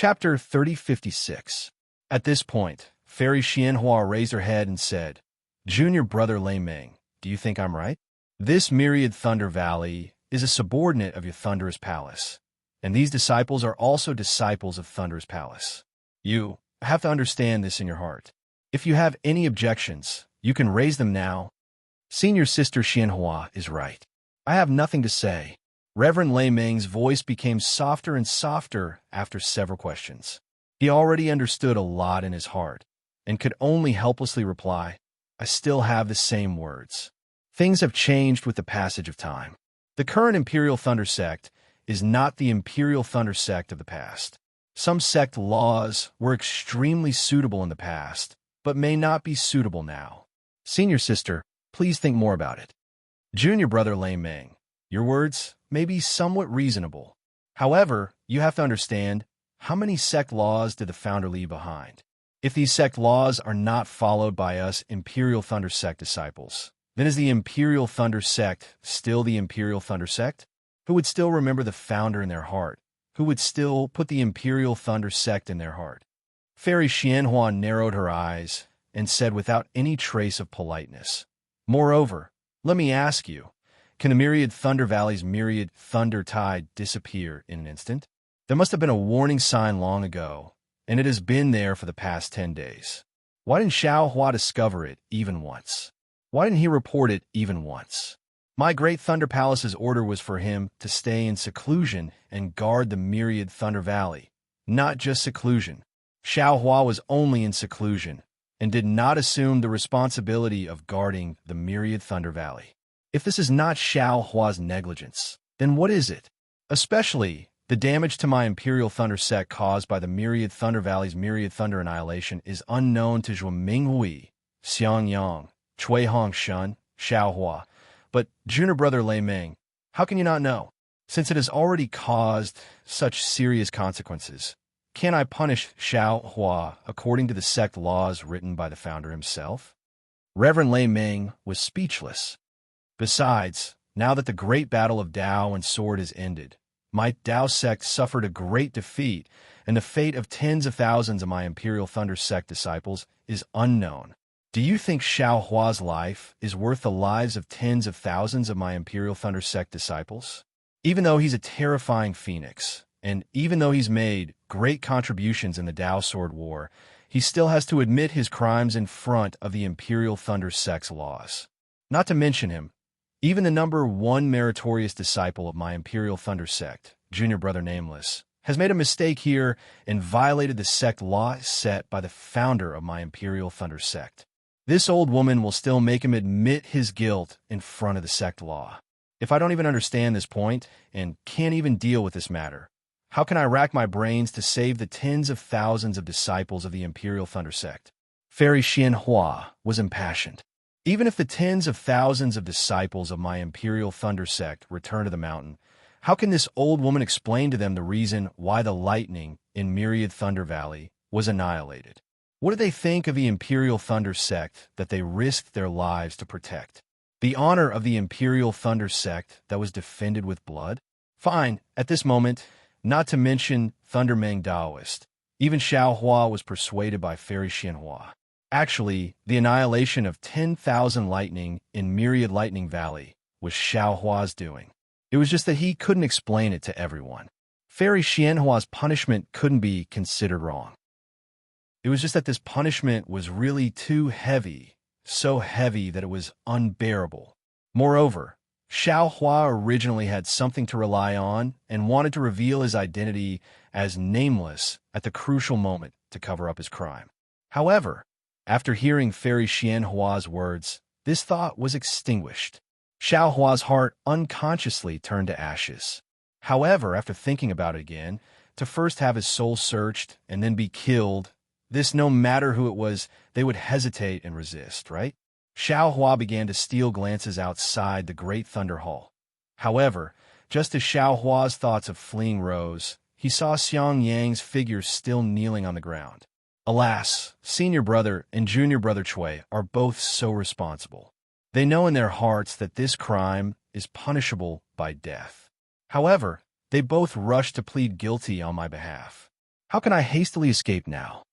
Chapter 3056. At this point, Fairy Xianhua raised her head and said, "Junior brother Lei Ming, do you think I'm right? This myriad Thunder Valley is a subordinate of your Thunderous Palace, and these disciples are also disciples of Thunderous Palace. You have to understand this in your heart. If you have any objections, you can raise them now. Senior Sister Xianhua is right. I have nothing to say." Reverend Lei Ming's voice became softer and softer after several questions. He already understood a lot in his heart, and could only helplessly reply, "I still have the same words." Things have changed with the passage of time. The current Imperial Thunder Sect is not the Imperial Thunder Sect of the past. Some sect laws were extremely suitable in the past, but may not be suitable now. Senior Sister, please think more about it. Junior Brother Lei Ming, your words may be somewhat reasonable. However, you have to understand, how many sect laws did the founder leave behind? If these sect laws are not followed by us Imperial Thunder Sect disciples, then is the Imperial Thunder Sect still the Imperial Thunder Sect? Who would still remember the founder in their heart? Who would still put the Imperial Thunder Sect in their heart? Fairy Xianhua narrowed her eyes and said without any trace of politeness, "Moreover, let me ask you, can the myriad Thunder Valley's myriad Thunder Tide disappear in an instant? There must have been a warning sign long ago, and it has been there for the past 10 days. Why didn't Xiao Hua discover it even once? Why didn't he report it even once? My great Thunder Palace's order was for him to stay in seclusion and guard the myriad Thunder Valley, not just seclusion. Xiao Hua was only in seclusion, and did not assume the responsibility of guarding the myriad Thunder Valley. If this is not Xiao Hua's negligence, then what is it? Especially, the damage to my Imperial Thunder Sect caused by the myriad Thunder Valley's myriad Thunder annihilation is unknown to Zhuo Minghui, Xiang Yang, Cui Hong Shun, Xiao Hua. But, Junior Brother Lei Ming, how can you not know? Since it has already caused such serious consequences, can I punish Xiao Hua according to the sect laws written by the founder himself?" Reverend Lei Ming was speechless. Besides, now that the great battle of Dao and Sword is ended, my Dao sect suffered a great defeat, and the fate of tens of thousands of my Imperial Thunder Sect disciples is unknown. Do you think Xiao Hua's life is worth the lives of tens of thousands of my Imperial Thunder Sect disciples? Even though he's a terrifying phoenix, and even though he's made great contributions in the Dao Sword War, he still has to admit his crimes in front of the Imperial Thunder Sect's laws. Not to mention him, even the number one meritorious disciple of my Imperial Thunder Sect, Junior Brother Nameless, has made a mistake here and violated the sect law set by the founder of my Imperial Thunder Sect. This old woman will still make him admit his guilt in front of the sect law. If I don't even understand this point and can't even deal with this matter, how can I rack my brains to save the tens of thousands of disciples of the Imperial Thunder Sect? Fairy Xianhua was impassioned. Even if the tens of thousands of disciples of my Imperial Thunder Sect return to the mountain, how can this old woman explain to them the reason why the lightning in Myriad Thunder Valley was annihilated? What do they think of the Imperial Thunder Sect that they risked their lives to protect? The honor of the Imperial Thunder Sect that was defended with blood? Fine, at this moment, not to mention Thunder Meng Daoist, even Xiao Hua was persuaded by Fairy Xianhua. Actually, the annihilation of 10,000 lightning in Myriad Lightning Valley was Xiao Hua's doing. It was just that he couldn't explain it to everyone. Fairy Xianhua's punishment couldn't be considered wrong. It was just that this punishment was really too heavy, so heavy that it was unbearable. Moreover, Xiao Hua originally had something to rely on and wanted to reveal his identity as Nameless at the crucial moment to cover up his crime. However, after hearing Fairy Xianhua's words, this thought was extinguished. Xiao Hua's heart unconsciously turned to ashes. However, after thinking about it again, to first have his soul searched and then be killed, this no matter who it was, they would hesitate and resist, right? Xiao Hua began to steal glances outside the Great Thunder Hall. However, just as Xiao Hua's thoughts of fleeing rose, he saw Xiang Yang's figure still kneeling on the ground. Alas, Senior Brother and Junior Brother Cui are both so responsible. They know in their hearts that this crime is punishable by death. However, they both rushed to plead guilty on my behalf. How can I hastily escape now?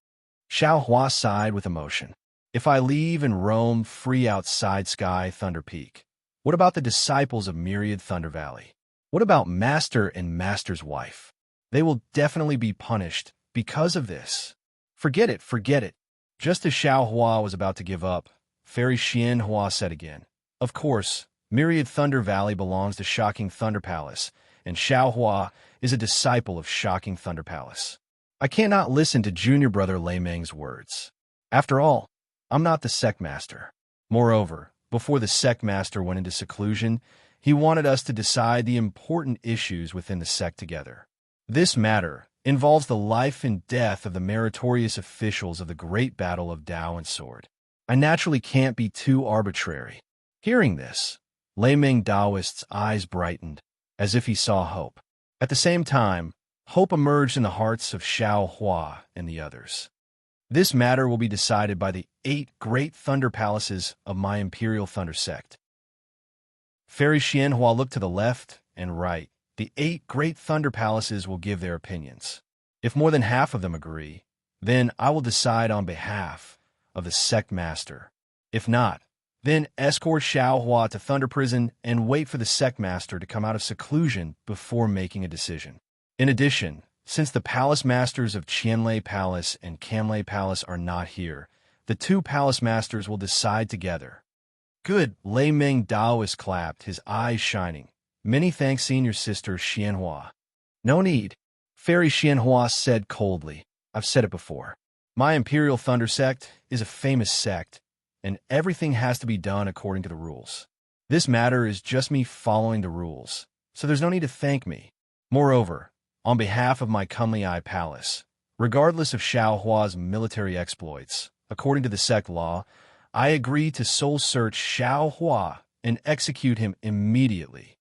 Xiao Hua sighed with emotion. If I leave and roam free outside Sky Thunder Peak, what about the disciples of Myriad Thunder Valley? What about Master and Master's wife? They will definitely be punished because of this. Forget it, forget it. Just as Xiao Hua was about to give up, Fairy Xian Hua said again, of course, Myriad Thunder Valley belongs to Shocking Thunder Palace, and Xiao Hua is a disciple of Shocking Thunder Palace. I cannot listen to junior brother Lei Meng's words. After all, I'm not the sect master. Moreover, before the sect master went into seclusion, he wanted us to decide the important issues within the sect together. This matter involves the life and death of the meritorious officials of the great battle of Dao and Sword. I naturally can't be too arbitrary. Hearing this, Lei Meng Daoist's eyes brightened, as if he saw hope. At the same time, hope emerged in the hearts of Xiao Hua and the others. This matter will be decided by the 8 great thunder palaces of my Imperial Thunder Sect. Fairy Xianhua looked to the left and right. The 8 great thunder palaces will give their opinions. If more than half of them agree, then I will decide on behalf of the sect master. If not, then escort Xiao Hua to Thunder Prison and wait for the sect master to come out of seclusion before making a decision. In addition, since the palace masters of Qianlei Palace and Camlei Palace are not here, the 2 palace masters will decide together. Good, Lei Meng Daoist clapped, his eyes shining. Many thanks, senior sister Xianhua. No need, Fairy Xianhua said coldly. I've said it before. My Imperial Thunder Sect is a famous sect, and everything has to be done according to the rules. This matter is just me following the rules, so there's no need to thank me. Moreover, on behalf of my Kunlei Palace, regardless of Xiao Hua's military exploits, according to the sect law, I agree to soul search Xiao Hua and execute him immediately.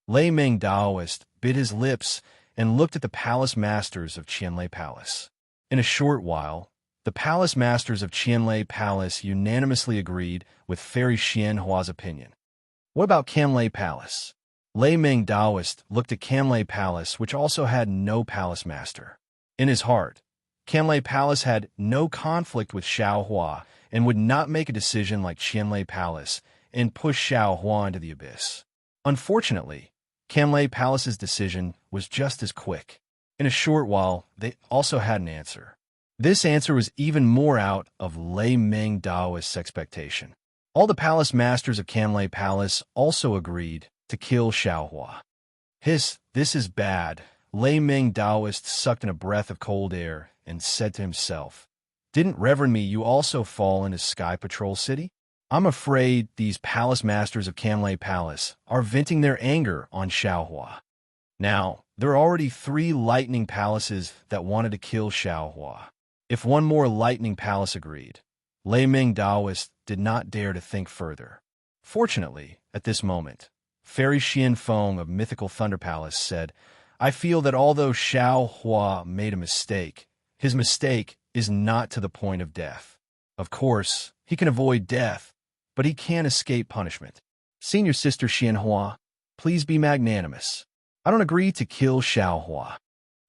Lei Meng Daoist bit his lips and looked at the palace masters of Qianlei Palace. In a short while, the palace masters of Qianlei Palace unanimously agreed with Fairy Xianhua's opinion. What about Camlei Palace? Lei Meng Daoist looked at Camlei Palace, which also had no palace master. In his heart, Camlei Palace had no conflict with Xiao Hua and would not make a decision like Qianlei Palace and push Xiao Hua into the abyss. Unfortunately, Camlei Palace's decision was just as quick. In a short while, they also had an answer. This answer was even more out of Lei Meng Daoist's expectation. All the palace masters of Camlei Palace also agreed to kill Xiao Hua. This is bad. Lei Meng Daoist sucked in a breath of cold air and said to himself, Didn't Reverend Me you also fall into Sky Patrol City? I'm afraid these palace masters of Camlei Palace are venting their anger on Xiao Hua. Now, there are already 3 lightning palaces that wanted to kill Xiao Hua. If one more lightning palace agreed, Lei Meng Daoist did not dare to think further. Fortunately, at this moment, Fairy Xian Feng of Mythical Thunder Palace said, I feel that although Xiao Hua made a mistake, his mistake is not to the point of death. Of course, he can avoid death, but he can't escape punishment. Senior sister Xianhua, please be magnanimous. I don't agree to kill Xiao Hua.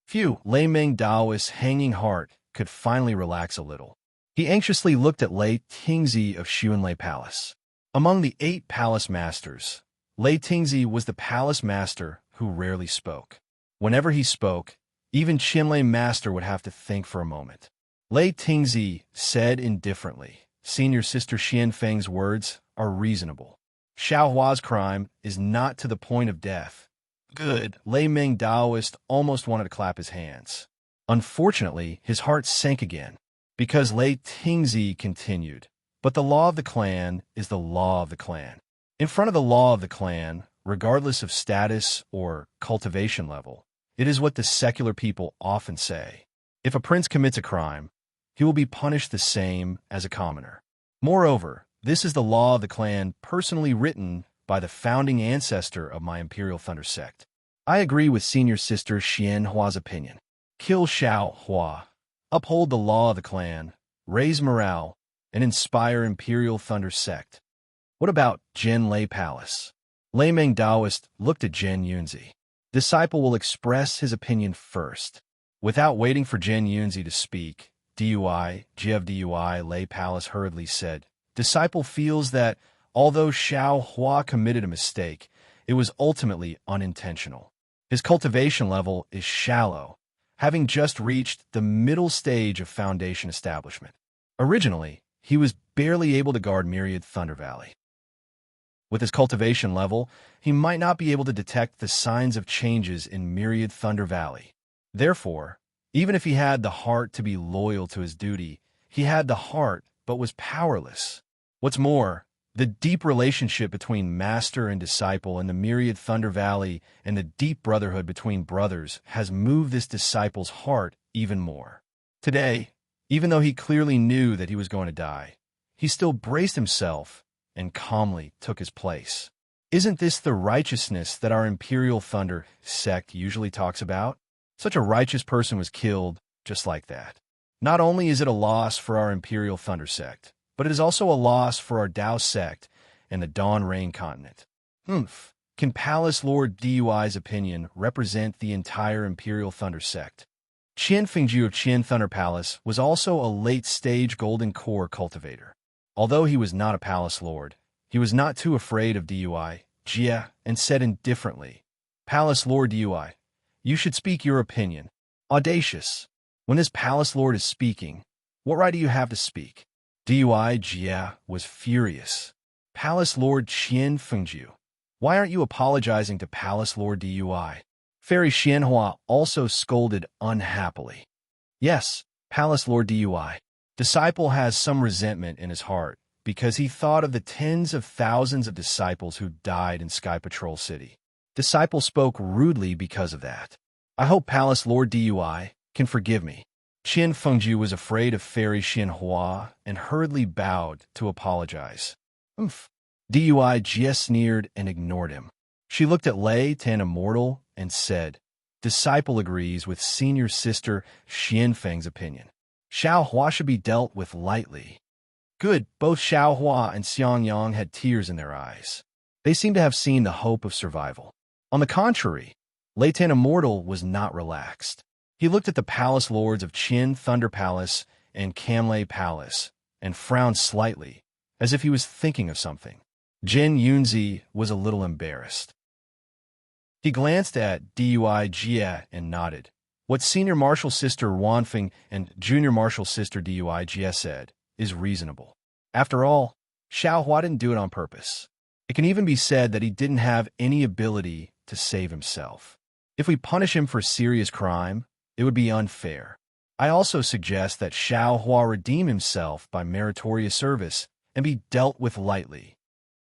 Phew, Lei Meng Daoist's hanging heart could finally relax a little. He anxiously looked at Lei Tingzi of Xuanlei Palace. Among the 8 palace masters, Lei Tingzi was the palace master who rarely spoke. Whenever he spoke, even Qianlei Master would have to think for a moment. Lei Tingzi said indifferently, Senior Sister Xian Feng's words are reasonable. Xiao Hua's crime is not to the point of death. Good. Lei Meng Daoist almost wanted to clap his hands. Unfortunately, his heart sank again, because Lei Tingzi continued, But the law of the clan is the law of the clan. In front of the law of the clan, regardless of status or cultivation level, it is what the secular people often say. If a prince commits a crime, he will be punished the same as a commoner. Moreover, this is the law of the clan personally written by the founding ancestor of my Imperial Thunder Sect. I agree with Senior Sister Xian Hua's opinion. Kill Xiao Hua, uphold the law of the clan, raise morale, and inspire Imperial Thunder Sect. What about Zhen Lei Palace? Lei Meng Daoist looked at Zhen Yunzi. Disciple will express his opinion first. Without waiting for Jin Yunzi to speak, Dui Lay Palace hurriedly said, Disciple feels that, although Xiao Hua committed a mistake, it was ultimately unintentional. His cultivation level is shallow, having just reached the middle stage of foundation establishment. Originally, he was barely able to guard Myriad Thunder Valley. With his cultivation level, he might not be able to detect the signs of changes in Myriad Thunder Valley. Therefore, even if he had the heart to be loyal to his duty, he had the heart but was powerless. What's more, the deep relationship between master and disciple in the Myriad Thunder Valley and the deep brotherhood between brothers has moved this disciple's heart even more. Today, even though he clearly knew that he was going to die, he still braced himself and calmly took his place. Isn't this the righteousness that our Imperial Thunder sect usually talks about? Such a righteous person was killed just like that. Not only is it a loss for our Imperial Thunder sect, but it is also a loss for our Dao sect and the Dawn Rain continent. Can Palace Lord Dui's opinion represent the entire Imperial Thunder sect? Qian Fengju of Qian Thunder Palace was also a late-stage Golden Core cultivator. Although he was not a Palace Lord, he was not too afraid of Dui, Jia, and said indifferently, Palace Lord Dui, you should speak your opinion. Audacious. When this Palace Lord is speaking, what right do you have to speak? Dui Jia was furious. Palace Lord Qian Fengju, why aren't you apologizing to Palace Lord Dui? Fairy Xianhua also scolded unhappily. Yes, Palace Lord Dui. Disciple has some resentment in his heart because he thought of the tens of thousands of disciples who died in Sky Patrol City. Disciple spoke rudely because of that. I hope Palace Lord Dui can forgive me. Qian Fengju was afraid of Fairy Xianhua and hurriedly bowed to apologize. Dui just sneered and ignored him. She looked at Lei Tan Immortal and said, Disciple agrees with senior sister Xianfeng's opinion. Xiao Hua should be dealt with lightly. Good, both Xiao Hua and Xiang Yang had tears in their eyes. They seemed to have seen the hope of survival. On the contrary, Lei Tan Immortal was not relaxed. He looked at the palace lords of Qin Thunder Palace and Kamlei Palace and frowned slightly, as if he was thinking of something. Jin Yunzi was a little embarrassed. He glanced at Dui Jia and nodded. What Senior Marshal Sister Wanfeng and Junior Marshal Sister Dui Jia said is reasonable. After all, Xiao Hua didn't do it on purpose. It can even be said that he didn't have any ability to save himself. If we punish him for a serious crime, it would be unfair. I also suggest that Xiao Hua redeem himself by meritorious service and be dealt with lightly.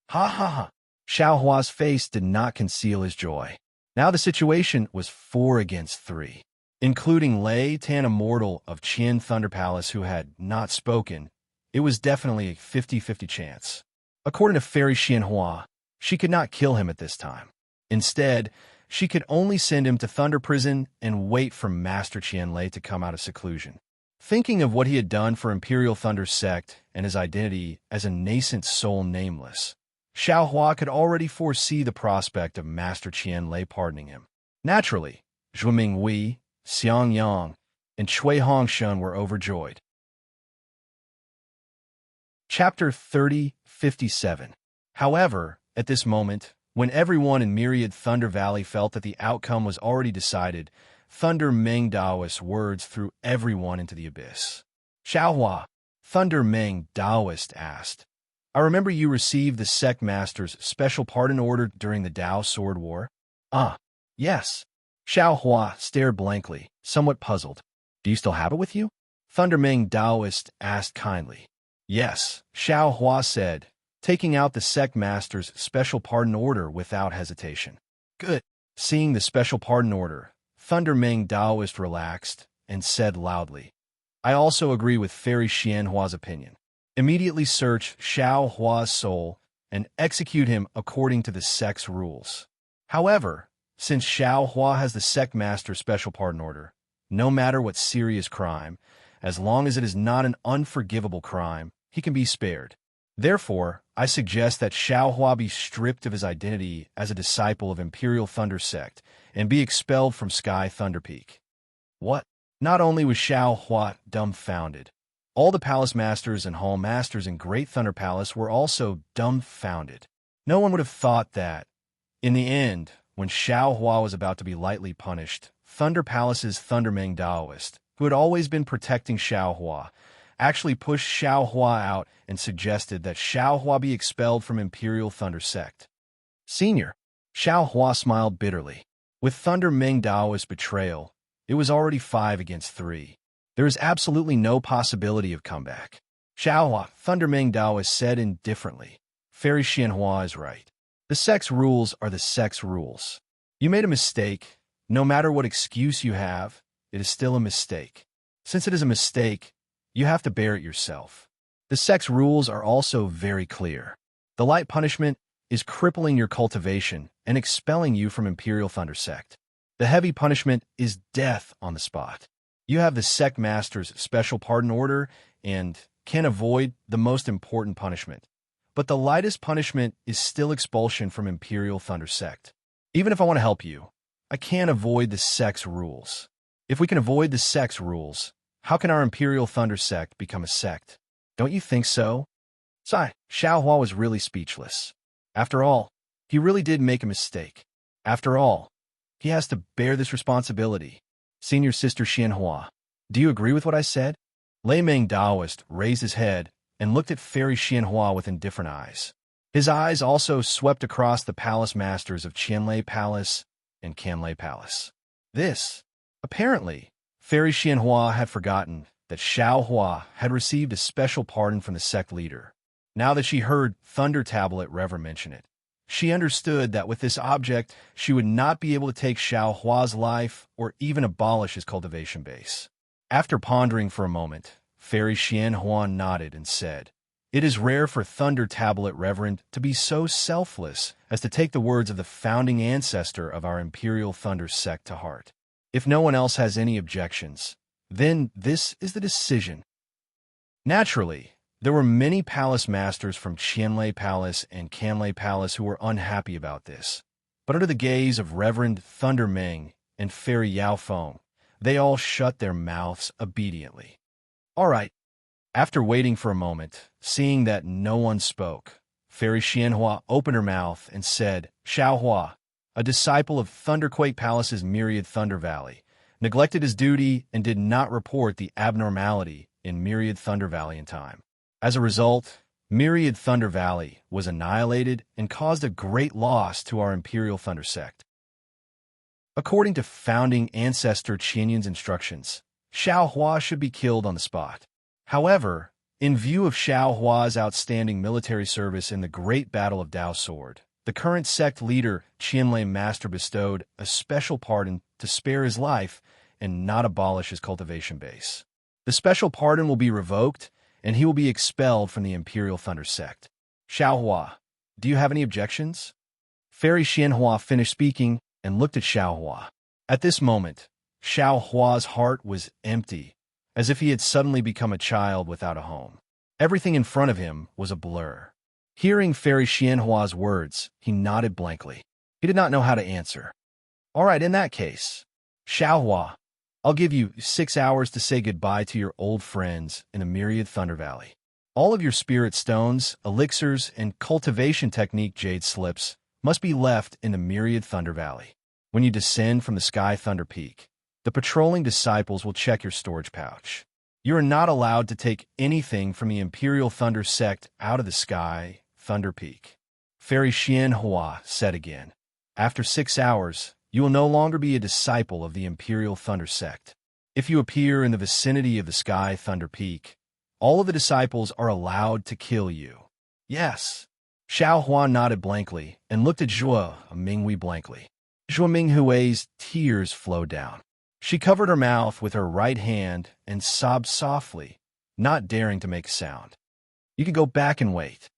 Ha ha ha! Xiao Hua's face did not conceal his joy. Now the situation was 4 against 3. Including Lei Tan Immortal of Qian Thunder Palace who had not spoken, it was definitely a 50-50 chance. According to Fairy Xianhua, she could not kill him at this time. Instead, she could only send him to Thunder Prison and wait for Master Qianlei to come out of seclusion. Thinking of what he had done for Imperial Thunder Sect and his identity as a nascent soul nameless, Xiao Hua could already foresee the prospect of Master Qianlei pardoning him. Naturally, Zhu Minghui, Xiang Yang, and Cui Hongshun were overjoyed. Chapter 30:57. However, at this moment, when everyone in Myriad Thunder Valley felt that the outcome was already decided, Thunder Meng Daoist's words threw everyone into the abyss. Xiao Hua, Thunder Meng Daoist asked, I remember you received the Sect Master's special pardon order during the Dao Sword War? Yes. Xiao Hua stared blankly, somewhat puzzled. Do you still have it with you? Thunder Meng Daoist asked kindly. Yes, Xiao Hua said, taking out the Sect Master's special pardon order without hesitation. Good. Seeing the special pardon order, Thunder Meng Daoist relaxed and said loudly, I also agree with Fairy Xianhua's opinion. Immediately search Xiao Hua's soul and execute him according to the sect's rules. However, since Xiao Hua has the Sect Master special pardon order, no matter what serious crime, as long as it is not an unforgivable crime, he can be spared. Therefore, I suggest that Xiao Hua be stripped of his identity as a disciple of Imperial Thunder Sect and be expelled from Sky Thunder Peak. What? Not only was Xiao Hua dumbfounded, all the palace masters and hall masters in Great Thunder Palace were also dumbfounded. No one would have thought that, in the end, when Xiao Hua was about to be lightly punished, Thunder Palace's Thunder Ming Daoist, who had always been protecting Xiao Hua, actually pushed Xiao Hua out and suggested that Xiao Hua be expelled from Imperial Thunder Sect. Senior, Xiao Hua smiled bitterly. With Thunder Ming Daoist betrayal, it was already 5 against 3. There is absolutely no possibility of comeback. Xiao Hua, Thunder Ming Daoist said indifferently. Fairy Xianhua is right. The sex rules are the sex rules. You made a mistake. No matter what excuse you have, it is still a mistake. Since it is a mistake, you have to bear it yourself. The sex rules are also very clear. The light punishment is crippling your cultivation and expelling you from Imperial Thunder Sect. The heavy punishment is death on the spot. You have the sect master's special pardon order and can avoid the most important punishment. But the lightest punishment is still expulsion from Imperial Thunder Sect. Even if I want to help you, I can't avoid the sex rules. If we can avoid the sex rules, how can our Imperial Thunder Sect become a sect? Don't you think so? Sigh, Xiao Hua was really speechless. After all, he really did make a mistake. After all, he has to bear this responsibility. Senior Sister Xianhua, do you agree with what I said? Lei Ming Daoist raised his head and looked at Fairy Xianhua with indifferent eyes. His eyes also swept across the palace masters of Qianlei Palace and Canlei Palace. Apparently, Fairy Xianhua had forgotten that Xiao Hua had received a special pardon from the sect leader. Now that she heard Thunder Tablet Reverend mention it, she understood that with this object, she would not be able to take Xiao Hua's life or even abolish his cultivation base. After pondering for a moment, Fairy Xianhua nodded and said, "It is rare for Thunder Tablet Reverend to be so selfless as to take the words of the founding ancestor of our Imperial Thunder Sect to heart. If no one else has any objections, then this is the decision." Naturally, there were many palace masters from Qianlei Palace and Canlei Palace who were unhappy about this. But under the gaze of Reverend Thunder Ming and Fairy Yao Feng, they all shut their mouths obediently. All right. After waiting for a moment, seeing that no one spoke, Fairy Xianhua opened her mouth and said, "Xiao Hua, a disciple of Thunderquake Palace's Myriad Thunder Valley, neglected his duty and did not report the abnormality in Myriad Thunder Valley in time. As a result, Myriad Thunder Valley was annihilated and caused a great loss to our Imperial Thunder Sect. According to founding ancestor Qianyun's instructions, Xiao Hua should be killed on the spot. However, in view of Xiao Hua's outstanding military service in the Great Battle of Dao Sword, the current sect leader Qianlei Master bestowed a special pardon to spare his life and not abolish his cultivation base. The special pardon will be revoked, and he will be expelled from the Imperial Thunder Sect. Xiao Hua, do you have any objections?" Fairy Xianhua finished speaking and looked at Xiao Hua. At this moment, Xiao Hua's heart was empty, as if he had suddenly become a child without a home. Everything in front of him was a blur. Hearing Fairy Xianhua's words, he nodded blankly. He did not know how to answer. "All right, in that case, Xiao Hua, I'll give you 6 hours to say goodbye to your old friends in the Myriad Thunder Valley. All of your spirit stones, elixirs, and cultivation technique jade slips must be left in the Myriad Thunder Valley. When you descend from the Sky Thunder Peak, the patrolling disciples will check your storage pouch. You are not allowed to take anything from the Imperial Thunder Sect out of the Sky Thunder Peak." Fairy Xianhua said again, "After 6 hours, you will no longer be a disciple of the Imperial Thunder Sect. If you appear in the vicinity of the Sky Thunder Peak, all of the disciples are allowed to kill you." "Yes." Xiao Hua nodded blankly and looked at Zhuo Minghui blankly. Zhuo Minghui's tears flowed down. She covered her mouth with her right hand and sobbed softly, not daring to make a sound. "You can go back and wait,"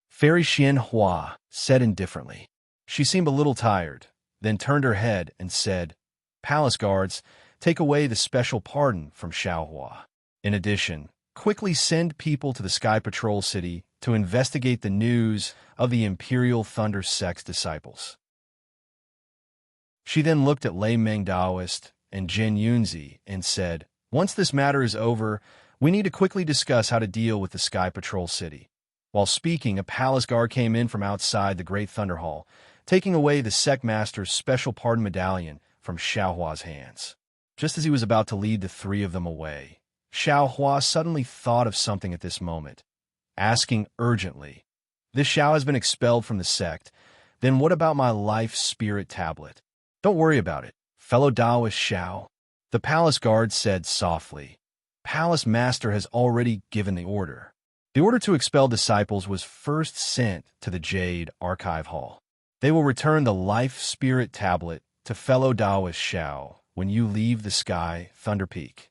Fairy Xianhua said indifferently. She seemed a little tired, then turned her head and said, "Palace guards, take away the special pardon from Xiao Hua. In addition, quickly send people to the Sky Patrol City to investigate the news of the Imperial Thunder Sect's disciples." She then looked at Lei Meng Daoist and Zhen Yunzi and said, Once this matter is over, we need to quickly discuss how to deal with the Sky Patrol City. While speaking, a palace guard came in from outside the Great Thunder Hall, taking away the Sect Master's special pardon medallion from Xiaohua's hands. Just as he was about to lead the three of them away, Xiaohua suddenly thought of something at this moment, asking urgently, "This Xiao has been expelled from the sect. Then what about my life spirit tablet?" "Don't worry about it, fellow Taoist Xiao," the palace guard said softly. "Palace Master has already given the order." The order to expel disciples was first sent to the Jade Archive Hall. They will return the life spirit tablet to fellow Taoist Xiao when you leave the Sky Thunder Peak.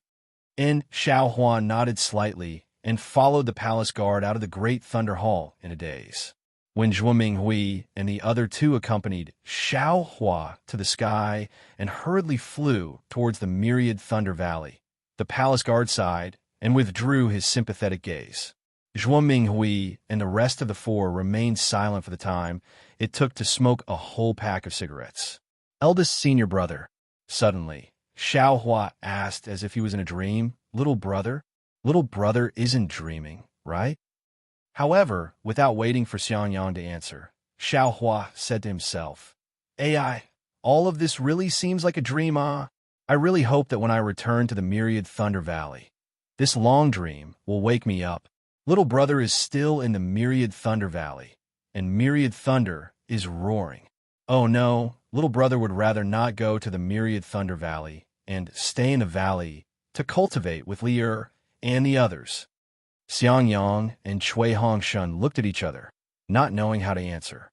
And Xiaohua nodded slightly and followed the palace guard out of the Great Thunder Hall in a daze. When Zhuo Minghui and the other two accompanied Xiaohua to the sky and hurriedly flew towards the myriad Thunder Valley, the palace guard sighed and withdrew his sympathetic gaze. Zhuo Minghui and the rest of the four remained silent for the time it took to smoke a whole pack of cigarettes. "Eldest senior brother," suddenly, Xiaohua asked as if he was in a dream. "Little brother? Little brother isn't dreaming, right?" However, without waiting for Xiangyang to answer, Xiaohua said to himself, "AI, all of this really seems like a dream, ah? I really hope that when I return to the myriad Thunder Valley, this long dream will wake me up. Little brother is still in the myriad Thunder Valley, and myriad thunder is roaring. Oh no, little brother would rather not go to the myriad Thunder Valley and stay in the valley to cultivate with Li'er and the others." Xiangyang and Cui Hongshun looked at each other, not knowing how to answer.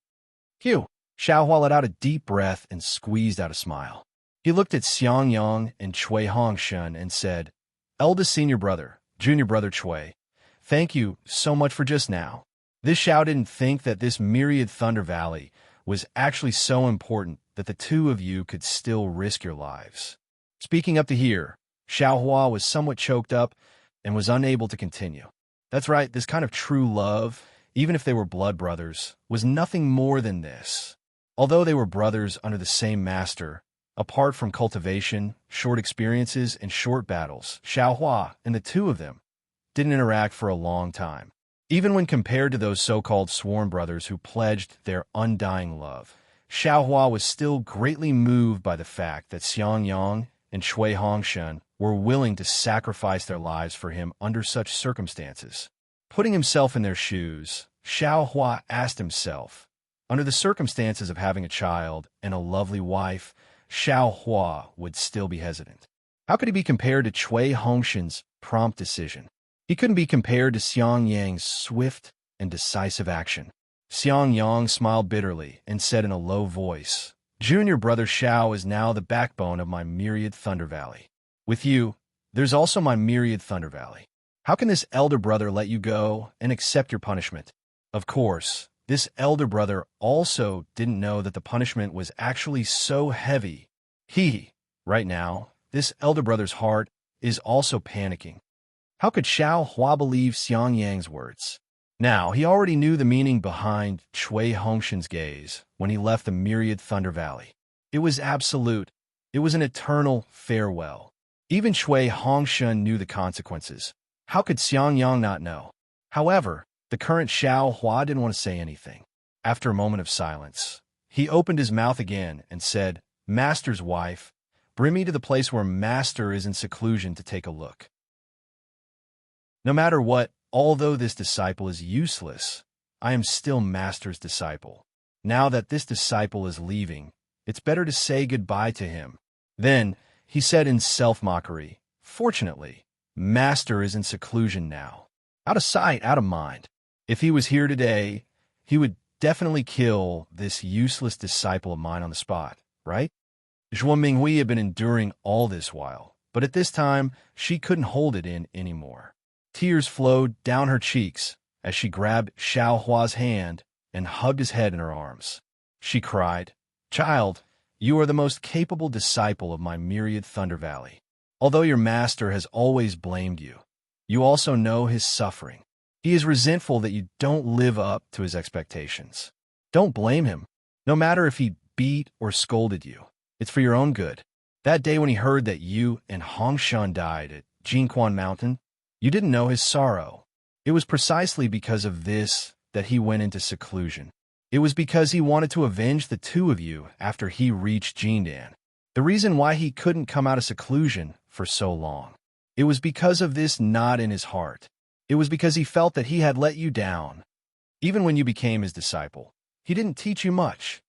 "Phew!" Xiaohua let out a deep breath and squeezed out a smile. He looked at Xiangyang and Cui Hongshun and said, "Eldest senior brother, junior brother Cui, thank you so much for just now." This Xiao didn't think that this myriad Thunder Valley was actually so important that the two of you could still risk your lives. Speaking up to here, Xiaohua was somewhat choked up and was unable to continue. That's right, this kind of true love, even if they were blood brothers, was nothing more than this. Although they were brothers under the same master, apart from cultivation, short experiences, and short battles, Xiaohua and the two of them didn't interact for a long time. Even when compared to those so-called sworn brothers who pledged their undying love, Xiaohua was still greatly moved by the fact that Xiangyang and Cui Hongshun were willing to sacrifice their lives for him under such circumstances. Putting himself in their shoes, Xiaohua asked himself, under the circumstances of having a child and a lovely wife, Xiaohua would still be hesitant. How could he be compared to Cui Hongshun's prompt decision? He couldn't be compared to Xiangyang's swift and decisive action. Xiangyang smiled bitterly and said in a low voice, "Junior brother Xiao is now the backbone of my myriad Thunder Valley. With you, there's also my myriad Thunder Valley. How can this elder brother let you go and accept your punishment?" Of course, this elder brother also didn't know that the punishment was actually so heavy. Right now, this elder brother's heart is also panicking. How could Xiaohua believe Xiangyang's words? Now, he already knew the meaning behind Cui Hongshun's gaze when he left the myriad Thunder Valley. It was absolute. It was an eternal farewell. Even Cui Hongshun knew the consequences. How could Xiangyang not know? However, the current Xiaohua didn't want to say anything. After a moment of silence, he opened his mouth again and said, "Master's wife, bring me to the place where Master is in seclusion to take a look." No matter what, although this disciple is useless, I am still Master's disciple. Now that this disciple is leaving, it's better to say goodbye to him. Then, he said in self-mockery, "Fortunately, Master is in seclusion now. Out of sight, out of mind. If he was here today, he would definitely kill this useless disciple of mine on the spot, right?" Zhuo Minghui had been enduring all this while, but at this time, she couldn't hold it in anymore. Tears flowed down her cheeks as she grabbed Xiaohua's hand and hugged his head in her arms. She cried, "Child, you are the most capable disciple of my myriad Thunder Valley. Although your master has always blamed you, you also know his suffering. He is resentful that you don't live up to his expectations. Don't blame him, no matter if he beat or scolded you. It's for your own good. That day when he heard that you and Hongshun died, it Jinquan Mountain. You didn't know his sorrow. It was precisely because of this that he went into seclusion. It was because he wanted to avenge the two of you after he reached Jindan. The reason why he couldn't come out of seclusion for so long. It was because of this knot in his heart. It was because he felt that he had let you down. Even when you became his disciple, he didn't teach you much.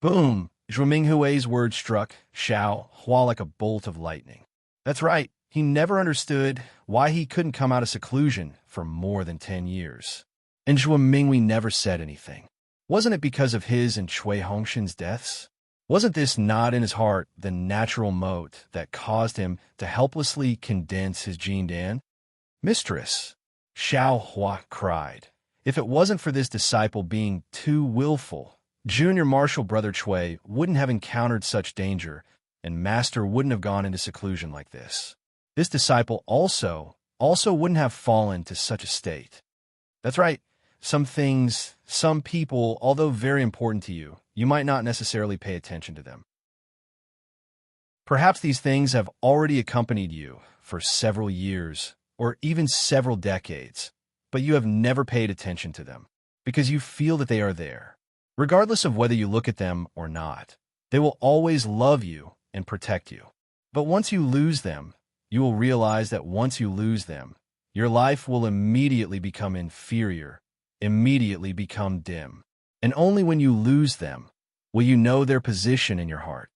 Boom! Zhuo Minghui's words struck Xiao Hua like a bolt of lightning. That's right. He never understood why he couldn't come out of seclusion for more than 10 years. And Zhuo Minghui never said anything. Wasn't it because of his and Cui Hongshan's deaths? Wasn't this knot in his heart the natural moat that caused him to helplessly condense his Jindan? Mistress, Xiao Hua cried. If it wasn't for this disciple being too willful, Junior Martial Brother Cui wouldn't have encountered such danger, and Master wouldn't have gone into seclusion like this. This disciple also wouldn't have fallen to such a state. That's right. Some things, some people, although very important to you, you might not necessarily pay attention to them. Perhaps these things have already accompanied you for several years or even several decades, but you have never paid attention to them because you feel that they are there. Regardless of whether you look at them or not, they will always love you and protect you. But once you lose them, you will realize that once you lose them, your life will immediately become inferior, immediately become dim. And only when you lose them will you know their position in your heart.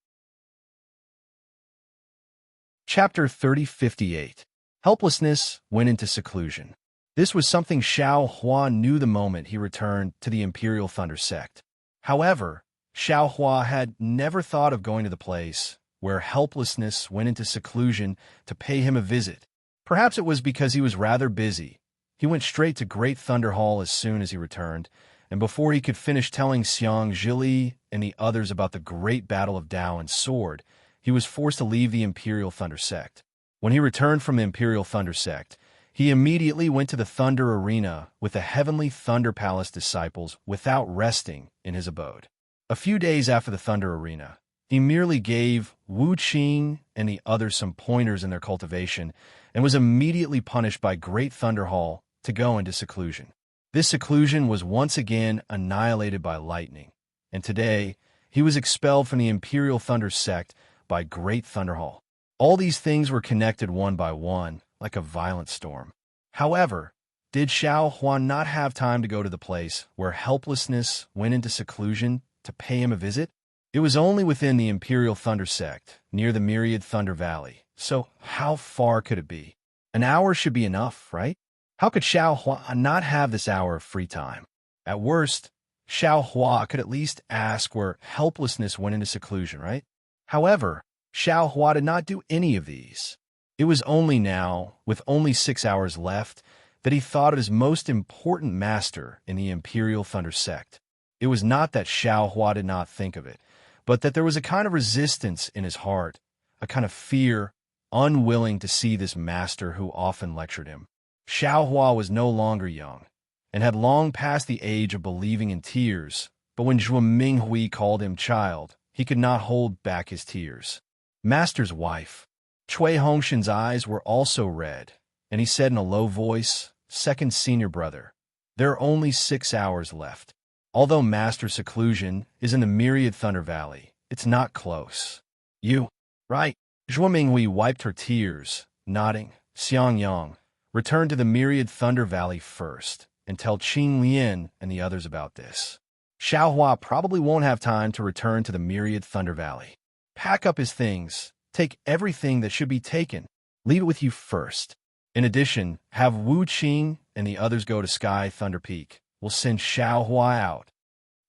Chapter 3058. Helplessness went into seclusion. This was something Xiao Hua knew the moment he returned to the Imperial Thunder Sect. However, Xiao Hua had never thought of going to the place where helplessness went into seclusion to pay him a visit. Perhaps it was because he was rather busy. He went straight to Great Thunder Hall as soon as he returned, and before he could finish telling Xiang Zhili and the others about the great battle of Dao and Sword, he was forced to leave the Imperial Thunder Sect. When he returned from the Imperial Thunder Sect, he immediately went to the Thunder Arena with the Heavenly Thunder Palace disciples without resting in his abode. A few days after the Thunder Arena, he merely gave Wu Qing and the others some pointers in their cultivation and was immediately punished by Great Thunder Hall to go into seclusion. This seclusion was once again annihilated by lightning, and today he was expelled from the Imperial Thunder Sect by Great Thunder Hall. All these things were connected one by one, like a violent storm. However, did Xiao Hua not have time to go to the place where helplessness went into seclusion to pay him a visit? It was only within the Imperial Thunder Sect, near the Myriad Thunder Valley, so how far could it be? An hour should be enough, right? How could Xiao Hua not have this hour of free time? At worst, Xiao Hua could at least ask where helplessness went into seclusion, right? However, Xiao Hua did not do any of these. It was only now, with only 6 hours left, that he thought of his most important master in the Imperial Thunder Sect. It was not that Xiao Hua did not think of it, but that there was a kind of resistance in his heart, a kind of fear, unwilling to see this master who often lectured him. Xiao Hua was no longer young, and had long passed the age of believing in tears, but when Zhuo Minghui called him child, he could not hold back his tears. Master's wife. Cui Hongshan's eyes were also red, and he said in a low voice, Second senior brother, there are only 6 hours left. Although Master's seclusion is in the Myriad Thunder Valley, it's not close. You, right? Zhuo Minghui wiped her tears, nodding. Xiang Yang, return to the Myriad Thunder Valley first, and tell Qing Lian and the others about this. Xiao Hua probably won't have time to return to the Myriad Thunder Valley. Pack up his things, take everything that should be taken, leave it with you first. In addition, have Wu Qing and the others go to Sky Thunder Peak. We'll send Xiao Hua out.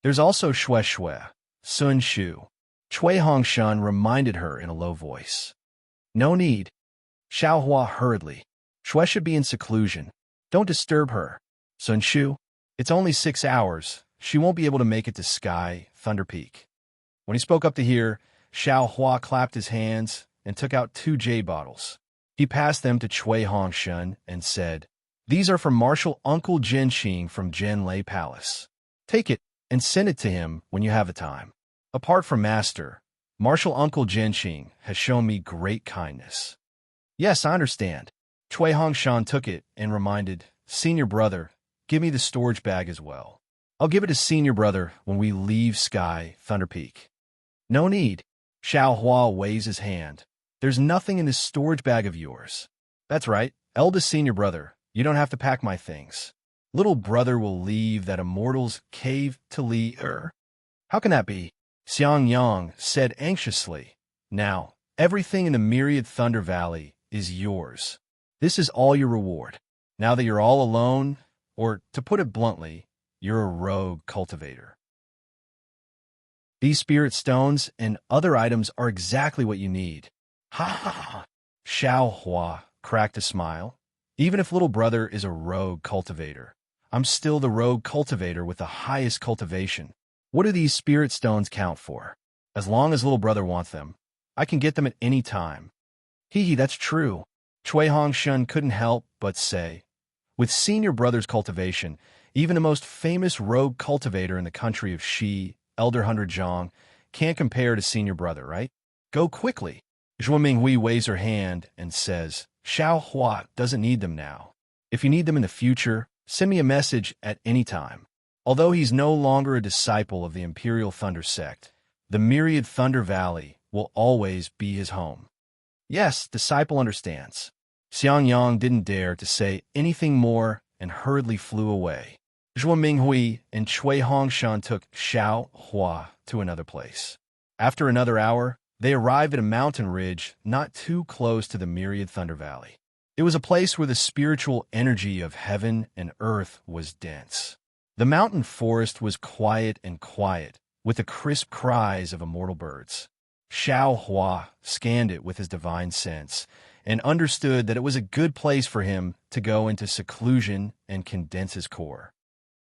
There's also Xue Xue, Sun Shu. Cui Hongshan reminded her in a low voice. No need. Xiao Hua hurriedly. Xue should be in seclusion. Don't disturb her. Sun Shu, it's only 6 hours. She won't be able to make it to Sky Thunder Peak. When he spoke up to here, Xiao Hua clapped his hands and took out 2 jade bottles. He passed them to Cui Hongshan and said, These are for Martial Uncle Jinxing from Jianlei Palace. Take it and send it to him when you have the time. Apart from Master, Martial Uncle Jinxing has shown me great kindness. Yes, I understand. Chui Hongshan took it and reminded, Senior brother, give me the storage bag as well. I'll give it to Senior brother when we leave Sky Thunder Peak. No need. Xiao Hua waves his hand. There's nothing in this storage bag of yours. That's right, eldest senior brother, you don't have to pack my things. Little brother will leave that immortal's cave to Li-er. How can that be? Xiang Yang said anxiously. Now, everything in the Myriad Thunder Valley is yours. This is all your reward. Now that you're all alone, or to put it bluntly, you're a rogue cultivator. These spirit stones and other items are exactly what you need. Ha ha ha! Xiao Hua cracked a smile. Even if little brother is a rogue cultivator, I'm still the rogue cultivator with the highest cultivation. What do these spirit stones count for? As long as little brother wants them, I can get them at any time. Hee, that's true. Chui Hongshan couldn't help but say. With senior brother's cultivation, even the most famous rogue cultivator in the country of Shi, Elder Hunter Zhang, can't compare to senior brother, right? Go quickly. Zhuo Minghui waves her hand and says, Xiao Hua doesn't need them now. If you need them in the future, send me a message at any time. Although he's no longer a disciple of the Imperial Thunder Sect, the Myriad Thunder Valley will always be his home. Yes, disciple understands. Xiang Yang didn't dare to say anything more and hurriedly flew away. Zhuo Minghui and Chui Hongshan took Xiao Hua to another place. After another hour, they arrived at a mountain ridge not too close to the Myriad Thunder Valley. It was a place where the spiritual energy of heaven and earth was dense. The mountain forest was quiet, with the crisp cries of immortal birds. Xiao Hua scanned it with his divine sense and understood that it was a good place for him to go into seclusion and condense his core.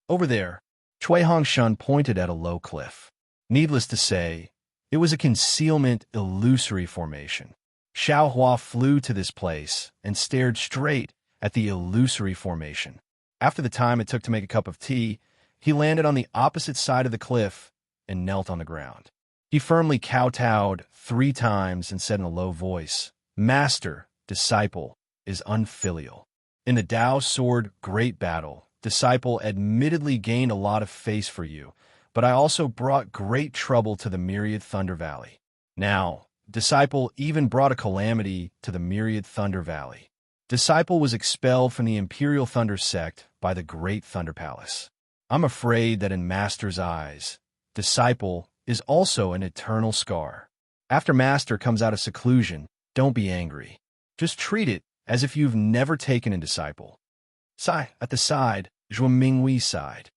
Over there, Chui Hongshan pointed at a low cliff. Needless to say, it was a concealment illusory formation. Xiao Hua flew to this place and stared straight at the illusory formation. After the time it took to make a cup of tea, he landed on the opposite side of the cliff and knelt on the ground. He firmly kowtowed 3 times and said in a low voice, Master, disciple, is unfilial. In the Tao Sword Great Battle, disciple admittedly gained a lot of face for you, but I also brought great trouble to the Myriad Thunder Valley. Now, disciple even brought a calamity to the Myriad Thunder Valley. Disciple was expelled from the Imperial Thunder Sect by the Great Thunder Palace. I'm afraid that in Master's eyes, disciple is also an eternal scar. After Master comes out of seclusion, don't be angry. Just treat it as if you've never taken a disciple. Sigh, at the side, Zhuo Minghui sighed.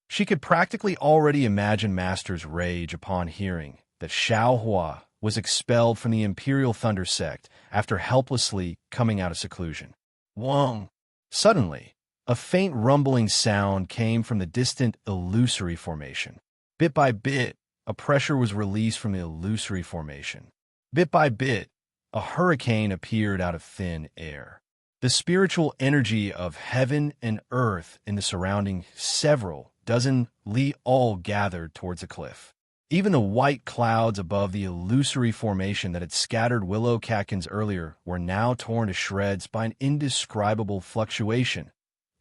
She could practically already imagine Master's rage upon hearing that Xiao Hua was expelled from the Imperial Thunder Sect after helplessly coming out of seclusion. Wong! Suddenly, a faint rumbling sound came from the distant illusory formation. Bit by bit, a pressure was released from the illusory formation. Bit by bit, a hurricane appeared out of thin air. The spiritual energy of heaven and earth in the surrounding several dozen li all gathered towards the cliff. Even the white clouds above the illusory formation that had scattered willow catkins earlier were now torn to shreds by an indescribable fluctuation.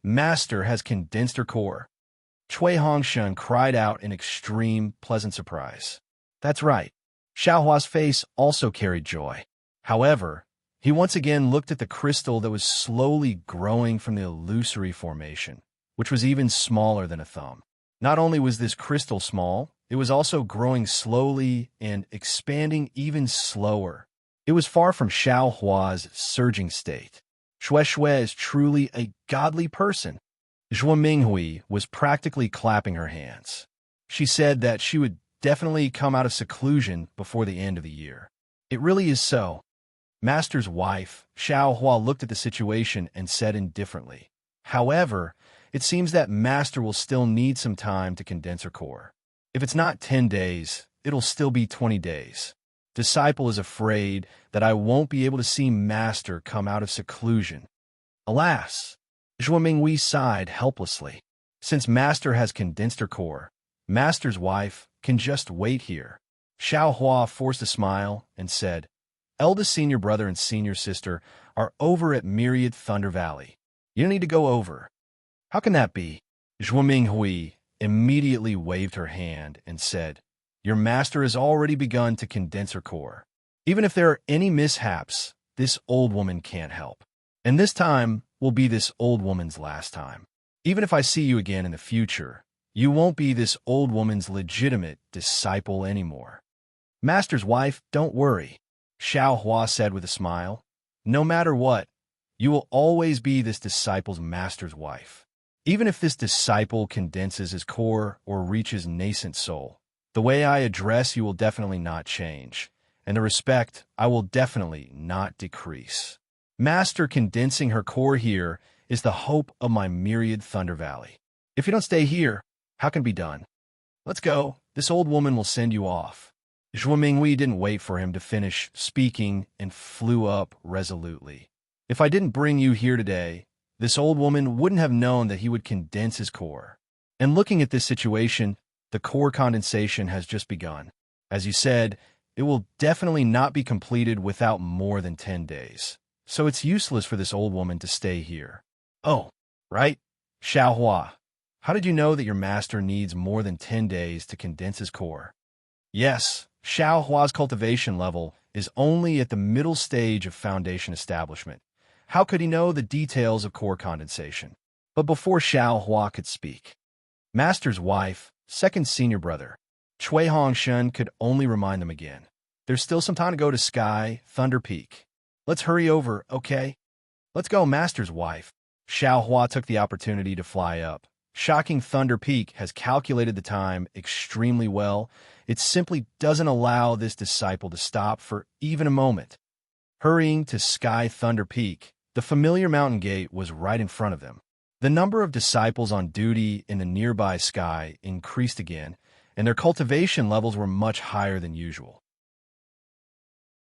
Master has condensed her core. Chui Hongshan cried out in extreme pleasant surprise. That's right. Xiao Hua's face also carried joy. However, he once again looked at the crystal that was slowly growing from the illusory formation, which was even smaller than a thumb. Not only was this crystal small, it was also growing slowly and expanding even slower. It was far from Xiao Hua's surging state. Shui is truly a godly person. Zhuo Minghui was practically clapping her hands. She said that she would definitely come out of seclusion before the end of the year. It really is so. Master's wife, Xiao Hua, looked at the situation and said indifferently, However, it seems that Master will still need some time to condense her core. If it's not 10 days, it'll still be 20 days. Disciple is afraid that I won't be able to see Master come out of seclusion. Alas! Zhuo Minghui sighed helplessly. Since Master has condensed her core, Master's wife can just wait here. Xiao Hua forced a smile and said, Eldest senior brother and senior sister are over at Myriad Thunder Valley. You don't need to go over. How can that be? Zhuo Minghui immediately waved her hand and said, Your master has already begun to condense her core. Even if there are any mishaps, this old woman can't help. And this time will be this old woman's last time. Even if I see you again in the future, you won't be this old woman's legitimate disciple anymore. Master's wife, don't worry, Xiao Hua said with a smile. No matter what, you will always be this disciple's master's wife. Even if this disciple condenses his core or reaches nascent soul, the way I address you will definitely not change, and the respect I will definitely not decrease. Master condensing her core here is the hope of my Myriad Thunder Valley. If you don't stay here, how can it be done? Let's go. This old woman will send you off. Zhuo Minghui didn't wait for him to finish speaking and flew up resolutely. If I didn't bring you here today, this old woman wouldn't have known that he would condense his core. And looking at this situation, the core condensation has just begun. As you said, it will definitely not be completed without more than 10 days. So it's useless for this old woman to stay here. Oh, right? Xiao Hua, how did you know that your master needs more than 10 days to condense his core? Yes, Xiao Hua's cultivation level is only at the middle stage of foundation establishment. How could he know the details of core condensation? But before Xiao Hua could speak, Master's wife, second senior brother, Cui Hongshen could only remind them again. There's still some time to go to Sky, Thunder Peak. Let's hurry over, okay? Let's go, Master's wife. Xiao Hua took the opportunity to fly up. Shocking Thunder Peak has calculated the time extremely well. It simply doesn't allow this disciple to stop for even a moment. Hurrying to Sky Thunder Peak, the familiar mountain gate was right in front of them. The number of disciples on duty in the nearby sky increased again, and their cultivation levels were much higher than usual.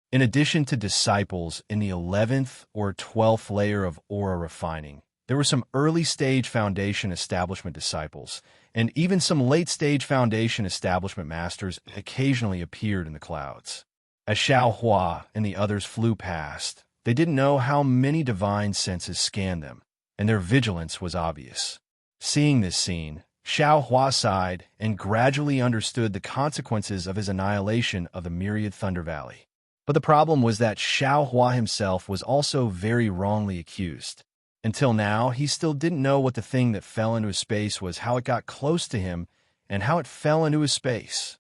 In addition to disciples in the 11th or 12th layer of aura refining, there were some early-stage foundation establishment disciples, and even some late-stage foundation establishment masters occasionally appeared in the clouds. As Xiao Hua and the others flew past, they didn't know how many divine senses scanned them, and their vigilance was obvious. Seeing this scene, Xiao Hua sighed and gradually understood the consequences of his annihilation of the Myriad Thunder Valley. But the problem was that Xiao Hua himself was also very wrongly accused. Until now, he still didn't know what the thing that fell into his space was, how it got close to him, and how it fell into his space.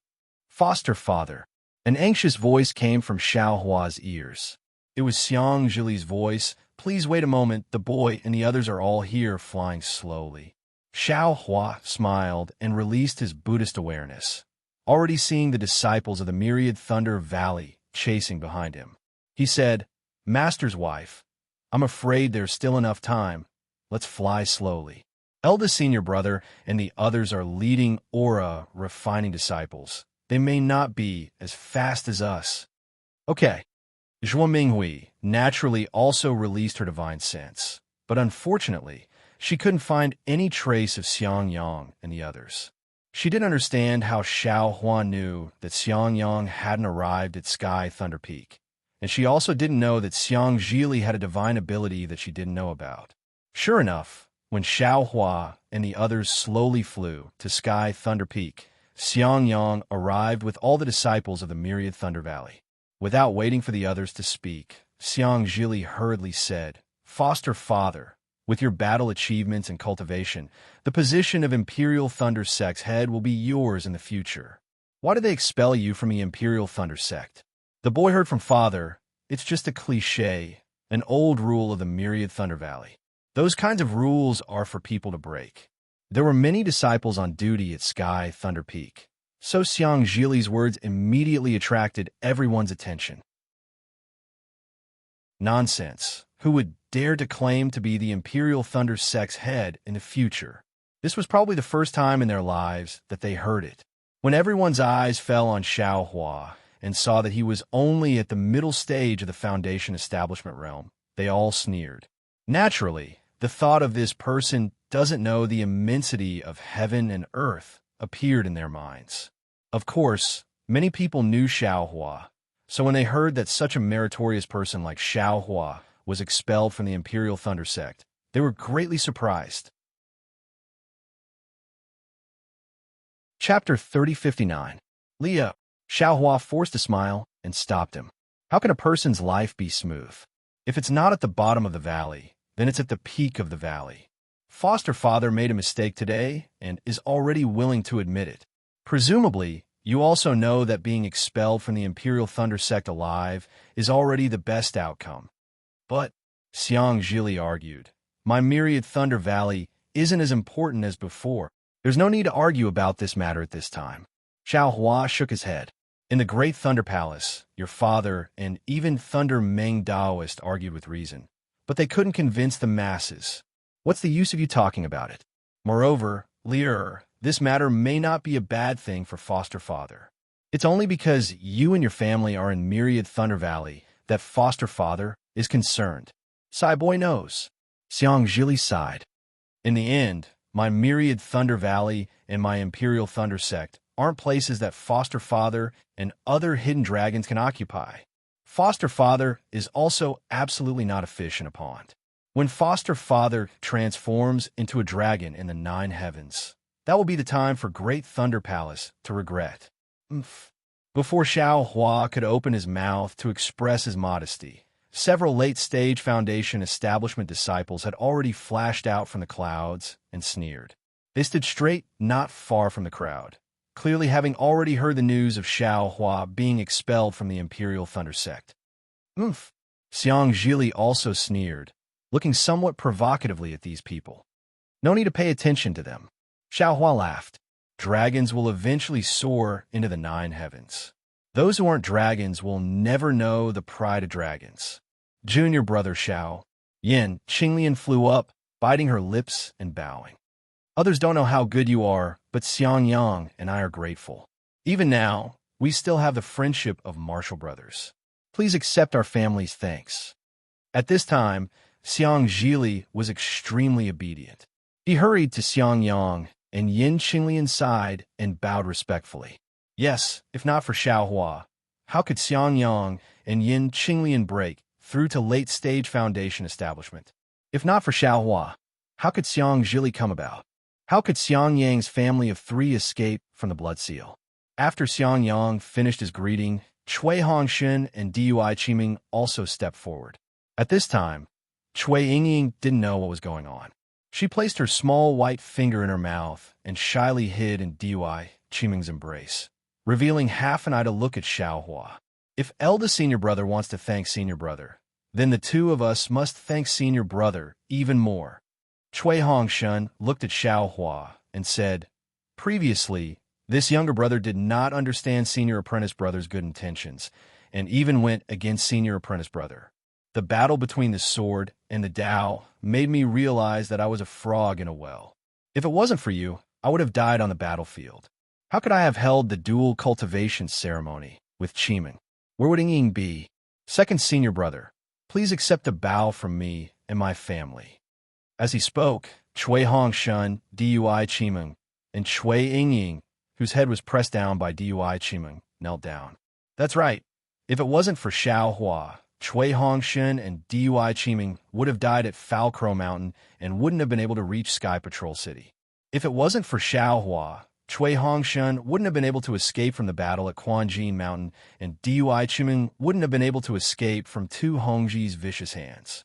Foster father. An anxious voice came from Xiao Hua's ears. It was Xiang Zhili's voice. Please wait a moment, the boy and the others are all here, flying slowly. Xiao Hua smiled and released his Buddhist awareness, already seeing the disciples of the Myriad Thunder Valley chasing behind him. He said, Master's wife, I'm afraid there's still enough time. Let's fly slowly. Eldest senior brother and the others are leading aura refining disciples. They may not be as fast as us. Okay. Zhuo Minghui naturally also released her divine sense, but unfortunately, she couldn't find any trace of Xiang Yang and the others. She didn't understand how Xiao Hua knew that Xiang Yang hadn't arrived at Sky Thunder Peak, and she also didn't know that Xiang Zhili had a divine ability that she didn't know about. Sure enough, when Xiao Hua and the others slowly flew to Sky Thunder Peak, Xiang Yang arrived with all the disciples of the Myriad Thunder Valley. Without waiting for the others to speak, Xiang Zhili hurriedly said, Foster father, with your battle achievements and cultivation, the position of Imperial Thunder Sect's head will be yours in the future. Why did they expel you from the Imperial Thunder Sect? The boy heard from father, it's just a cliché, an old rule of the Myriad Thunder Valley. Those kinds of rules are for people to break. There were many disciples on duty at Sky Thunder Peak, so Xiang Zhili's words immediately attracted everyone's attention. Nonsense. Who would dare to claim to be the Imperial Thunder Sect's head in the future? This was probably the first time in their lives that they heard it. When everyone's eyes fell on Xiao Hua and saw that he was only at the middle stage of the Foundation establishment realm, they all sneered. Naturally, the thought of this person doesn't know the immensity of heaven and earth appeared in their minds. Of course, many people knew Xiao Hua, So when they heard that such a meritorious person like Xiao Hua was expelled from the Imperial Thunder Sect, they were greatly surprised. Chapter 3059. Leo. Xiao Hua forced a smile and stopped him. How can a person's life be smooth? If it's not at the bottom of the valley, then it's at the peak of the valley. Foster father made a mistake today and is already willing to admit it. Presumably, you also know that being expelled from the Imperial Thunder Sect alive is already the best outcome. But, Xiang Zhili argued, my myriad Thunder Valley isn't as important as before. There's no need to argue about this matter at this time. Xiao Hua shook his head. In the Great Thunder Palace, your father and even Thunder Meng Daoist argued with reason, but they couldn't convince the masses. What's the use of you talking about it? Moreover, Lier, this matter may not be a bad thing for foster father. It's only because you and your family are in Myriad Thunder Valley that foster father is concerned. Sai Boy knows. Xiang Zhili sighed. In the end, my Myriad Thunder Valley and my Imperial Thunder Sect aren't places that foster father and other hidden dragons can occupy. Foster father is also absolutely not a fish in a pond. When foster father transforms into a dragon in the 9 heavens, that will be the time for Great Thunder Palace to regret. Before Xiao Hua could open his mouth to express his modesty, several late-stage Foundation establishment disciples had already flashed out from the clouds and sneered. They stood straight, not far from the crowd, clearly having already heard the news of Xiao Hua being expelled from the Imperial Thunder Sect. Xiang Zhili also sneered, looking somewhat provocatively at these people. No need to pay attention to them. Xiao Hua laughed. Dragons will eventually soar into the 9 heavens. Those who aren't dragons will never know the pride of dragons. Junior brother Xiao, Yin, Qinglian flew up, biting her lips and bowing. Others don't know how good you are, but Xiang Yang and I are grateful. Even now, we still have the friendship of martial brothers. Please accept our family's thanks. At this time, Xiang Zhili was extremely obedient. He hurried to Xiang Yang, and Yin Qinglian sighed and bowed respectfully. Yes, if not for Xiao Hua, how could Xiang Yang and Yin Qinglian break through to late-stage Foundation establishment? If not for Xiao Hua, how could Xiang Zhili come about? How could Xiang Yang's family of 3 escape from the Blood Seal? After Xiang Yang finished his greeting, Cui Hongshin and Dui Qiming also stepped forward. At this time, Cui Yingying didn't know what was going on. She placed her small white finger in her mouth and shyly hid in Dui Qiming's embrace, revealing half an eye to look at Xiao Hua. If eldest senior brother wants to thank senior brother, then the 2 of us must thank senior brother even more. Cui Hongshan looked at Xiao Hua and said, previously, this younger brother did not understand senior apprentice brother's good intentions, and even went against senior apprentice brother. The battle between the sword and the Tao made me realize that I was a frog in a well. If it wasn't for you, I would have died on the battlefield. How could I have held the dual cultivation ceremony with Qiming? Where would Ying be? Second senior brother, please accept a bow from me and my family. As he spoke, Cui Hongshan, Dui Qiming, and Cui Yingying, whose head was pressed down by Dui Qiming, knelt down. That's right. If it wasn't for Xiao Hua, Cui Hongshan and Dui Qiming would have died at Falcrow Mountain and wouldn't have been able to reach Sky Patrol City. If it wasn't for Xiao Hua, Cui Hongshan wouldn't have been able to escape from the battle at Quanjin Mountain, and Dui Qiming wouldn't have been able to escape from 2 Hongji's vicious hands.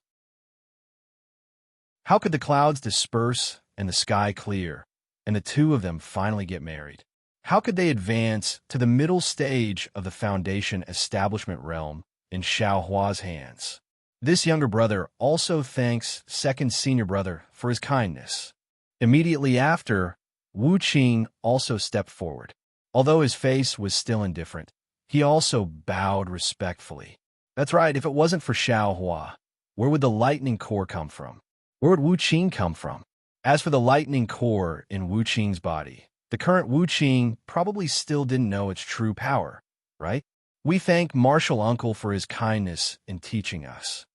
How could the clouds disperse and the sky clear, and the 2 of them finally get married? How could they advance to the middle stage of the Foundation establishment realm in Xiao Hua's hands? This younger brother also thanks second senior brother for his kindness. Immediately after, Wu Qing also stepped forward. Although his face was still indifferent, he also bowed respectfully. That's right, if it wasn't for Xiao Hua, where would the lightning core come from? Where would Wu Qing come from? As for the lightning core in Wu Qing's body, the current Wu Qing probably still didn't know its true power, right? We thank Martial Uncle for his kindness in teaching us.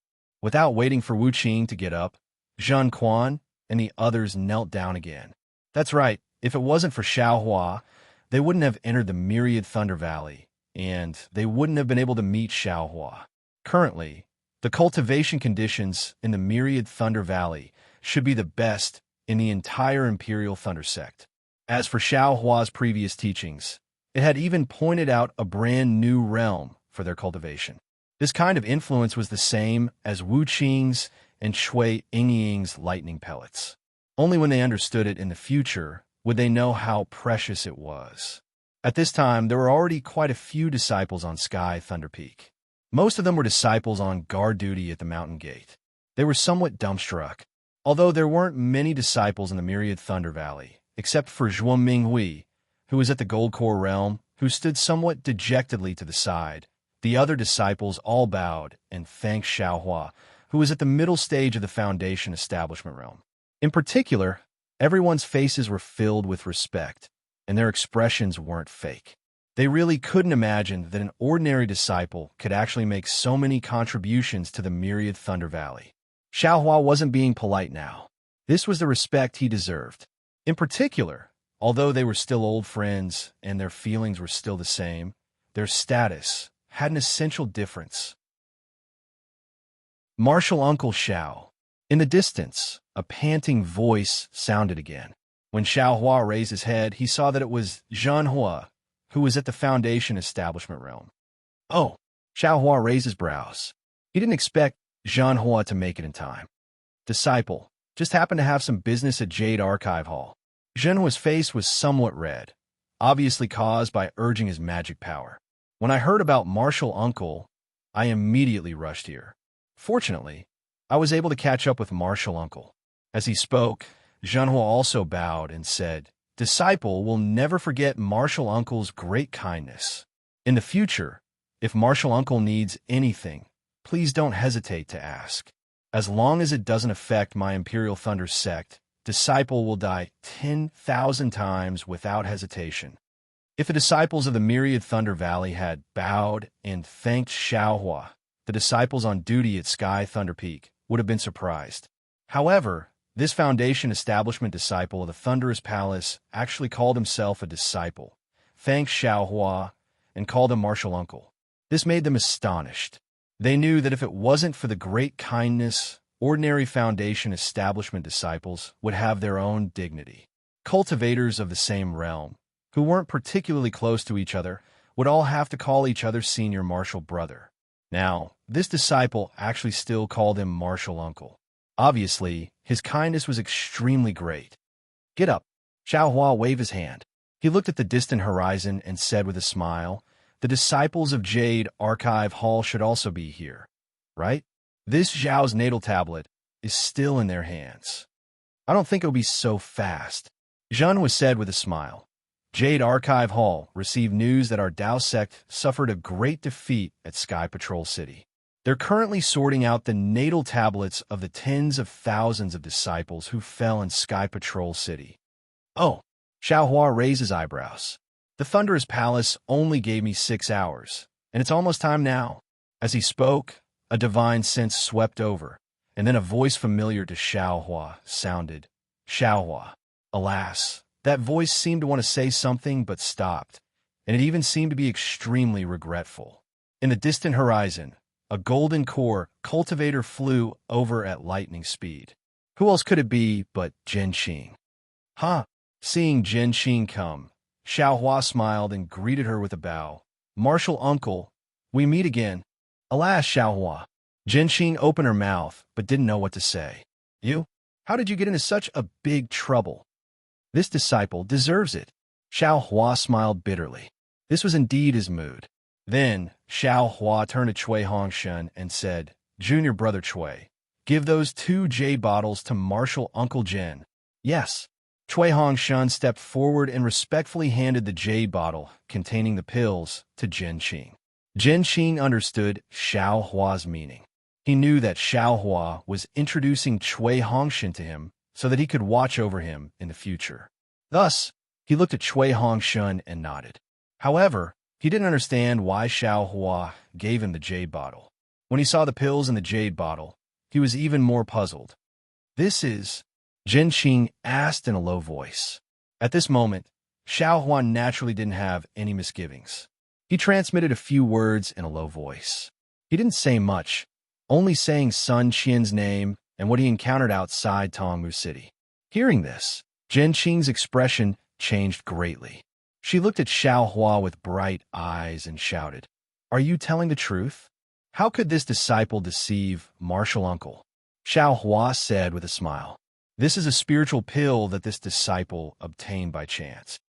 Without waiting for Wu Qing to get up, Zhen Quan and the others knelt down again. That's right, if it wasn't for Xiao Hua, they wouldn't have entered the Myriad Thunder Valley and they wouldn't have been able to meet Xiaohua. Currently, the cultivation conditions in the Myriad Thunder Valley should be the best in the entire Imperial Thunder Sect. As for Xiaohua's previous teachings, it had even pointed out a brand new realm for their cultivation. This kind of influence was the same as Wu Qing's and Shui Yingying's lightning pellets. Only when they understood it in the future would they know how precious it was. At this time, there were already quite a few disciples on Sky Thunder Peak. Most of them were disciples on guard duty at the mountain gate. They were somewhat dumbstruck, although there weren't many disciples in the Myriad Thunder Valley, except for Zhuo Minghui, who was at the Gold Core realm, who stood somewhat dejectedly to the side. The other disciples all bowed and thanked Xiaohua, who was at the middle stage of the Foundation Establishment realm. In particular, everyone's faces were filled with respect, and their expressions weren't fake. They really couldn't imagine that an ordinary disciple could actually make so many contributions to the Myriad Thunder Valley. Xiaohua wasn't being polite now. This was the respect he deserved. In particular, although they were still old friends and their feelings were still the same, their status had an essential difference. Martial Uncle Xiao. In the distance, a panting voice sounded again. When Xiaohua raised his head, he saw that it was Zhanhua, who was at the Foundation Establishment realm. Oh, Xiaohua raised his brows. He didn't expect Zhanhua to make it in time. Disciple, just happened to have some business at Jade Archive Hall. Zhanhua's face was somewhat red, obviously caused by urging his magic power. When I heard about Martial Uncle, I immediately rushed here. Fortunately, I was able to catch up with Martial Uncle. As he spoke, Zhanhua also bowed and said, Disciple will never forget Martial Uncle's great kindness. In the future, if Martial Uncle needs anything, please don't hesitate to ask. As long as it doesn't affect my Imperial Thunder sect, Disciple will die 10,000 times without hesitation. If the disciples of the Myriad Thunder Valley had bowed and thanked Xiaohua, the disciples on duty at Sky Thunder Peak would have been surprised. However, this Foundation Establishment disciple of the Thunderous Palace actually called himself a disciple, thanked Xiaohua, and called him Martial Uncle. This made them astonished. They knew that if it wasn't for the great kindness, ordinary Foundation Establishment disciples would have their own dignity. Cultivators of the same realm, who weren't particularly close to each other, would all have to call each other senior martial brother. Now, this disciple actually still called him Martial Uncle. Obviously, his kindness was extremely great. Get up. Xiaohua waved his hand. He looked at the distant horizon and said with a smile, the disciples of Jade Archive Hall should also be here, right? This Zhao's natal tablet is still in their hands. I don't think it'll be so fast. Zhan was said with a smile. Jade Archive Hall received news that our Dao sect suffered a great defeat at Sky Patrol City. They're currently sorting out the natal tablets of the tens of thousands of disciples who fell in Sky Patrol City. Oh, Xiaohua raised his eyebrows. The Thunderous Palace only gave me 6 hours, and it's almost time now. As he spoke, a divine sense swept over, and then a voice familiar to Xiaohua sounded. Xiaohua. Alas, that voice seemed to want to say something but stopped, and it even seemed to be extremely regretful. In the distant horizon, a golden core cultivator flew over at lightning speed. Who else could it be but Zhenqing? Huh? Seeing Zhenqing come, Xiaohua smiled and greeted her with a bow. Martial Uncle, we meet again. Alas, Xiaohua. Zhenqing opened her mouth but didn't know what to say. You? How did you get into such a big trouble? This disciple deserves it. Xiaohua smiled bitterly. This was indeed his mood. Then, Xiaohua turned to Cui Hongshan and said, Junior Brother Cui, give those 2 jade bottles to Martial Uncle Jin. Yes. Cui Hongshan stepped forward and respectfully handed the jade bottle containing the pills to Zhenqing. Zhenqing understood Xiaohua's meaning. He knew that Xiaohua was introducing Cui Hongshan to him so that he could watch over him in the future. Thus, he looked at Cui Hongshan and nodded. However, he didn't understand why Xiaohua gave him the jade bottle. When he saw the pills in the jade bottle, he was even more puzzled. This is... Zhenqing asked in a low voice. At this moment, Xiaohua naturally didn't have any misgivings. He transmitted a few words in a low voice. He didn't say much, only saying Sun Qian's name and what he encountered outside Tongmu City. Hearing this, Zhen Qing's expression changed greatly. She looked at Xiao Hua with bright eyes and shouted, "Are you telling the truth? How could this disciple deceive martial uncle?" Xiao Hua said with a smile, "This is a spiritual pill that this disciple obtained by chance.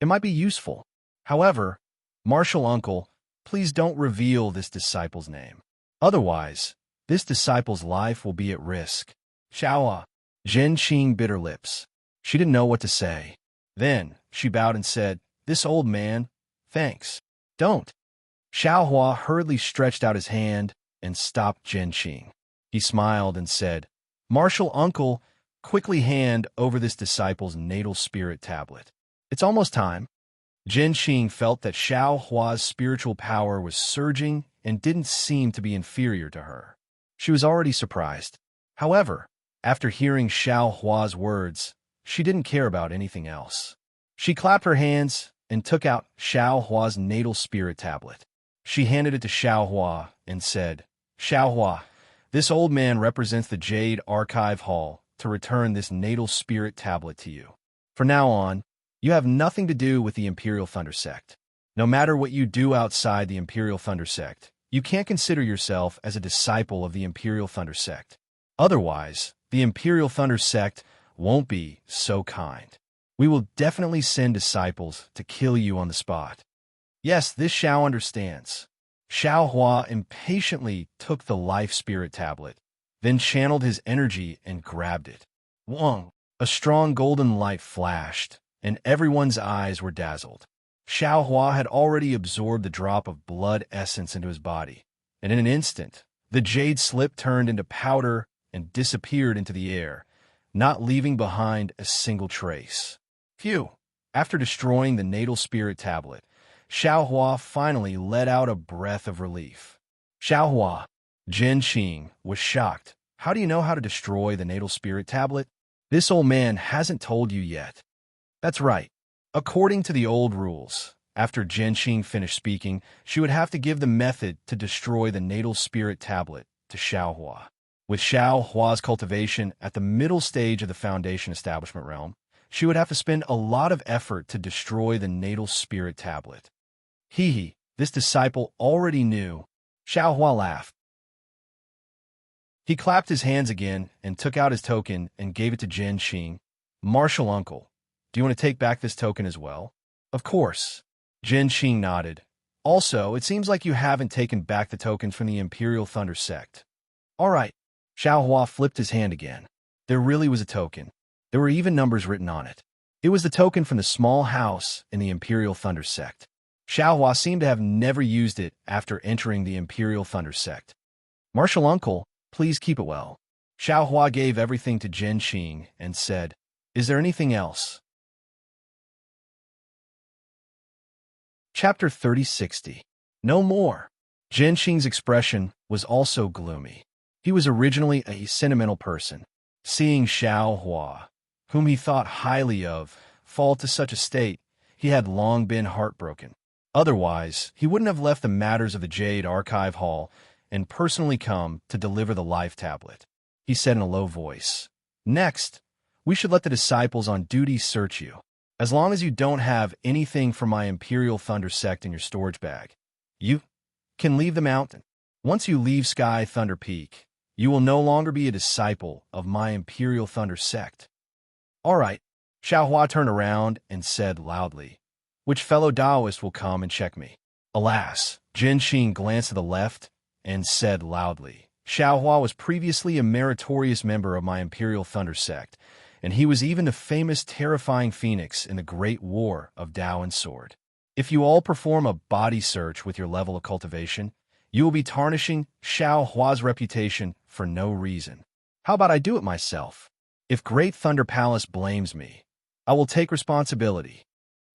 It might be useful. However, martial uncle, please don't reveal this disciple's name. Otherwise, this disciple's life will be at risk." Xiaohua. Zhen Qing bit her lips. She didn't know what to say. Then, she bowed and said, "This old man, thanks. Don't." Xiaohua hurriedly stretched out his hand and stopped Zhen Qing. He smiled and said, "Martial uncle, quickly hand over this disciple's natal spirit tablet. It's almost time." Zhen Qing felt that Xiao Hua's spiritual power was surging and didn't seem to be inferior to her. She was already surprised. However, after hearing Xiao Hua's words, she didn't care about anything else. She clapped her hands and took out Xiao Hua's natal spirit tablet. She handed it to Xiao Hua and said, "Xiao Hua, this old man represents the Jade Archive Hall to return this natal spirit tablet to you. From now on, you have nothing to do with the Imperial Thunder Sect. No matter what you do outside the Imperial Thunder Sect, you can't consider yourself as a disciple of the Imperial Thunder Sect. Otherwise, the Imperial Thunder Sect won't be so kind. We will definitely send disciples to kill you on the spot." Yes, this Xiao understands. Xiao Hua impatiently took the life spirit tablet, then channeled his energy and grabbed it. Wong! A strong golden light flashed, and everyone's eyes were dazzled. Xiao Hua had already absorbed the drop of blood essence into his body, and in an instant, the jade slip turned into powder and disappeared into the air, not leaving behind a single trace. Phew! After destroying the natal spirit tablet, Xiao Hua finally let out a breath of relief. Xiao Hua. Zhen Qing was shocked. "How do you know how to destroy the natal spirit tablet? This old man hasn't told you yet." "That's right. According to the old rules, after Zhen Qing finished speaking, she would have to give the method to destroy the natal spirit tablet to Xiao Hua. With Xiao Hua's cultivation at the middle stage of the Foundation establishment realm, she would have to spend a lot of effort to destroy the natal spirit tablet." Hee, this disciple already knew. Xiao Hua laughed. He clapped his hands again and took out his token and gave it to Zhen Qing. "Martial uncle, do you want to take back this token as well?" "Of course." Zhen Qing nodded. "Also, it seems like you haven't taken back the tokens from the Imperial Thunder Sect." "All right." Xiao Hua flipped his hand again. There really was a token. There were even numbers written on it. It was the token from the small house in the Imperial Thunder Sect. Xiao Hua seemed to have never used it after entering the Imperial Thunder Sect. "Martial uncle, please keep it well." Xiao Hua gave everything to Zhen Qing and said, "Is there anything else?" Chapter 3060. No more. Zhen Qing's expression was also gloomy. He was originally a sentimental person. Seeing Xiao Hua, whom he thought highly of, fall to such a state, he had long been heartbroken. Otherwise, he wouldn't have left the matters of the Jade Archive Hall and personally come to deliver the life tablet. He said in a low voice, "Next, we should let the disciples on duty search you. As long as you don't have anything from my Imperial Thunder Sect in your storage bag, you can leave the mountain. Once you leave Sky Thunder Peak, you will no longer be a disciple of my Imperial Thunder Sect." "All right." Xiao Hua turned around and said loudly, "Which fellow Taoist will come and check me?" Alas, Zhen Qing glanced to the left and said loudly, "Xiao Hua was previously a meritorious member of my Imperial Thunder Sect, and he was even the famous terrifying phoenix in the Great War of Tao and Sword. If you all perform a body search with your level of cultivation, you will be tarnishing Xiao Hua's reputation for no reason. How about I do it myself? If Great Thunder Palace blames me, I will take responsibility."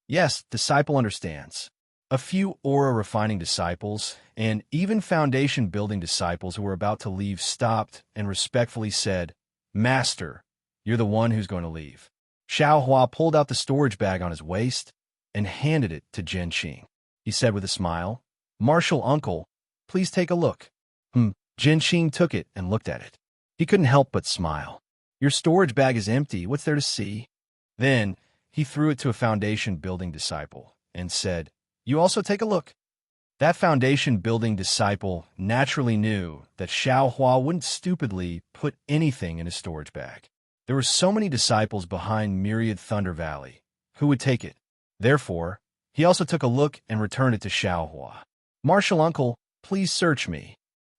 Yes, disciple understands. A few aura-refining disciples, and even foundation-building disciples who were about to leave stopped and respectfully said, "Master, you're the one who's going to leave." Xiao Hua pulled out the storage bag on his waist and handed it to Jin Qing. He said with a smile, "Martial uncle, please take a look." Jin Qing took it and looked at it. He couldn't help but smile. "Your storage bag is empty. What's there to see?" Then he threw it to a foundation building disciple and said, "You also take a look." That foundation building disciple naturally knew that Xiao Hua wouldn't stupidly put anything in his storage bag. There were so many disciples behind Myriad Thunder Valley. Who would take it? Therefore, he also took a look and returned it to Xiao Hua. "Martial uncle, please search me."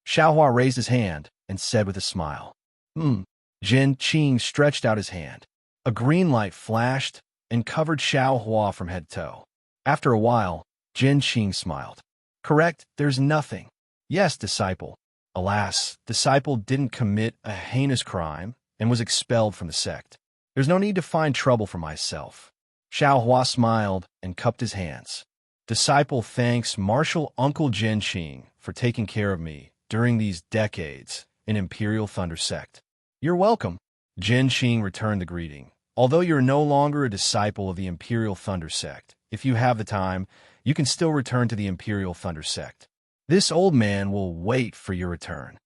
Xiao Hua raised his hand and said with a smile. Jin Qing stretched out his hand. A green light flashed and covered Xiao Hua from head to toe. After a while, Jin Qing smiled. "Correct, there's nothing." "Yes, disciple." Alas, disciple didn't commit a heinous crime and was expelled from the sect. "There's no need to find trouble for myself." Xiao Hua smiled and cupped his hands. "Disciple thanks martial uncle Jin Qing for taking care of me during these decades in Imperial Thunder Sect." "You're welcome." Jin Qing returned the greeting. "Although you're no longer a disciple of the Imperial Thunder Sect, if you have the time, you can still return to the Imperial Thunder Sect. This old man will wait for your return."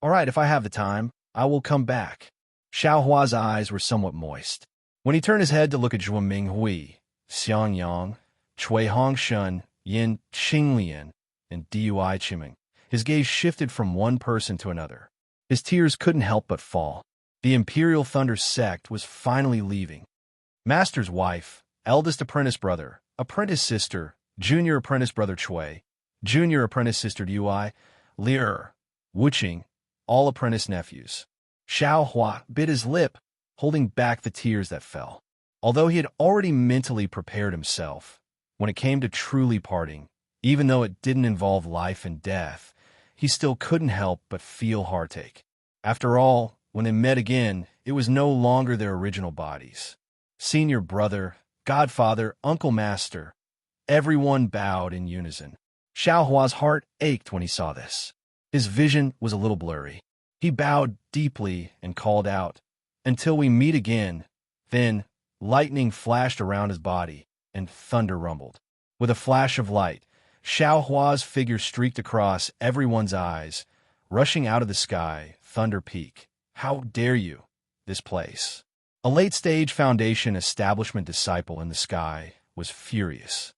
"All right, if I have the time, I will come back." Xiao Hua's eyes were somewhat moist. When he turned his head to look at Zhuo Minghui, Xiang Yang, Cui Hongshun, Yin Qinglian, and Dui Qiming, his gaze shifted from one person to another. His tears couldn't help but fall. The Imperial Thunder Sect was finally leaving. Master's wife, eldest apprentice brother, apprentice sister, junior apprentice brother Cui, junior apprentice sister Dui, Lier, Wuqing, all apprentice nephews. Xiao Hua bit his lip, holding back the tears that fell. Although he had already mentally prepared himself, when it came to truly parting, even though it didn't involve life and death, he still couldn't help but feel heartache. After all, when they met again, it was no longer their original bodies. Senior brother, godfather, uncle master, everyone bowed in unison. Xiao Hua's heart ached when he saw this. His vision was a little blurry. He bowed deeply and called out, "Until we meet again." Then, lightning flashed around his body, and thunder rumbled. With a flash of light, Xiao Hua's figure streaked across everyone's eyes, rushing out of the sky, Thunder Peak. "How dare you? This place." A late-stage Foundation establishment disciple in the sky was furious.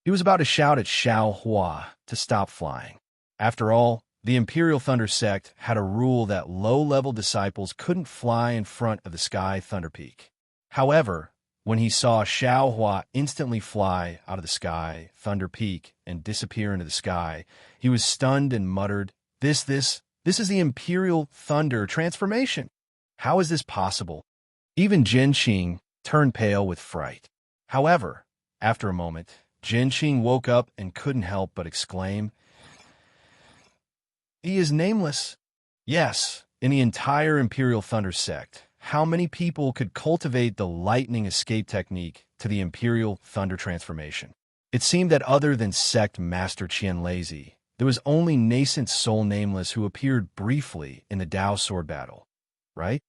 He was about to shout at Xiao Hua to stop flying. After all, the Imperial Thunder Sect had a rule that low-level disciples couldn't fly in front of the sky Thunder Peak. However, when he saw Xiao Hua instantly fly out of the sky Thunder Peak and disappear into the sky, he was stunned and muttered, This is the Imperial Thunder transformation. How is this possible?" Even Jin Qing turned pale with fright. However, after a moment, Jin Qing woke up and couldn't help but exclaim, "He is nameless." Yes, in the entire Imperial Thunder Sect, how many people could cultivate the lightning escape technique to the Imperial Thunder transformation? It seemed that other than Sect Master Qian Lazy, there was only nascent Soul Nameless who appeared briefly in the Dao Sword battle, right?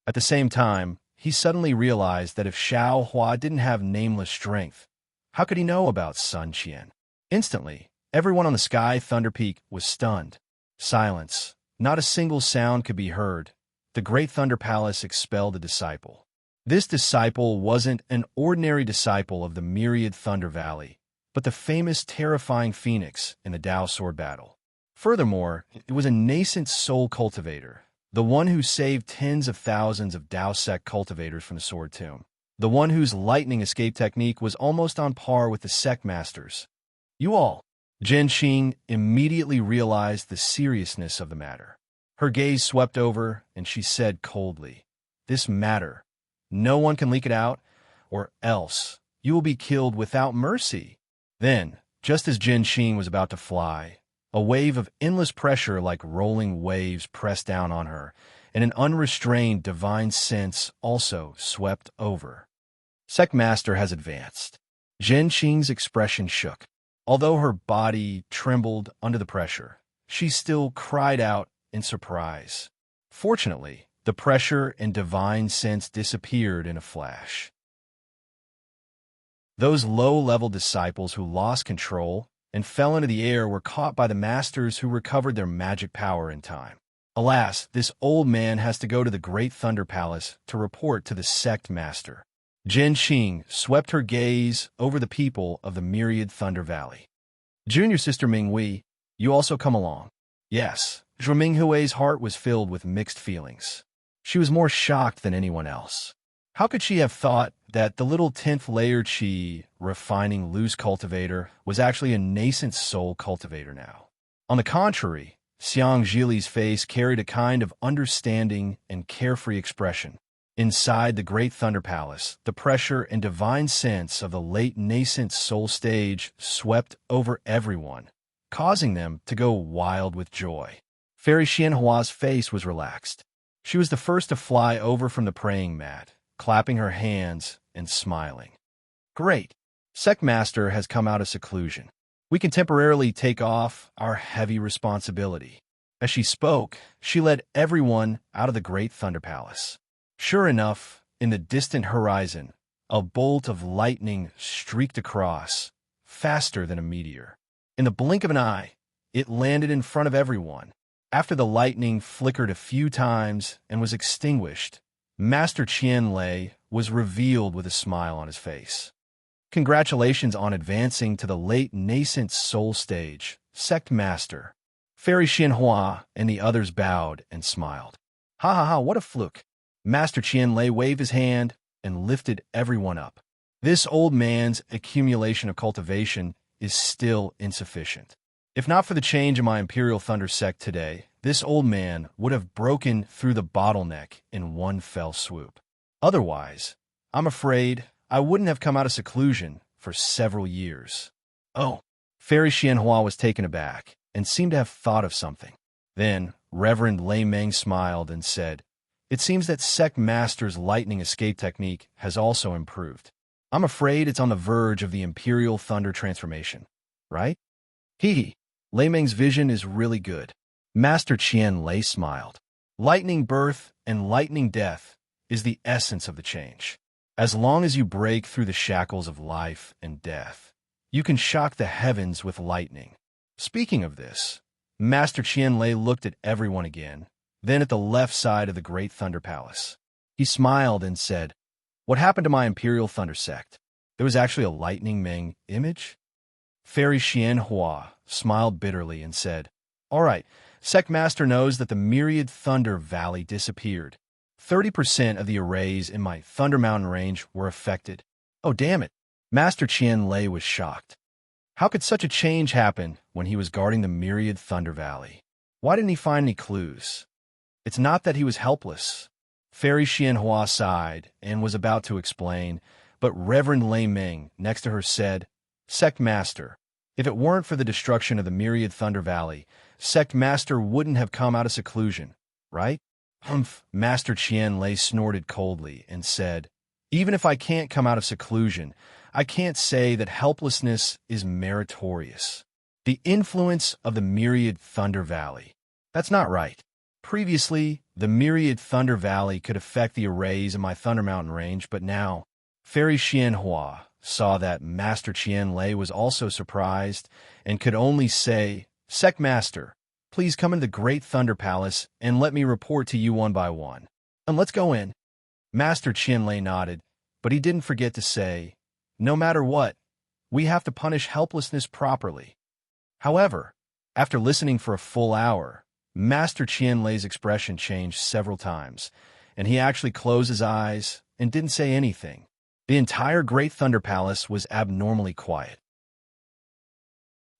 At the same time, he suddenly realized that if Xiao Hua didn't have nameless strength, how could he know about Sun Qian? Instantly, everyone on the sky Thunder Peak was stunned. Silence. Not a single sound could be heard. The Great Thunder Palace expelled a disciple. This disciple wasn't an ordinary disciple of the Myriad Thunder Valley, but the famous terrifying Phoenix in the Dao Sword battle. Furthermore, it was a nascent soul cultivator, the one who saved tens of thousands of Dao Sect cultivators from the Sword Tomb, the one whose lightning escape technique was almost on par with the Sect Masters. You all. Jin Qing immediately realized the seriousness of the matter. Her gaze swept over, and she said coldly, "This matter. No one can leak it out, or else you will be killed without mercy." Then, just as Jin Qing was about to fly, a wave of endless pressure like rolling waves pressed down on her, and an unrestrained divine sense also swept over. Sect Master has advanced. Jin Qing's expression shook. Although her body trembled under the pressure, she still cried out in surprise. Fortunately, the pressure and divine sense disappeared in a flash. Those low-level disciples who lost control and fell into the air were caught by the masters who recovered their magic power in time. Alas, this old man has to go to the Great Thunder Palace to report to the sect master. Jen Qing swept her gaze over the people of the myriad Thunder Valley. Junior sister Minghui, you also come along. Yes, Zhuo Minghui's heart was filled with mixed feelings. She was more shocked than anyone else. How could she have thought that the little 10th layer Qi refining loose cultivator was actually a nascent soul cultivator now? On the contrary, Xiang Zhili's face carried a kind of understanding and carefree expression. Inside the Great Thunder Palace, the pressure and divine sense of the late nascent soul stage swept over everyone, causing them to go wild with joy. Fairy Xianhua's face was relaxed. She was the first to fly over from the praying mat, clapping her hands and smiling. Great! Sect Master has come out of seclusion. We can temporarily take off our heavy responsibility. As she spoke, she led everyone out of the Great Thunder Palace. Sure enough, in the distant horizon, a bolt of lightning streaked across, faster than a meteor. In the blink of an eye, it landed in front of everyone. After the lightning flickered a few times and was extinguished, Master Qianlei was revealed with a smile on his face. Congratulations on advancing to the late nascent soul stage, Sect Master. Fairy Xianhua and the others bowed and smiled. Ha ha ha, what a fluke. Master Qianlei waved his hand and lifted everyone up. This old man's accumulation of cultivation is still insufficient. If not for the change in my Imperial Thunder sect today, this old man would have broken through the bottleneck in one fell swoop. Otherwise, I'm afraid I wouldn't have come out of seclusion for several years. Oh, Fairy Xianhua was taken aback and seemed to have thought of something. Then Reverend Lei Meng smiled and said, "It seems that Sect Master's lightning escape technique has also improved. I'm afraid it's on the verge of the Imperial Thunder transformation, right?" Hee. Lei Meng's vision is really good. Master Qianlei smiled. Lightning birth and lightning death is the essence of the change. As long as you break through the shackles of life and death, you can shock the heavens with lightning. Speaking of this, Master Qianlei looked at everyone again, then at the left side of the Great Thunder Palace. He smiled and said, "What happened to my Imperial Thunder sect? There was actually a Lightning Meng image?" Fairy Xianhua smiled bitterly and said, "All right, Sect Master knows that the myriad Thunder Valley disappeared. 30% of the arrays in my Thunder Mountain range were affected." Oh, damn it. Master Qianlei was shocked. How could such a change happen when he was guarding the myriad Thunder Valley? Why didn't he find any clues? It's not that he was helpless. Fairy Xianhua sighed and was about to explain, but Reverend Lei Meng next to her said, "Sect Master, if it weren't for the destruction of the myriad Thunder Valley, Sect Master wouldn't have come out of seclusion, right?" Humph. Master Qianlei snorted coldly and said, "Even if I can't come out of seclusion, I can't say that helplessness is meritorious. The influence of the myriad Thunder Valley. That's not right. Previously, the myriad Thunder Valley could affect the arrays in my Thunder Mountain range, but now..." Fairy Xianhua saw that Master Qianlei was also surprised and could only say, "Sect Master, please come into the Great Thunder Palace and let me report to you one by one. And let's go in." Master Qianlei nodded, but he didn't forget to say, "No matter what, we have to punish helplessness properly." However, after listening for a full hour, Master Qianlei's expression changed several times, and he actually closed his eyes and didn't say anything. The entire Great Thunder Palace was abnormally quiet.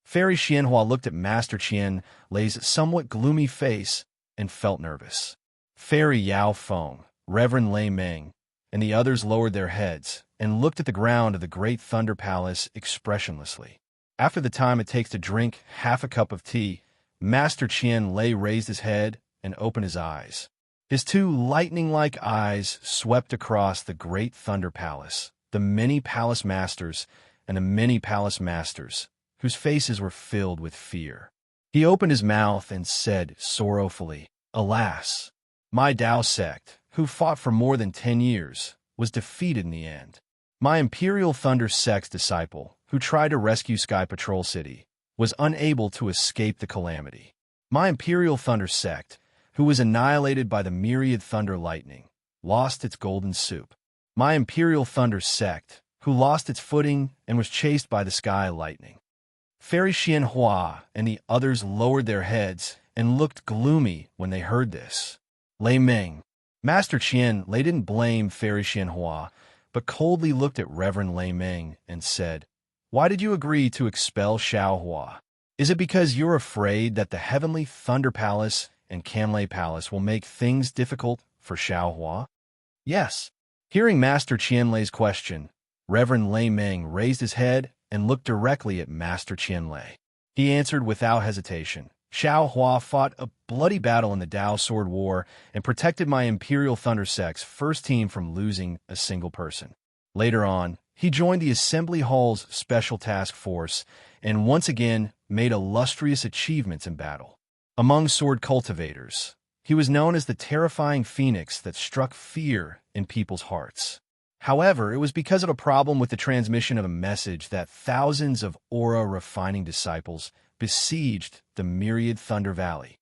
Fairy Xianhua looked at Master Qianlei's somewhat gloomy face and felt nervous. Fairy Yao Feng, Reverend Lei Meng, and the others lowered their heads and looked at the ground of the Great Thunder Palace expressionlessly. After the time it takes to drink half a cup of tea, Master Qianlei raised his head and opened his eyes. His two lightning-like eyes swept across the Great Thunder Palace, the many palace masters and the many palace masters, whose faces were filled with fear. He opened his mouth and said sorrowfully, "Alas, my Tao sect, who fought for more than 10 years, was defeated in the end. My Imperial Thunder Sect's disciple, who tried to rescue Sky Patrol City, was unable to escape the calamity. My Imperial Thunder Sect, who was annihilated by the myriad thunder lightning, lost its golden soup. My Imperial Thunder Sect, who lost its footing and was chased by the sky lightning. Fairy Xianhua and the others lowered their heads and looked gloomy when they heard this. Lei Ming. Master Qian Lei didn't blame Fairy Xianhua, but coldly looked at Reverend Lei Ming and said, "Why did you agree to expel Xiaohua? Is it because you're afraid that the Heavenly Thunder Palace and Canlei Palace will make things difficult for Xiaohua?" Yes. Hearing Master Qianlei's question, Reverend Lei Ming raised his head and looked directly at Master Qianlei. He answered without hesitation. Xiaohua fought a bloody battle in the Dao Sword War and protected my Imperial Thunder Sect's first team from losing a single person. Later on, he joined the Assembly Hall's Special Task Force and once again made illustrious achievements in battle. Among sword cultivators, he was known as the terrifying phoenix that struck fear in people's hearts. However, it was because of a problem with the transmission of a message that thousands of aura-refining disciples besieged the myriad Thunder Valley.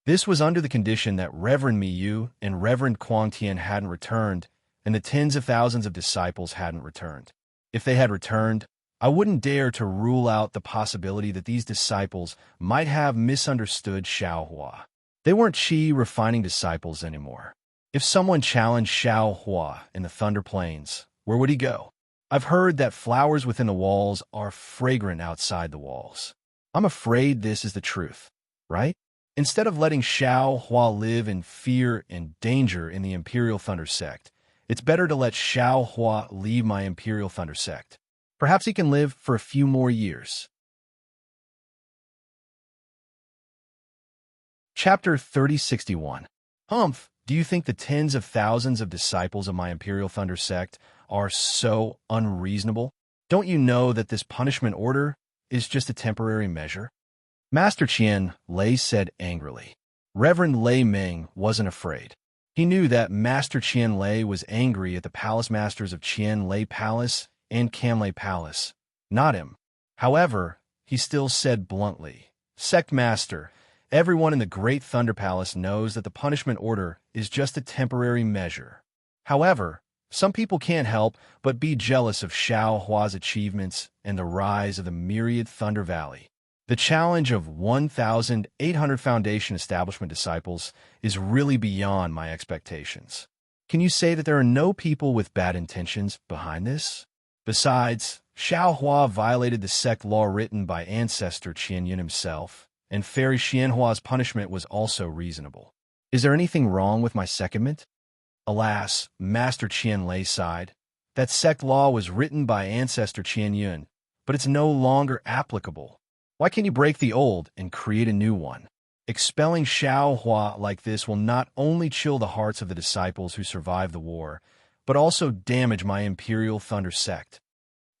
This was under the condition that Reverend Miyu and Reverend Quangtian hadn't returned, and the tens of thousands of disciples hadn't returned. If they had returned, I wouldn't dare to rule out the possibility that these disciples might have misunderstood Xiaohua. They weren't Qi-refining disciples anymore. If someone challenged Xiaohua in the Thunder Plains, where would he go? I've heard that flowers within the walls are fragrant outside the walls. I'm afraid this is the truth, right? Instead of letting Xiaohua live in fear and danger in the Imperial Thunder Sect, it's better to let Xiaohua leave my Imperial Thunder Sect. Perhaps he can live for a few more years. Chapter 3061. Humph, do you think the tens of thousands of disciples of my Imperial Thunder Sect are so unreasonable? Don't you know that this punishment order is just a temporary measure? Master Qian Lei said angrily. Reverend Lei Ming wasn't afraid. He knew that Master Qian Lei was angry at the palace masters of Qian Lei Palace and Canlei Palace, not him. However, he still said bluntly, "Sect Master, everyone in the Great Thunder Palace knows that the punishment order is just a temporary measure. However, some people can't help but be jealous of Xiaohua's achievements and the rise of the myriad Thunder Valley. The challenge of 1,800 Foundation Establishment disciples is really beyond my expectations. Can you say that there are no people with bad intentions behind this? Besides, Xiaohua violated the sect law written by ancestor Qianyun himself, and Fairy Xianhua's punishment was also reasonable. Is there anything wrong with my secondment?" Alas, Master Qian Lei sighed. That sect law was written by ancestor Qianyun, but it's no longer applicable. Why can't you break the old and create a new one? Expelling Xiaohua like this will not only chill the hearts of the disciples who survived the war, but also damage my Imperial Thunder Sect.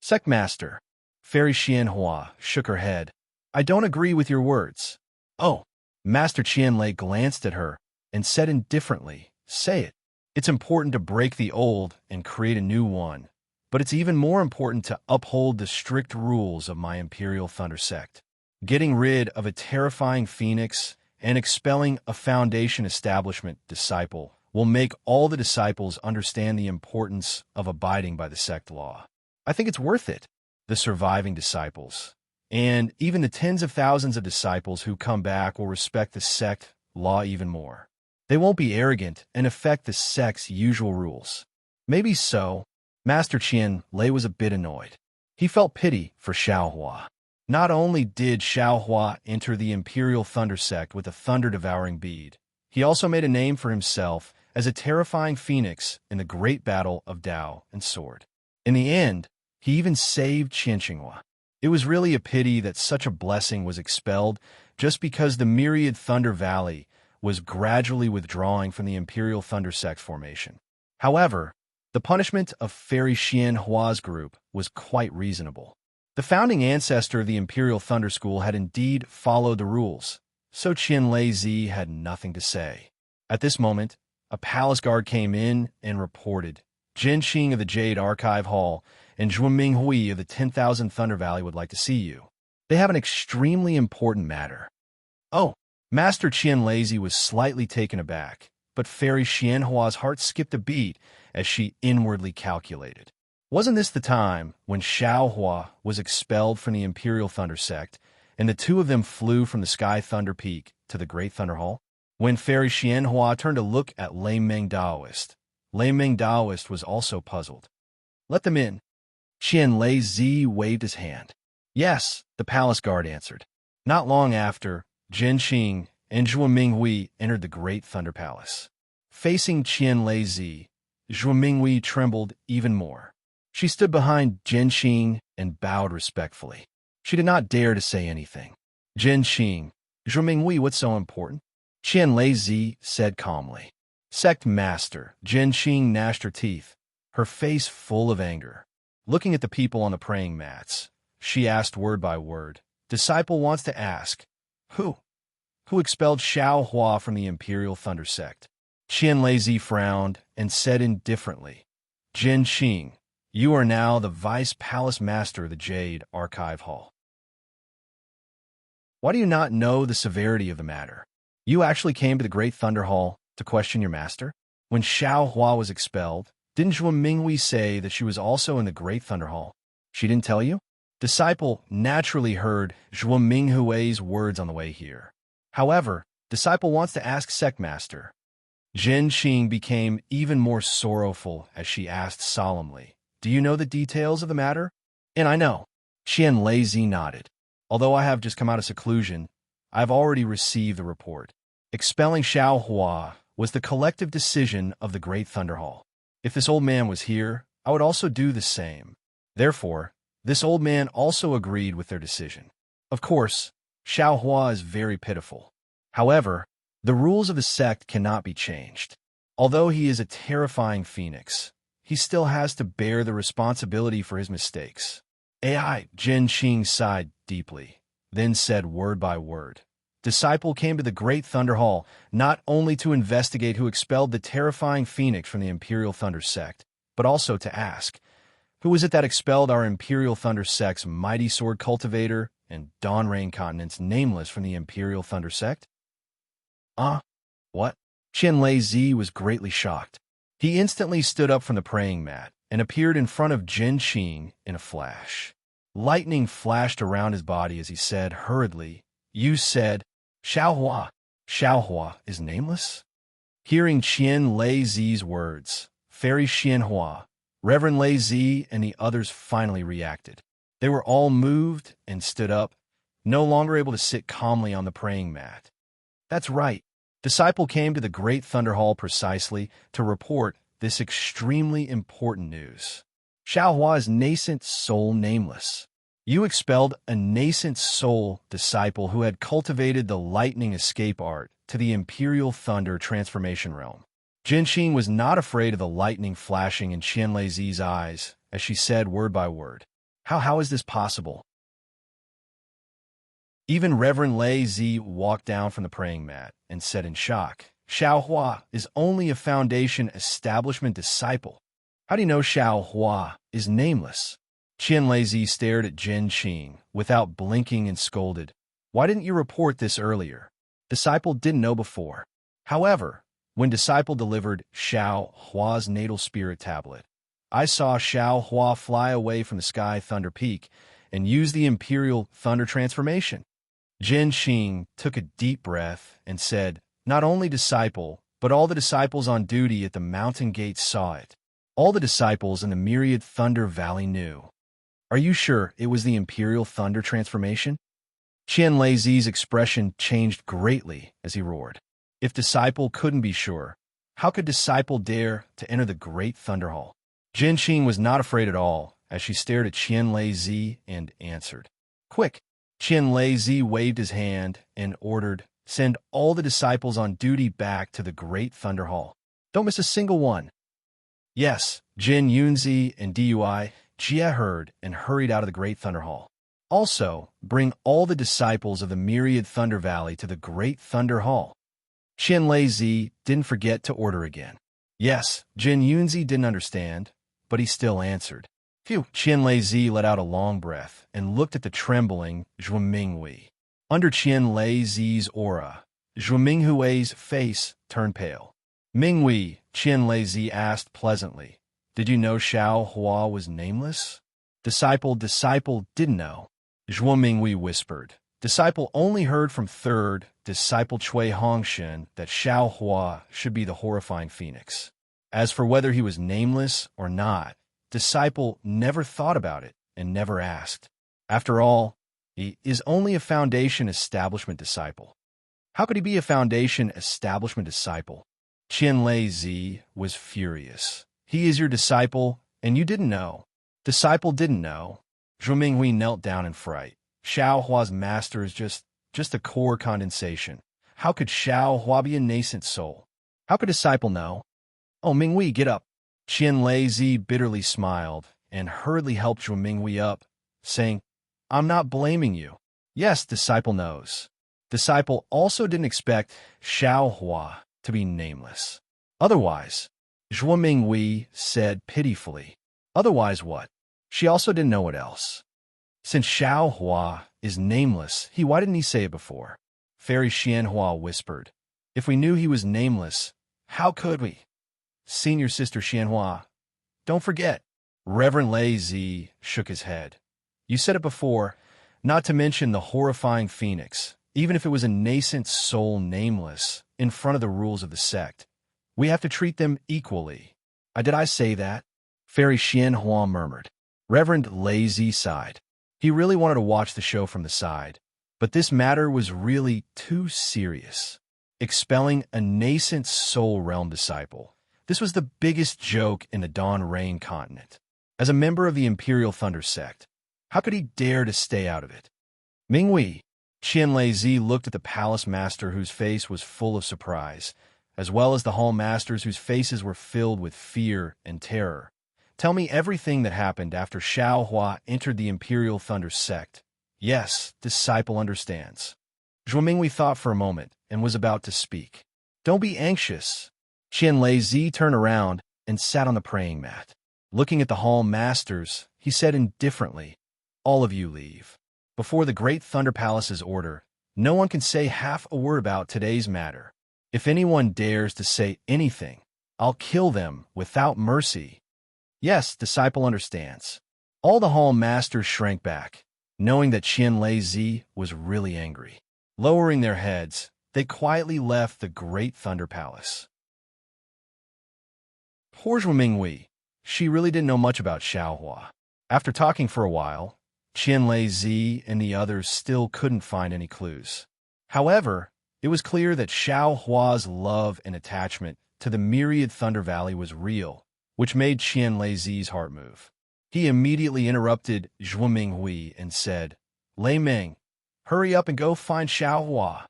Sect Master, Fairy Xianhua shook her head. I don't agree with your words. Oh, Master Qianlei glanced at her and said indifferently, say it. It's important to break the old and create a new one, but it's even more important to uphold the strict rules of my Imperial Thunder Sect. Getting rid of a terrifying phoenix and expelling a Foundation Establishment disciple will make all the disciples understand the importance of abiding by the sect law. I think it's worth it. The surviving disciples, and even the tens of thousands of disciples who come back, will respect the sect law even more. They won't be arrogant and affect the sect's usual rules. Maybe so. Master Qian Lei was a bit annoyed. He felt pity for Xiaohua. Not only did Xiaohua enter the Imperial Thunder Sect with a thunder-devouring bead, he also made a name for himself as a terrifying phoenix in the great battle of Dao and Sword. In the end, he even saved Qianxinghua. It was really a pity that such a blessing was expelled just because the myriad Thunder Valley was gradually withdrawing from the Imperial Thunder Sect formation. However, the punishment of Fairy Xianhua's group was quite reasonable. The founding ancestor of the Imperial Thunder School had indeed followed the rules, so Qianlei Zi had nothing to say. At this moment, a palace guard came in and reported, Jin Xing of the Jade Archive Hall and Zhuoming Hui of the 10,000 Thunder Valley would like to see you. They have an extremely important matter. Oh, Master Qian Lazy was slightly taken aback, but Fairy Xianhua's heart skipped a beat as she inwardly calculated. Wasn't this the time when Xiaohua was expelled from the Imperial Thunder Sect, and the two of them flew from the Sky Thunder Peak to the Great Thunder Hall? When Fairy Xianhua turned to look at Lei Meng Daoist, Lei Meng Daoist was also puzzled. Let them in. Qian Lei waved his hand. Yes, the palace guard answered. Not long after, Jin Xing and Zhuoming Hui entered the Great Thunder Palace. Facing Qian Lei, Zhuoming Hui trembled even more. She stood behind Jin Xing and bowed respectfully. She did not dare to say anything. Jin Xing, Zhuoming Hui, what's so important? Qian Lei said calmly. Sect Master, Jin Xing gnashed her teeth, her face full of anger. Looking at the people on the praying mats, she asked word by word. Disciple wants to ask, Who? Who expelled Xiao Hua from the Imperial Thunder Sect? Qian Lei frowned and said indifferently, Jin Xing, you are now the Vice Palace Master of the Jade Archive Hall. Why do you not know the severity of the matter? You actually came to the Great Thunder Hall to question your master? When Xiao Hua was expelled, didn't Zhuoming Hui say that she was also in the Great Thunder Hall? She didn't tell you? Disciple naturally heard Zhuoming Hui's words on the way here. However, Disciple wants to ask Sect Master. Jin Xing became even more sorrowful as she asked solemnly, Do you know the details of the matter? And I know. Qian Lei nodded. Although I have just come out of seclusion, I have already received the report. Expelling Xiao Hua was the collective decision of the Great Thunder Hall. If this old man was here, I would also do the same. Therefore, this old man also agreed with their decision. Of course, Xiao Hua is very pitiful. However, the rules of the sect cannot be changed. Although he is a terrifying phoenix, he still has to bear the responsibility for his mistakes. AI, Jin Xing sighed deeply, then said word by word. Disciple came to the Great Thunder Hall not only to investigate who expelled the terrifying phoenix from the Imperial Thunder Sect, but also to ask, who was it that expelled our Imperial Thunder Sect's mighty sword cultivator and Dawn Rain Continent's nameless from the Imperial Thunder Sect? What? Qian Lei was greatly shocked. He instantly stood up from the praying mat and appeared in front of Jin Xing in a flash. Lightning flashed around his body as he said hurriedly, You said, Xiao Hua is nameless? Hearing Qian Lei's words, Fairy Xianhua, Reverend Lei and the others finally reacted. They were all moved and stood up, no longer able to sit calmly on the praying mat. That's right. Disciple came to the Great Thunder Hall precisely to report this extremely important news. Xiao Hua's nascent soul nameless. You expelled a nascent soul disciple who had cultivated the lightning escape art to the Imperial Thunder transformation realm. Jin Xing was not afraid of the lightning flashing in Qian Lei's eyes as she said word by word, How is this possible? Even Reverend Lei walked down from the praying mat and said in shock, Xiao Hua is only a Foundation establishment disciple. How do you know Xiao Hua is nameless? Qian Lei stared at Jin Xing without blinking and scolded. Why didn't you report this earlier? Disciple didn't know before. However, when Disciple delivered Xiao Hua's natal spirit tablet, I saw Xiao Hua fly away from the Sky Thunder Peak and use the Imperial Thunder transformation. Jin Xing took a deep breath and said, Not only Disciple, but all the disciples on duty at the mountain gate saw it. All the disciples in the myriad Thunder Valley knew. Are you sure it was the Imperial Thunder transformation? Qian Lei's expression changed greatly as he roared. If Disciple couldn't be sure, how could Disciple dare to enter the Great Thunder Hall? Jin Xing was not afraid at all as she stared at Qian Lei and answered. Quick! Qian Lei waved his hand and ordered, Send all the disciples on duty back to the Great Thunder Hall. Don't miss a single one. Yes, Jin Yunzi and Dui Jia heard and hurried out of the Great Thunder Hall. Also, bring all the disciples of the myriad Thunder Valley to the Great Thunder Hall. Qian Lei didn't forget to order again. Yes, Jin Yunzi didn't understand, but he still answered. Phew! Qian Lei let out a long breath and looked at the trembling Zhuo Minghui. Under Qian Lei's aura, Zhuo Minghui's face turned pale. Minghui, Qian Lei asked pleasantly, did you know Xiao Hua was nameless? Disciple didn't know. Zhuo Minghui whispered. Disciple only heard from third disciple Cui Hongshan that Xiao Hua should be the horrifying phoenix. As for whether he was nameless or not, disciple never thought about it and never asked. After all, he is only a foundation establishment disciple. How could he be a foundation establishment disciple? Qian Lei was furious. He is your disciple, and you didn't know. Disciple didn't know. Zhuo Minghui knelt down in fright. Xiao Hua's master is just a core condensation. How could Xiao Hua be a nascent soul? How could disciple know? Oh, Minghui, get up. Qian Lei bitterly smiled and hurriedly helped Zhuo Minghui up, saying, I'm not blaming you. Yes, disciple knows. Disciple also didn't expect Xiao Hua to be nameless. Otherwise, Zhuo Minghui said pitifully. Otherwise what? She also didn't know what else. Since Xiao Hua is nameless, why didn't he say it before? Fairy Xianhua whispered. If we knew he was nameless, how could we? Senior Sister Xianhua, don't forget. Reverend Lei shook his head. You said it before, not to mention the horrifying phoenix, even if it was a nascent soul nameless, in front of the rules of the sect. We have to treat them equally. Did I say that? Fairy Xianhua murmured. Reverend Lei sighed. He really wanted to watch the show from the side, but this matter was really too serious. Expelling a nascent soul realm disciple. This was the biggest joke in the Dawn Rain continent. As a member of the Imperial Thunder sect, how could he dare to stay out of it? Minghui, Qian Lei looked at the palace master whose face was full of surprise, as well as the hall masters whose faces were filled with fear and terror. Tell me everything that happened after Xiao Hua entered the Imperial Thunder sect. Yes, disciple understands. Zhuo Minghui thought for a moment and was about to speak. Don't be anxious. Qian Lei turned around and sat on the praying mat. Looking at the hall masters, he said indifferently, all of you leave. Before the Great Thunder Palace's order, no one can say half a word about today's matter. If anyone dares to say anything, I'll kill them without mercy. Yes, disciple understands. All the hall masters shrank back, knowing that Qian Lei was really angry. Lowering their heads, they quietly left the Great Thunder Palace. Poor Zhuo Minghui. She really didn't know much about Xiao Hua. After talking for a while, Qian Lei and the others still couldn't find any clues. However, it was clear that Xiao Hua's love and attachment to the myriad Thunder Valley was real, which made Qian Lei's heart move. He immediately interrupted Zhuo Minghui and said, Lei Ming, hurry up and go find Xiao Hua.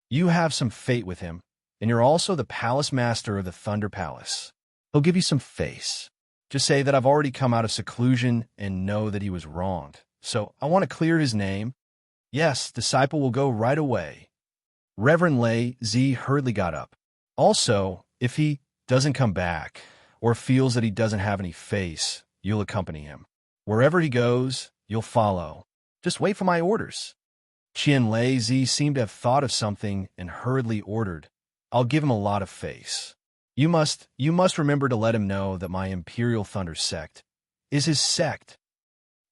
You have some fate with him, and you're also the palace master of the Thunder Palace. He'll give you some face. Just say that I've already come out of seclusion and know that he was wronged. So I want to clear his name. Yes, disciple will go right away. Reverend Lei hurriedly got up. Also, if he doesn't come back, or feels that he doesn't have any face, you'll accompany him. Wherever he goes, you'll follow. Just wait for my orders. Qian Lei seemed to have thought of something and hurriedly ordered, I'll give him a lot of face. You must remember to let him know that my Imperial Thunder sect is his sect.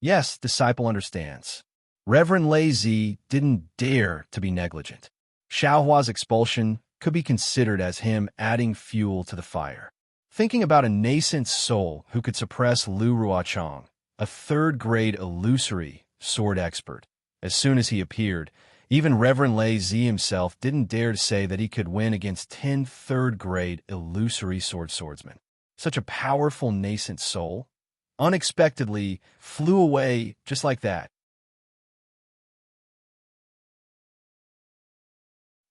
Yes, disciple understands. Reverend Lei didn't dare to be negligent. Xiao Hua's expulsion could be considered as him adding fuel to the fire. Thinking about a nascent soul who could suppress Lu Ruochong, a third-grade illusory sword expert. As soon as he appeared, even Reverend Lei himself didn't dare to say that he could win against 10 third-grade illusory swordsmen. Such a powerful nascent soul unexpectedly flew away just like that.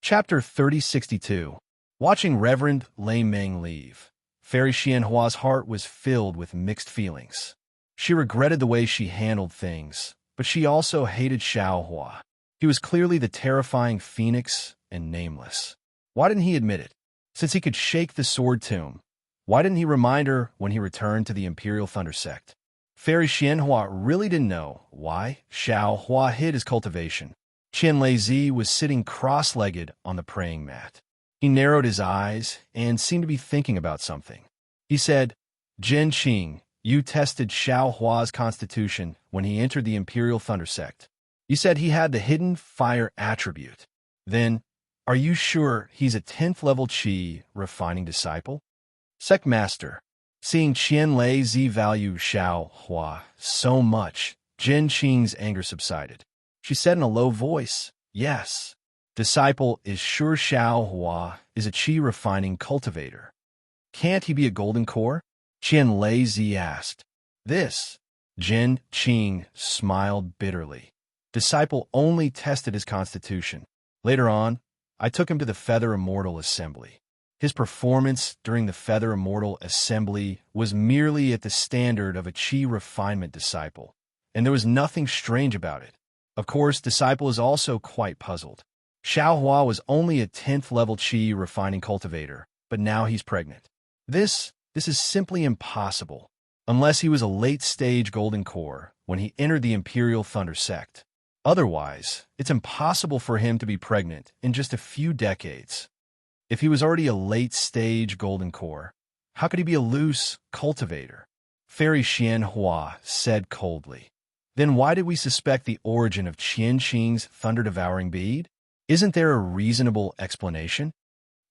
Chapter 3062. Watching Reverend Lei Ming leave, Fairy Xianhua's heart was filled with mixed feelings. She regretted the way she handled things, but she also hated Xiao Hua. He was clearly the terrifying phoenix and nameless. Why didn't he admit it? Since he could shake the sword tomb, Why didn't he remind her when he returned to the Imperial Thunder Sect? Fairy Xianhua really didn't know why Xiao Hua hid his cultivation. Qianlei was sitting cross-legged on the praying mat. He narrowed his eyes and seemed to be thinking about something. He said, "Zhen Qing, you tested Xiao Hua's constitution when he entered the Imperial Thunder Sect. You said he had the hidden fire attribute. Then, are you sure he's a 10th level Qi refining disciple?" Sect Master, seeing Qianlei value Xiao Hua so much, Zhen Qing's anger subsided. She said in a low voice, "Yes. Disciple is sure Xiao Hua is a Qi refining cultivator. Can't he be a golden core?" Qianlei asked. This. Zhen Qing smiled bitterly. Disciple only tested his constitution. Later on, I took him to the Feather Immortal Assembly. His performance during the Feather Immortal Assembly was merely at the standard of a Qi refinement disciple, and there was nothing strange about it. Of course, disciple is also quite puzzled. Xiao Hua was only a 10th level Qi refining cultivator, but now he's pregnant. This is simply impossible, unless he was a late-stage golden core when he entered the Imperial Thunder Sect. Otherwise, it's impossible for him to be pregnant in just a few decades. If he was already a late-stage golden core, how could he be a loose cultivator? Fairy Xianhua said coldly. Then why did we suspect the origin of Qian Qing's thunder-devouring bead? Isn't there a reasonable explanation?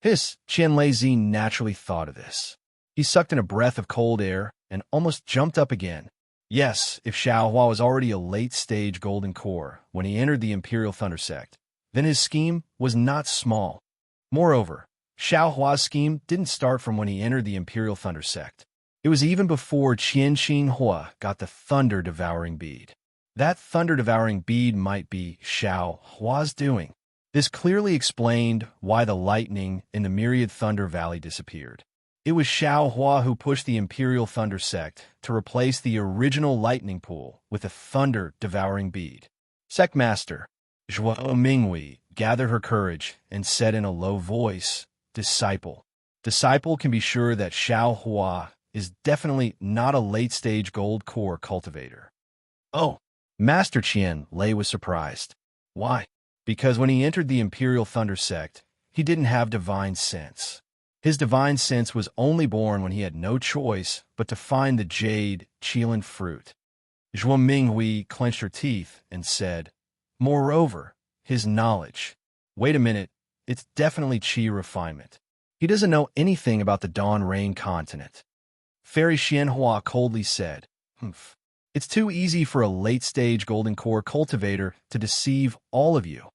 Qianlei naturally thought of this. He sucked in a breath of cold air and almost jumped up again. Yes, if Xiao Hua was already a late-stage golden core when he entered the Imperial Thunder Sect, then his scheme was not small. Moreover, Xiao Hua's scheme didn't start from when he entered the Imperial Thunder Sect. It was even before Qian Xinhua got the thunder-devouring bead. That thunder-devouring bead might be Xiao Hua's doing. This clearly explained why the lightning in the Myriad Thunder Valley disappeared. It was Xiao Hua who pushed the Imperial Thunder Sect to replace the original lightning pool with a thunder-devouring bead. Sect Master Zhuo Minghui gathered her courage and said in a low voice, "Disciple. Disciple can be sure that Xiao Hua is definitely not a late-stage gold core cultivator." Oh, Master Qianlei was surprised. Why? Because when he entered the Imperial Thunder Sect, he didn't have divine sense. His divine sense was only born when he had no choice but to find the jade Qilin fruit. Zhuo Minghui clenched her teeth and said, "Moreover, his knowledge. Wait a minute, it's definitely Qi refinement. He doesn't know anything about the Dawn Rain continent." Fairy Xianhua coldly said, "Humph. It's too easy for a late-stage golden core cultivator to deceive all of you."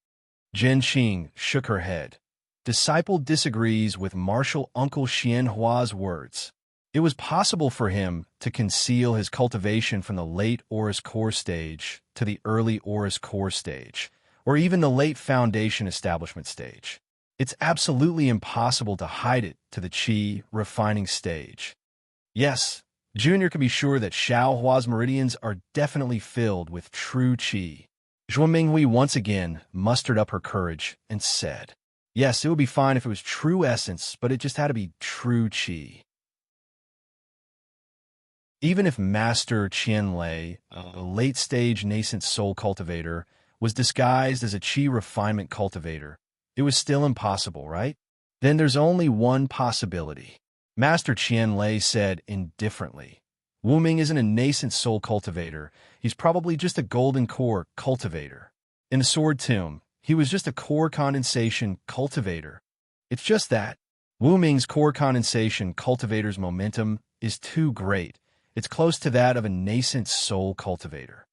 Zhen Qing shook her head. Disciple disagrees with martial Uncle Xianhua's words. It was possible for him to conceal his cultivation from the late Aurus core stage to the early Aurus core stage, or even the late Foundation establishment stage. It's absolutely impossible to hide it to the Qi refining stage. Yes, Junior can be sure that Xiao Hua's meridians are definitely filled with true Qi. Zhuo Minghui once again mustered up her courage and said, "Yes, it would be fine if it was true essence, but it just had to be true Qi." Even if Master Qianlei, a late-stage nascent soul cultivator, was disguised as a Qi refinement cultivator, it was still impossible, right? Then there's only one possibility. Master Qianlei said indifferently, "Wu Ming isn't a nascent soul cultivator. He's probably just a golden core cultivator. In the Sword Tomb, he was just a core condensation cultivator. It's just that. Wu Ming's core condensation cultivator's momentum is too great. It's close to that of a nascent soul cultivator."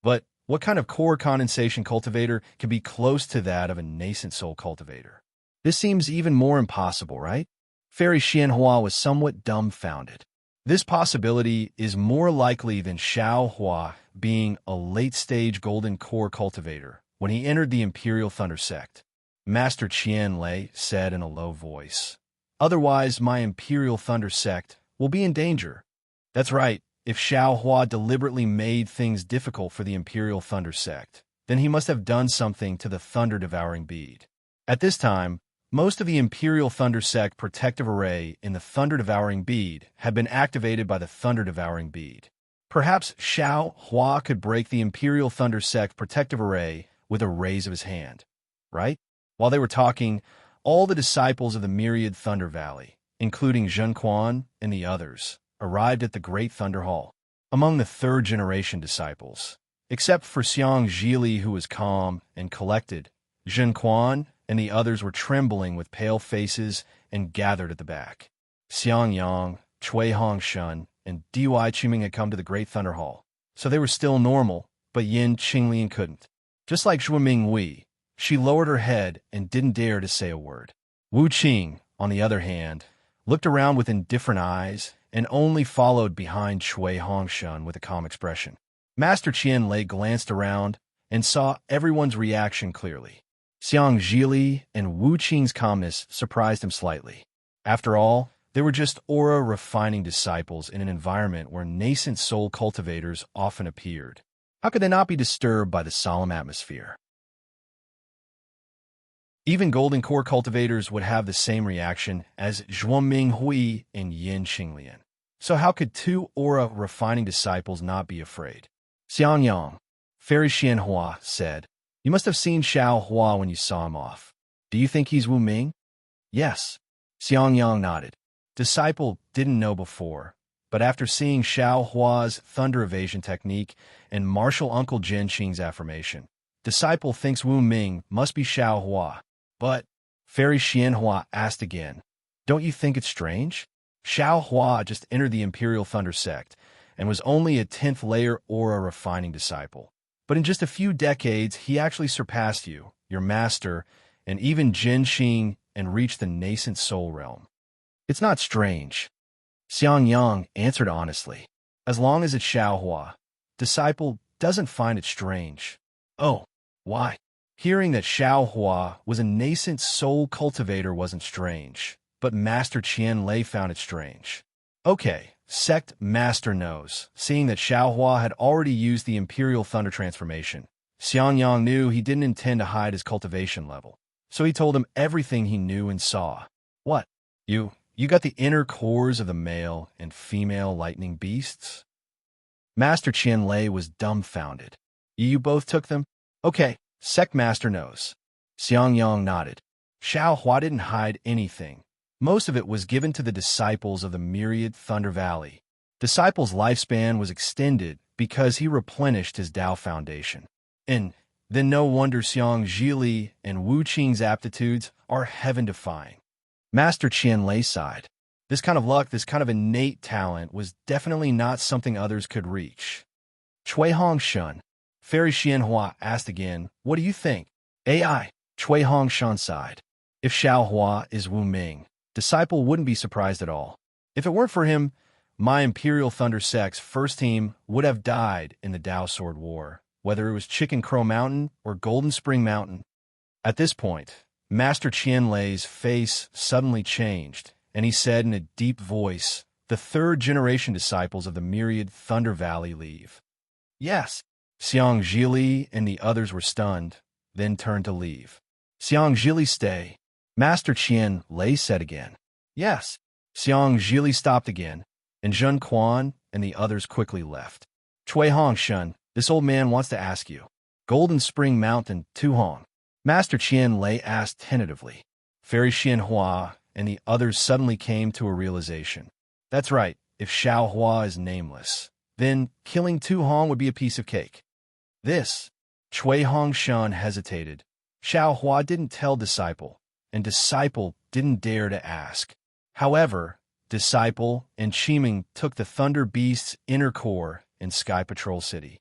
But what kind of core condensation cultivator can be close to that of a nascent soul cultivator? This seems even more impossible, right? Fairy Xianhua was somewhat dumbfounded. This possibility is more likely than Xiao Hua being a late-stage golden core cultivator when he entered the Imperial Thunder Sect. Master Qianlei said in a low voice, "Otherwise, my Imperial Thunder Sect will be in danger." That's right. If Xiao Hua deliberately made things difficult for the Imperial Thunder Sect, then he must have done something to the thunder-devouring bead. At this time, Most of the Imperial Thunder Sect protective array in the Thunder-Devouring Bead had been activated by the Thunder-Devouring Bead. Perhaps Xiao Hua could break the Imperial Thunder Sect protective array with a raise of his hand, right? While they were talking, all the disciples of the Myriad Thunder Valley, including Zhen Quan and the others, arrived at the Great Thunder Hall. Among the third-generation disciples, except for Xiang Zhili, who was calm and collected, Zhen Quan and the others were trembling with pale faces and gathered at the back. Xiang Yang, Cui Hongshun, and Dui Qiming had come to the Great Thunder Hall, so they were still normal, but Yin Qinglian couldn't. Just like Zhuoming Wei, she lowered her head and didn't dare to say a word. Wu Qing, on the other hand, looked around with indifferent eyes and only followed behind Cui Hongshun with a calm expression. Master Qianlei glanced around and saw everyone's reaction clearly. Xiang Zhili and Wu Qing's calmness surprised him slightly. After all, they were just aura-refining disciples in an environment where nascent soul cultivators often appeared. How could they not be disturbed by the solemn atmosphere? Even Golden Core cultivators would have the same reaction as Zhuoming Hui and Yin Qinglian. So how could two aura-refining disciples not be afraid? Xiang Yang, Fairy Xianhua, said, "You must have seen Xiao Hua when you saw him off. Do you think he's Wu Ming?" "Yes." Xiang Yang nodded. Disciple didn't know before, but after seeing Xiao Hua's thunder evasion technique and martial Uncle Jin Qing's affirmation, Disciple thinks Wu Ming must be Xiao Hua. But, Fairy Xianhua asked again, "Don't you think it's strange? Xiao Hua just entered the Imperial Thunder Sect and was only a 10th layer aura refining disciple. But in just a few decades, he actually surpassed you, your master, and even Jin Qing and reached the nascent soul realm. It's not strange." Xiang Yang answered honestly. As long as it's Xiao Hua, Disciple doesn't find it strange. Oh, why? Hearing that Xiao Hua was a nascent soul cultivator wasn't strange, but Master Qianlei found it strange. Okay, Sect Master knows. Seeing that Xiao Hua had already used the Imperial Thunder transformation, Xiang Yang knew he didn't intend to hide his cultivation level, so he told him everything he knew and saw. "What? You got the inner cores of the male and female lightning beasts?" Master Qianlei was dumbfounded. "You both took them?" "Okay, Sect Master knows." Xiang Yang nodded. Xiao Hua didn't hide anything. Most of it was given to the disciples of the Myriad Thunder Valley. Disciple's lifespan was extended because he replenished his Tao foundation. And then no wonder Xiang Zhili and Wu Qing's aptitudes are heaven-defying. Master Qianlei sighed. This kind of luck, this kind of innate talent, was definitely not something others could reach. Cui Hongshun, Fairy Xianhua asked again, "What do you think?" "AI," Cui Hongshun sighed. "If Xiao Hua is Wu Ming, Disciple wouldn't be surprised at all. If it weren't for him, my Imperial Thunder Sect's first team would have died in the Tao Sword War, whether it was Chicken Crow Mountain or Golden Spring Mountain." At this point, Master Qianlei's face suddenly changed, and he said in a deep voice, "The third-generation disciples of the Myriad Thunder Valley leave." "Yes." Xiang Zhili and the others were stunned, then turned to leave. "Xiang Zhili, stay." Master Qianlei said again. "Yes." Xiang Zhili stopped again, and Zhen Quan and the others quickly left. "Cui Hongshun, this old man wants to ask you. Golden Spring Mountain, Tu Hong." Master Qianlei asked tentatively. Fairy Xianhua and the others suddenly came to a realization. That's right, if Xiao Hua is nameless, then killing Tu Hong would be a piece of cake. This, Cui Hongshun hesitated. Xiao Hua didn't tell Disciple, and Disciple didn't dare to ask. However, Disciple and Qiming took the Thunder Beast's inner core in Sky Patrol City.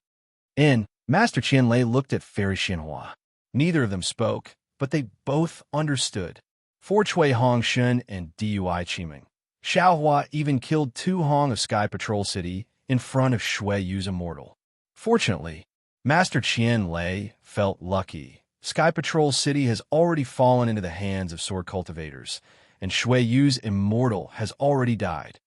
And Master Qianlei looked at Fairy Xianhua. Neither of them spoke, but they both understood. For Cui Hongshun and Dui Qiming, Xiao Hua even killed Tu Hong of Sky Patrol City in front of Shui Yu's immortal. Fortunately, Master Qianlei felt lucky. Sky Patrol City has already fallen into the hands of sword cultivators, and Shui Yu's immortal has already died.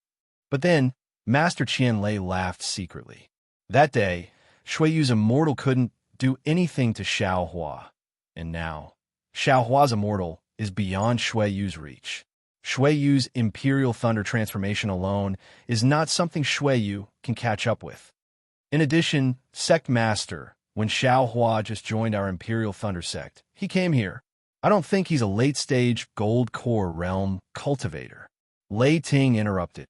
But then, Master Qianlei laughed secretly. That day, Shui Yu's immortal couldn't do anything to Xiao Hua. And now, Xiao Hua's immortal is beyond Shui Yu's reach. Shui Yu's Imperial Thunder transformation alone is not something Shui Yu can catch up with. In addition, Sect Master, when Xiao Hua just joined our Imperial Thunder sect, he came here. I don't think he's a late-stage Gold Core Realm cultivator. Lei Ting interrupted.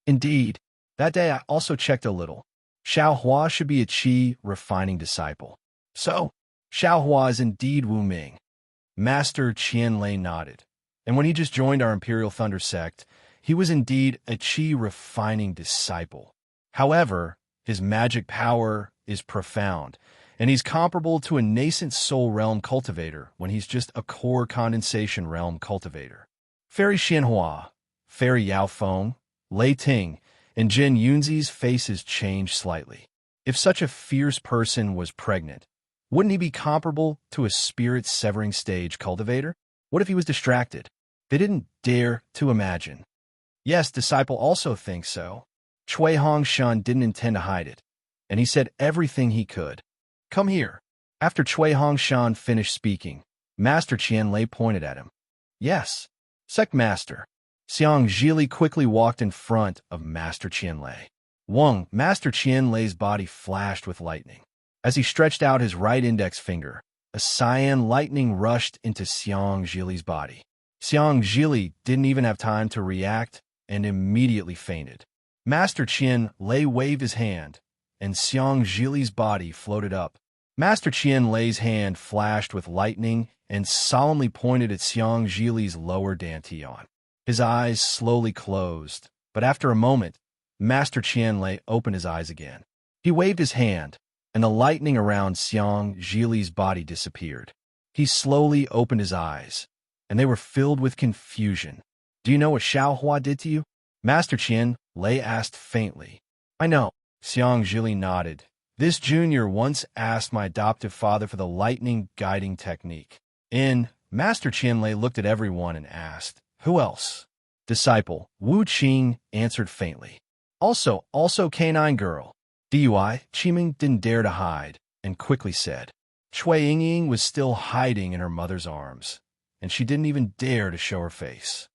Indeed, that day I also checked a little. Xiao Hua should be a Qi refining disciple. So, Xiao Hua is indeed Wu Ming. Master Qian Lei nodded. And when he just joined our Imperial Thunder sect, he was indeed a Qi refining disciple. However, his magic power is profound, and he's comparable to a nascent Soul Realm cultivator when he's just a core condensation realm cultivator. Fairy Xianhua, Fairy Yao Feng, Lei Ting, and Jin Yunzi's faces changed slightly. If such a fierce person was pregnant, wouldn't he be comparable to a spirit-severing stage cultivator? What if he was distracted? They didn't dare to imagine. Yes, disciple also thinks so. Chui Hongshan didn't intend to hide it, and he said everything he could. Come here. After Chui Hongshan finished speaking, Master Qian Lei pointed at him. Yes, Sect Master. Xiang Zhili quickly walked in front of Master Qian Lei. Wang, Master Qian Lei's body flashed with lightning. As he stretched out his right index finger, a cyan lightning rushed into Xiang Zhili's body. Xiang Zhili didn't even have time to react and immediately fainted. Master Qian Lei waved his hand, and Xiang Zhili's body floated up. Master Qian Lei's hand flashed with lightning and solemnly pointed at Xiang Zhili's lower dantian. His eyes slowly closed, but after a moment, Master Qian Lei opened his eyes again. He waved his hand, and the lightning around Xiang Zhili's body disappeared. He slowly opened his eyes, and they were filled with confusion. Do you know what Xiao Hua did to you? Master Qian Lei asked faintly. I know. Xiang Zhili nodded. This junior once asked my adoptive father for the lightning guiding technique. Master Qian Lei looked at everyone and asked, who else? Disciple, Wu Qing answered faintly. Also canine girl. DUI, Qiming didn't dare to hide, and quickly said. Chui Yingying was still hiding in her mother's arms, and she didn't even dare to show her face.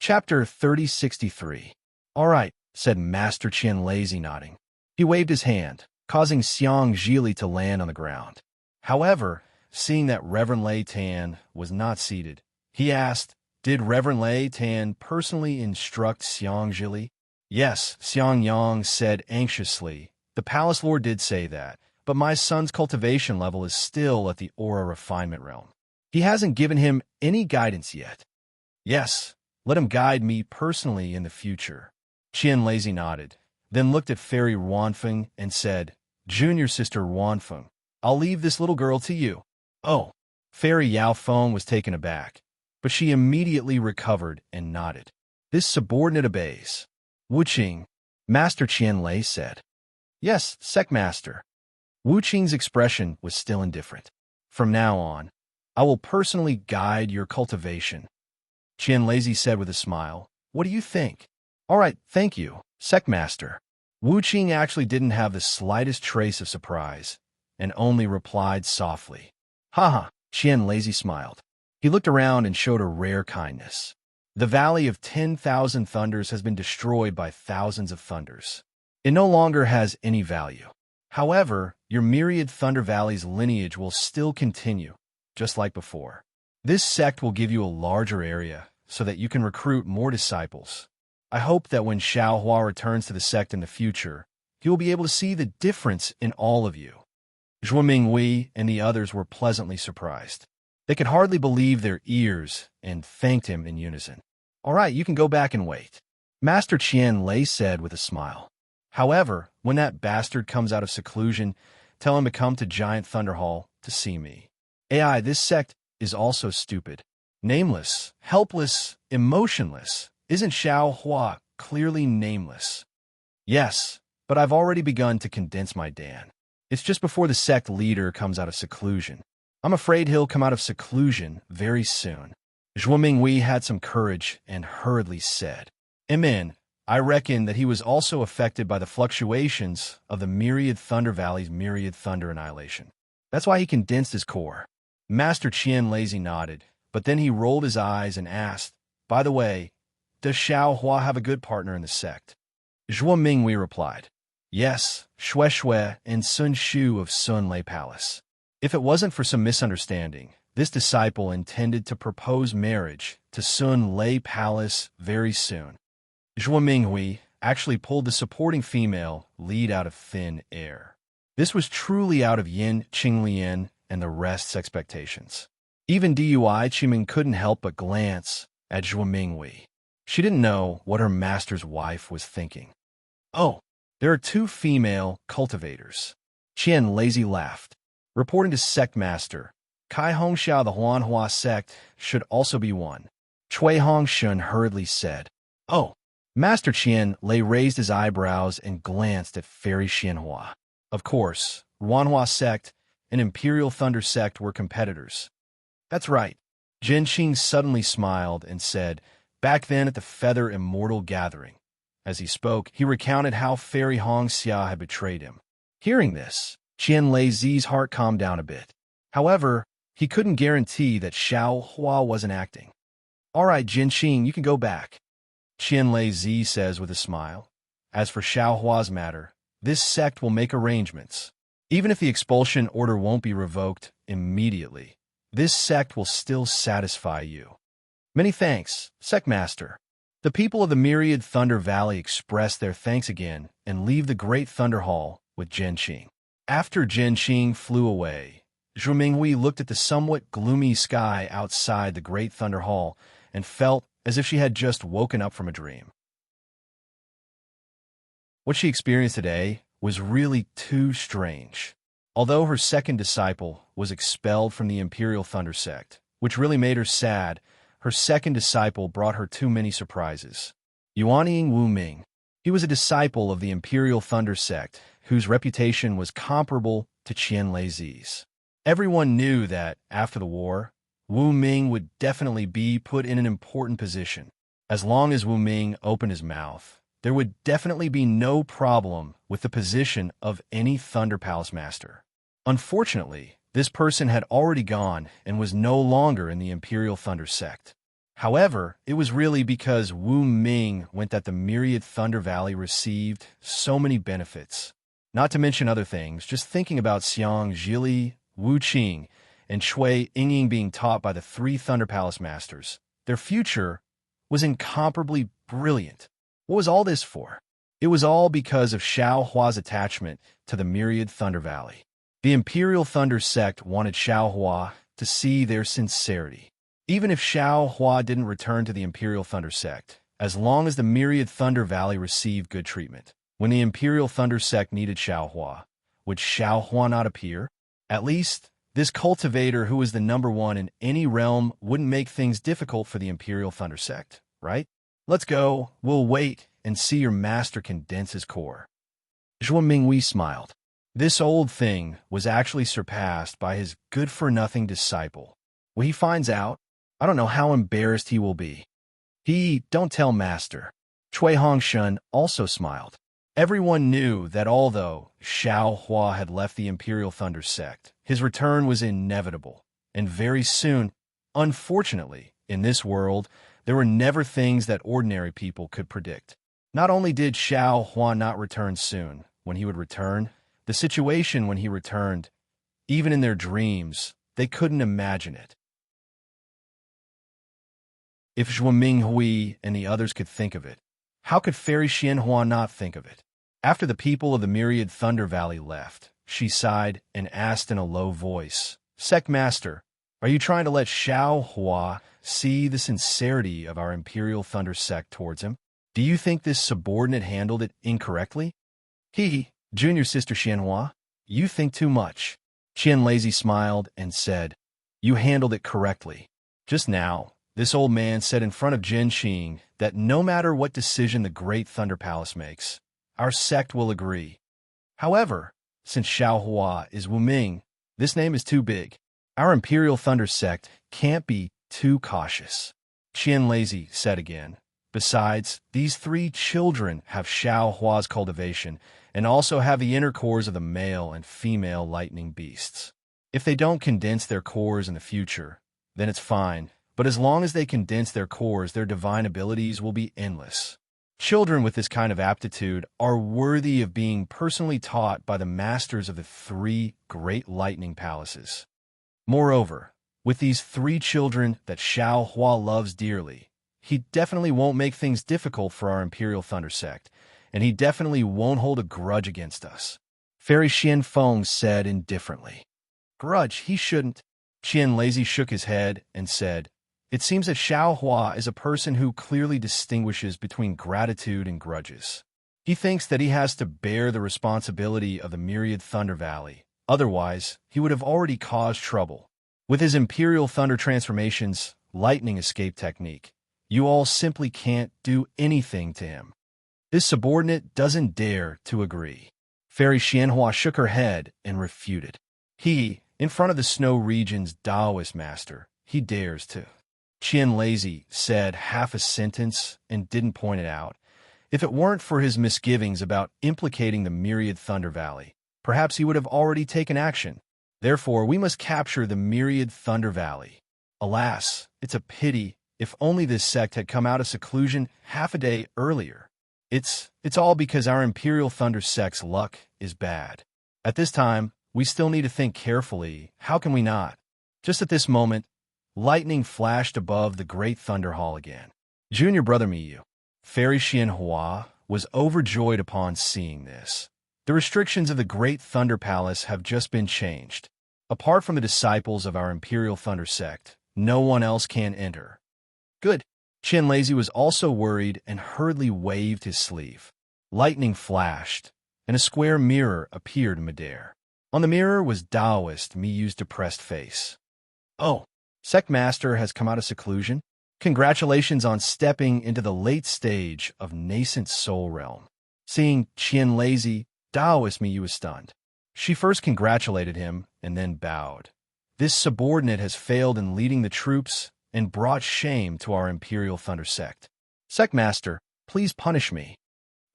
Chapter 3063. All right, said Master Qian lazy nodding. He waved his hand, causing Xiang Zhili to land on the ground. However, seeing that Reverend Lei Tan was not seated, he asked, did Reverend Lei Tan personally instruct Xiang Zhili? Yes, Xiang Yang said anxiously. The Palace Lord did say that, but my son's cultivation level is still at the aura refinement realm. He hasn't given him any guidance yet. Yes, let him guide me personally in the future. Qian Lazy nodded, then looked at Fairy Wanfeng and said, Junior Sister Wanfeng, I'll leave this little girl to you. Oh, Fairy Yao Feng was taken aback, but she immediately recovered and nodded. This subordinate obeys. Wu Qing, Master Qian Lei said. Yes, Sect Master. Wu Qing's expression was still indifferent. From now on, I will personally guide your cultivation. Qian Lazy said with a smile, what do you think? All right, thank you, Sect Master. Wu Qing actually didn't have the slightest trace of surprise, and only replied softly. Haha, Qian Lazy smiled. He looked around and showed a rare kindness. The Valley of 10,000 Thunders has been destroyed by thousands of thunders. It no longer has any value. However, your myriad Thunder Valley's lineage will still continue, just like before. This sect will give you a larger area so that you can recruit more disciples. I hope that when Xiao Hua returns to the sect in the future, he will be able to see the difference in all of you. Zhuo Mingwei and the others were pleasantly surprised. They could hardly believe their ears and thanked him in unison. All right, you can go back and wait, Master Qian Lei said with a smile. However, when that bastard comes out of seclusion, tell him to come to Giant Thunder Hall to see me. AI, this sect is also stupid. Nameless, helpless, emotionless. Isn't Xiao Hua clearly nameless? Yes, but I've already begun to condense my Dan. It's just before the sect leader comes out of seclusion. I'm afraid he'll come out of seclusion very soon. Zhuo Mingwei had some courage and hurriedly said, Amen, I reckon that he was also affected by the fluctuations of the Myriad Thunder Valley's Myriad Thunder Annihilation. That's why he condensed his core. Master Qian Lazy nodded, but then he rolled his eyes and asked, "By the way, does Xiao Hua have a good partner in the sect?" Zhuo Minghui replied, "Yes, Xue Xue and Sun Shu of Sun Lei Palace." If it wasn't for some misunderstanding, this disciple intended to propose marriage to Sun Lei Palace very soon. Zhuo Minghui actually pulled the supporting female lead out of thin air. This was truly out of Yin Qinglian and the rest's expectations. Even DUI Qiming couldn't help but glance at Zhuo Minghui. She didn't know what her master's wife was thinking. "Oh, there are two female cultivators." Qian Lazy laughed. Reporting to sect master, Kai Hongxiao the Huanhua sect should also be one. Cui Hongshun hurriedly said, "Oh." Master Qian Lei raised his eyebrows and glanced at Fairy Xianhua. Of course, Huanhua sect and Imperial Thunder sect were competitors. "That's right." Jin Qing suddenly smiled and said, "Back then at the Feather Immortal Gathering." As he spoke, he recounted how Fairy Hongxia had betrayed him. Hearing this, Qian Lei's heart calmed down a bit. However, he couldn't guarantee that Xiao Hua wasn't acting. "All right, Jin Qing, you can go back," Qian Lai says with a smile. "As for Xiao Hua's matter, this sect will make arrangements. Even if the expulsion order won't be revoked immediately, this sect will still satisfy you." "Many thanks, Sect Master." The people of the Myriad Thunder Valley express their thanks again and leave the Great Thunder Hall with Jin Qing. After Jin Qing flew away, Zhu Minghui looked at the somewhat gloomy sky outside the Great Thunder Hall and felt as if she had just woken up from a dream. What she experienced today was really too strange. Although her second disciple was expelled from the Imperial Thunder sect, which really made her sad, her second disciple brought her too many surprises. Yuanying Wu Ming. He was a disciple of the Imperial Thunder sect, whose reputation was comparable to Qian Lei's. Everyone knew that, after the war, Wu Ming would definitely be put in an important position. As long as Wu Ming opened his mouth, there would definitely be no problem with the position of any Thunder Palace Master. Unfortunately, this person had already gone and was no longer in the Imperial Thunder sect. However, it was really because Wu Ming went that the Myriad Thunder Valley received so many benefits. Not to mention other things, just thinking about Xiang Zhili, Wu Qing, and Shui Yingying being taught by the three Thunder Palace Masters, their future was incomparably brilliant. What was all this for? It was all because of Xiao Hua's attachment to the Myriad Thunder Valley. The Imperial Thunder sect wanted Xiao Hua to see their sincerity. Even if Xiao Hua didn't return to the Imperial Thunder sect, as long as the Myriad Thunder Valley received good treatment, when the Imperial Thunder sect needed Xiao Hua, would Xiao Hua not appear? At least, this cultivator who was the number one in any realm wouldn't make things difficult for the Imperial Thunder sect, right? "Let's go. We'll wait and see your master condense his core." Zhuo Minghui smiled. This old thing was actually surpassed by his good-for-nothing disciple. When he finds out, I don't know how embarrassed he will be. Don't tell master. Cui Hongshun also smiled. Everyone knew that although Xiao Hua had left the Imperial Thunder sect, his return was inevitable, and very soon. Unfortunately, in this world, there were never things that ordinary people could predict. Not only did Xiao Hua not return soon, when he would return, the situation when he returned, even in their dreams, they couldn't imagine it. If Zhuo Minghui and the others could think of it, how could Fairy Xianhua not think of it? After the people of the Myriad Thunder Valley left, she sighed and asked in a low voice, "Sect Master, are you trying to let Xiao Hua see the sincerity of our Imperial Thunder sect towards him? Do you think this subordinate handled it incorrectly?" Junior Sister Xianhua, you think too much. Qian Lazy smiled and said, "You handled it correctly." Just now, this old man said in front of Jin Qing that no matter what decision the Great Thunder Palace makes, our sect will agree. However, since Xiao Hua is Wu Ming, this name is too big. Our Imperial Thunder sect can't be too cautious. Qian Lazy said again, Besides, these 3 children have Xiao Hua's cultivation and also have the inner cores of the male and female lightning beasts. If they don't condense their cores in the future, then it's fine, but as long as they condense their cores, their divine abilities will be endless. Children with this kind of aptitude are worthy of being personally taught by the masters of the 3 great lightning palaces. Moreover, with these 3 children that Xiao Hua loves dearly, he definitely won't make things difficult for our Imperial Thunder Sect, and he definitely won't hold a grudge against us. Fairy Xian Feng said indifferently. Grudge, he shouldn't. Qian Lazy shook his head and said, it seems that Xiao Hua is a person who clearly distinguishes between gratitude and grudges. He thinks that he has to bear the responsibility of the myriad Thunder Valley, otherwise he would have already caused trouble. With his Imperial Thunder Transformations, lightning escape technique, you all simply can't do anything to him. This subordinate doesn't dare to agree. Fairy Xianhua shook her head and refuted. He, in front of the Snow Region's Taoist master, he dares to. Qian Lazy said half a sentence and didn't point it out. If it weren't for his misgivings about implicating the myriad Thunder Valley, perhaps he would have already taken action. Therefore, we must capture the myriad Thunder Valley. Alas, it's a pity. If only this sect had come out of seclusion half a day earlier. It's all because our Imperial Thunder Sect's luck is bad. At this time, we still need to think carefully. How can we not? Just at this moment, lightning flashed above the Great Thunder Hall again. Junior brother Miyu, Fairy Xianhua, was overjoyed upon seeing this. The restrictions of the Great Thunder Palace have just been changed. Apart from the disciples of our Imperial Thunder Sect, no one else can enter. Good. Qian Lazy was also worried and hurriedly waved his sleeve. Lightning flashed, and a square mirror appeared in midair. On the mirror was Taoist Miyu's depressed face. Oh, Sect Master has come out of seclusion? Congratulations on stepping into the late stage of nascent soul realm. Seeing Qian Lazy, Taoist Miyu was stunned. She first congratulated him and then bowed. This subordinate has failed in leading the troops and brought shame to our Imperial Thunder Sect. Sect Master, please punish me.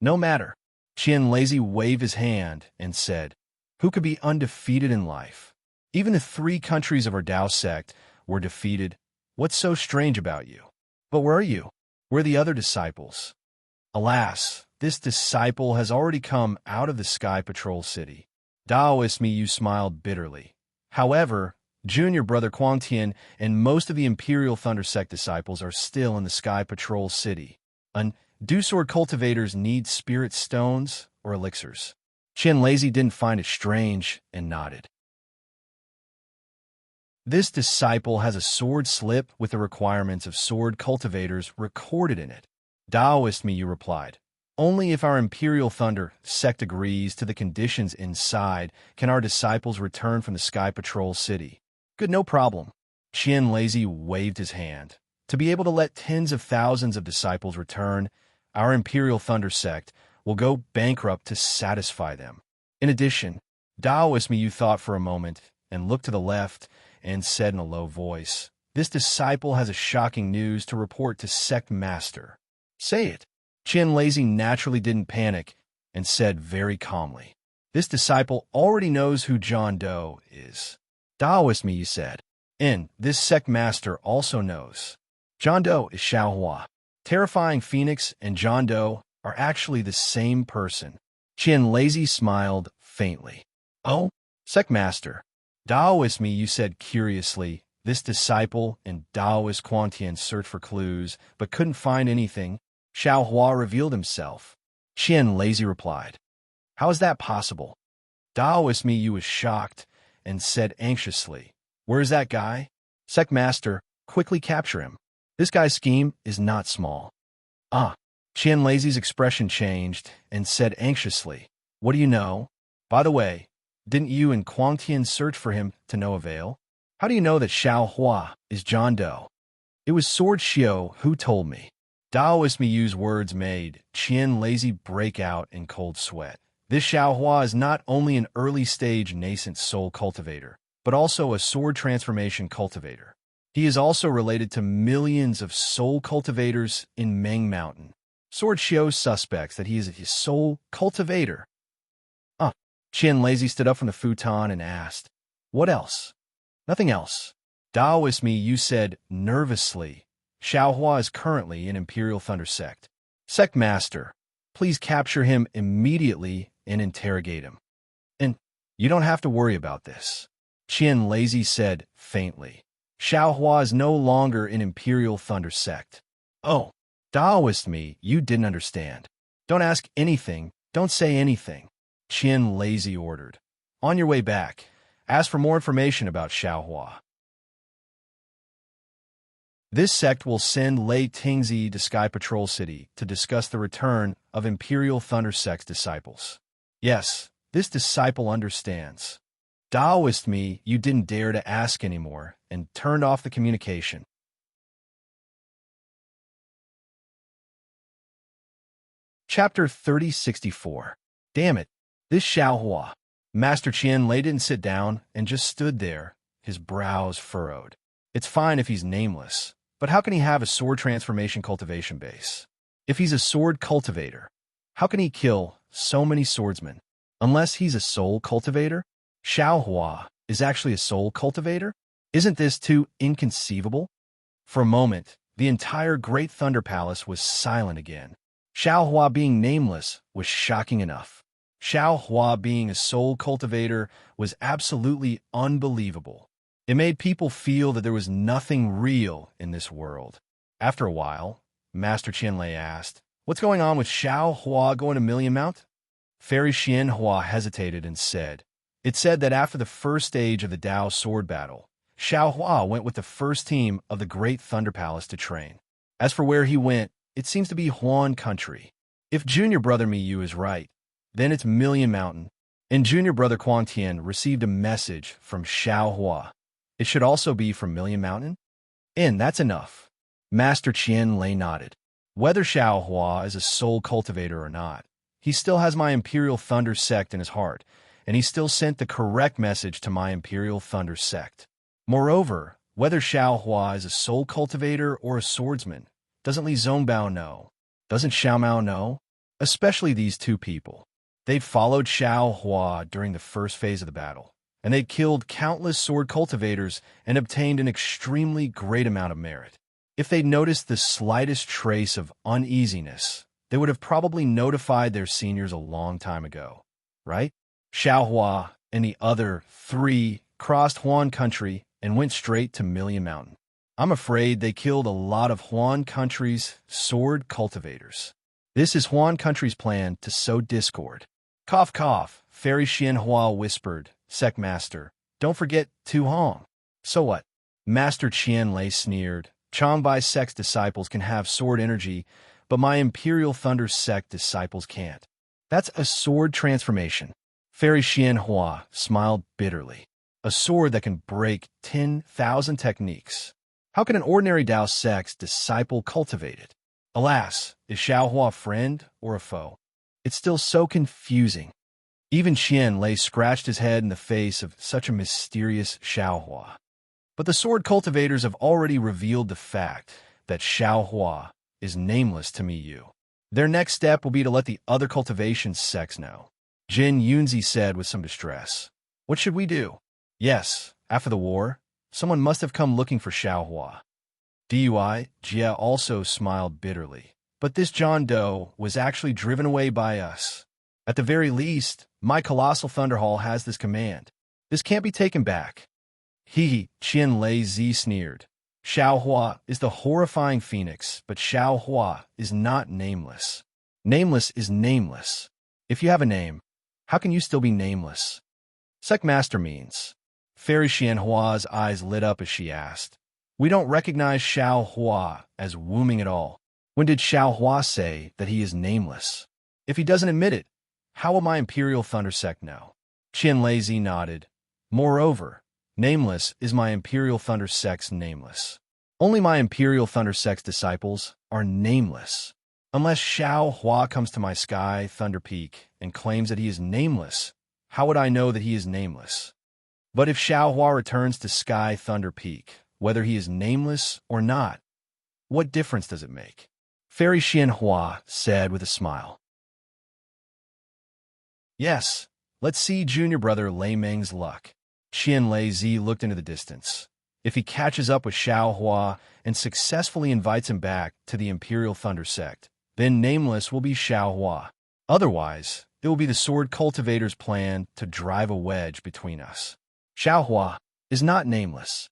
No matter. Qian Lazy waved his hand and said, who could be undefeated in life? Even the 3 countries of our Dao sect were defeated. What's so strange about you? But where are you? Where are the other disciples? Alas, this disciple has already come out of the Sky Patrol City. Taoist Miyu smiled bitterly. However, Junior brother Quangtian and most of the Imperial Thunder Sect disciples are still in the Sky Patrol City. Do sword cultivators need spirit stones or elixirs? Qian Lazy didn't find it strange and nodded. This disciple has a sword slip with the requirements of sword cultivators recorded in it. Taoist Miyu replied, only if our Imperial Thunder Sect agrees to the conditions inside can our disciples return from the Sky Patrol City. Good, no problem. Qian Lazy waved his hand. To be able to let tens of thousands of disciples return, our Imperial Thunder Sect will go bankrupt to satisfy them. In addition, Taoist Miyu thought for a moment and looked to the left and said in a low voice, this disciple has a shocking news to report to Sect Master. Say it. Qian Lazy naturally didn't panic and said very calmly, this disciple already knows who John Doe is. Taoist Miyu said, and this Sect Master also knows. John Doe is Xiao Hua. Terrifying Phoenix and John Doe are actually the same person. Qian Lazy smiled faintly. Oh, Sect Master. Taoist Miyu said curiously, this disciple and Taoist Quantian searched for clues, but couldn't find anything. Xiao Hua revealed himself. Qian Lazy replied, how is that possible? Taoist Miyu was shocked and said anxiously, where's that guy? Sect Master, quickly capture him. This guy's scheme is not small. Ah. Qian Lazy's expression changed and said anxiously, what do you know? By the way, didn't you and Quangtian search for him to no avail? How do you know that Xiao Hua is John Doe? It was Sword Xiao who told me. Taoist Miyu's words made Qian Lazy break out in cold sweat. This Xiao Hua is not only an early-stage nascent soul cultivator, but also a sword transformation cultivator. He is also related to millions of soul cultivators in Meng Mountain. Sword shows suspects that he is a soul cultivator. Qian Lazy stood up from the futon and asked, "What else?" "Nothing else." "Daoist me," you said nervously. "Xiaohua is currently in Imperial Thunder Sect. Sect Master, please capture him immediately and interrogate him." "And you don't have to worry about this," Qian Lazy said faintly. "Xiaohua is no longer in Imperial Thunder Sect." "Oh, Daoist me, you didn't understand. Don't ask anything, don't say anything," Qian Lazy ordered. "On your way back, ask for more information about Xiaohua. This sect will send Lei Tingzi to Sky Patrol City to discuss the return of Imperial Thunder Sect's disciples." "Yes, this disciple understands." Daoist me, you didn't dare to ask anymore and turned off the communication. Chapter 3064. Damn it, this Xiaohua. Master Qian Lei didn't sit down and just stood there, his brows furrowed. It's fine if he's nameless, but how can he have a sword transformation cultivation base? If he's a sword cultivator, how can he kill so many swordsmen? Unless he's a soul cultivator? Xiaohua is actually a soul cultivator? Isn't this too inconceivable? For a moment, the entire Great Thunder Palace was silent again. Xiaohua being nameless was shocking enough. Xiaohua being a soul cultivator was absolutely unbelievable. It made people feel that there was nothing real in this world. After a while, Master Qianlei asked, "What's going on with Xiaohua going to Million Mount?" Fairy Xianhua hesitated and said, "It said that after the first stage of the Dao sword battle, Xiaohua went with the first team of the Great Thunder Palace to train. As for where he went, it seems to be Huan country. If junior brother Miyu is right, then it's Million Mountain." And junior brother Quan Tian received a message from Xiaohua. It should also be from Million Mountain? And that's enough. Master Qian Lei nodded. Whether Xiaohua is a soul cultivator or not, he still has my Imperial Thunder Sect in his heart, and he still sent the correct message to my Imperial Thunder Sect. Moreover, whether Xiaohua is a soul cultivator or a swordsman, doesn't Li Zongbao know? Doesn't Xiaomao know? Especially these two people. They'd followed Xiaohua during the first phase of the battle, and they'd killed countless sword cultivators and obtained an extremely great amount of merit. If they'd noticed the slightest trace of uneasiness, they would have probably notified their seniors a long time ago, right? Xiaohua and the other three crossed Huan country and went straight to Million Mountain. I'm afraid they killed a lot of Huan country's sword cultivators. This is Huan country's plan to sow discord. Cough, cough, Fairy Xianhua whispered, "Sect Master, don't forget Tu Hong." "So what?" Master Qian Lei sneered. "Changbai Sect's disciples can have sword energy, but my Imperial Thunder Sect disciples can't. That's a sword transformation." Fairy Xianhua smiled bitterly. "A sword that can break 10,000 techniques. How can an ordinary Dao Sect's disciple cultivate it? Alas, is Xiaohua a friend or a foe? It's still so confusing." Even Qian Lei scratched his head in the face of such a mysterious Xiaohua. But the sword cultivators have already revealed the fact that Xiaohua is nameless to Miyu. Their next step will be to let the other cultivation sects know. Jin Yunzi said with some distress. "What should we do?" "Yes, after the war, someone must have come looking for Xiaohua." Dui Jia also smiled bitterly. "But this John Doe was actually driven away by us. At the very least, my Colossal Thunderhall has this command. This can't be taken back." He, Qian Lei Zi sneered. "Xiaohua is the horrifying phoenix, but Xiaohua is not nameless. Nameless is nameless. If you have a name, how can you still be nameless?" "Sect Master means." Fairy Xianhua's eyes lit up as she asked. "We don't recognize Xiaohua as Wuming at all. When did Xiaohua say that he is nameless? If he doesn't admit it, how will my Imperial Thunder Sect know?" Qian Lei nodded. "Moreover, nameless is my Imperial Thunder Sect's nameless. Only my Imperial Thunder Sect's disciples are nameless. Unless Xiaohua comes to my Sky Thunder Peak and claims that he is nameless, how would I know that he is nameless? But if Xiaohua returns to Sky Thunder Peak, whether he is nameless or not. What difference does it make? Fairy Xianhua said with a smile. Yes, let's see junior brother Lei Meng's luck. Qian Lei Zi looked into the distance. If he catches up with Xiao Hua and successfully invites him back to the Imperial Thunder Sect, then nameless will be Xiao Hua. Otherwise, it will be the Sword Cultivator's plan to drive a wedge between us. Xiao Hua is not nameless.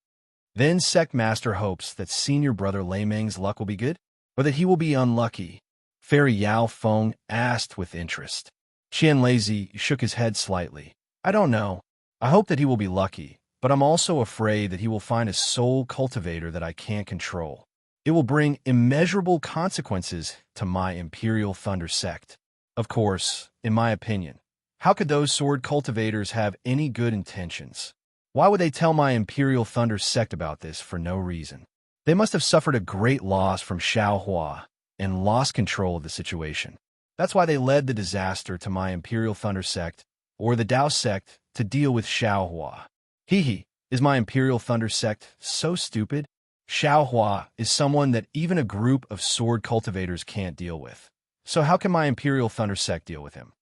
Then Sect Master hopes that senior brother Lei Meng's luck will be good, or that he will be unlucky. Fairy Yao Feng asked with interest. Qian Lazy shook his head slightly. I don't know. I hope that he will be lucky, but I'm also afraid that he will find a soul cultivator that I can't control. It will bring immeasurable consequences to my Imperial Thunder Sect. Of course, in my opinion, how could those sword cultivators have any good intentions? Why would they tell my Imperial Thunder Sect about this for no reason? They must have suffered a great loss from Xiao Hua and lost control of the situation. That's why they led the disaster to my Imperial Thunder Sect, or the Dao Sect, to deal with Xiao Hua. Is my Imperial Thunder Sect so stupid? Xiao Hua is someone that even a group of sword cultivators can't deal with. So how can my Imperial Thunder Sect deal with him?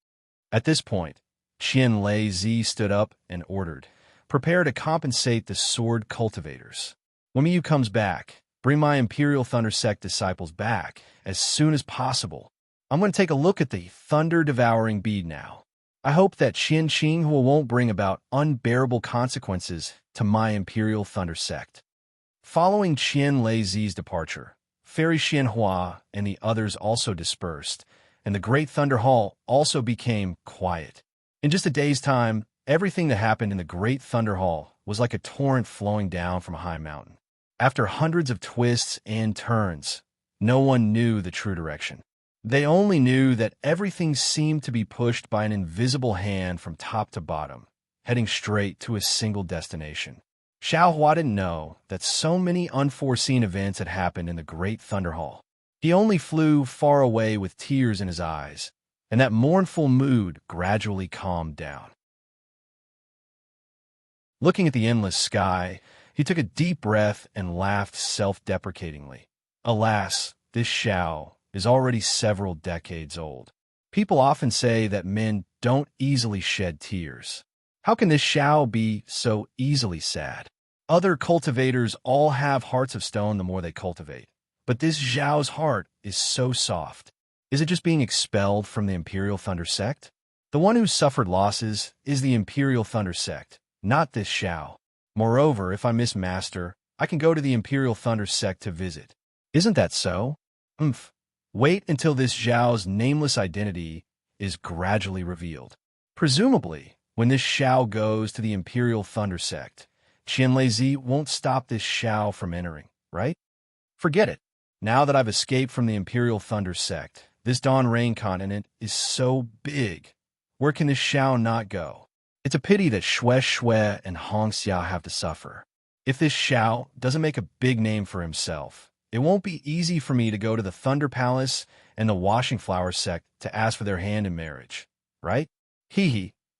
At this point, Qian Lei Zi stood up and ordered, prepare to compensate the sword cultivators. When Miyu comes back, bring my Imperial Thunder Sect disciples back as soon as possible. I'm going to take a look at the thunder-devouring bead now. I hope that Qian Qinghua won't bring about unbearable consequences to my Imperial Thunder Sect. Following Qian Lei Zi's departure, Fairy Xianhua and the others also dispersed, and the Great Thunder Hall also became quiet. In just a day's time, everything that happened in the Great Thunder Hall was like a torrent flowing down from a high mountain. After hundreds of twists and turns, no one knew the true direction. They only knew that everything seemed to be pushed by an invisible hand from top to bottom, heading straight to a single destination. Xiao Hua didn't know that so many unforeseen events had happened in the Great Thunder Hall. He only flew far away with tears in his eyes, and that mournful mood gradually calmed down. Looking at the endless sky, he took a deep breath and laughed self-deprecatingly. Alas, this Xiao is already several decades old. People often say that men don't easily shed tears. How can this Xiao be so easily sad? Other cultivators all have hearts of stone the more they cultivate, but this Xiao's heart is so soft. Is it just being expelled from the Imperial Thunder Sect? The one who suffered losses is the Imperial Thunder Sect, not this Xiao. Moreover, if I miss Master, I can go to the Imperial Thunder Sect to visit. Isn't that so? Wait until this Xiao's nameless identity is gradually revealed. Presumably, when this Xiao goes to the Imperial Thunder Sect, Qian Lei Zi won't stop this Xiao from entering, right? Forget it. Now that I've escaped from the Imperial Thunder Sect, this Dawn Rain continent is so big. Where can this Xiao not go? It's a pity that Xue and Hong Xia have to suffer. If this Xiao doesn't make a big name for himself, it won't be easy for me to go to the Thunder Palace and the Washing Flower Sect to ask for their hand in marriage, right?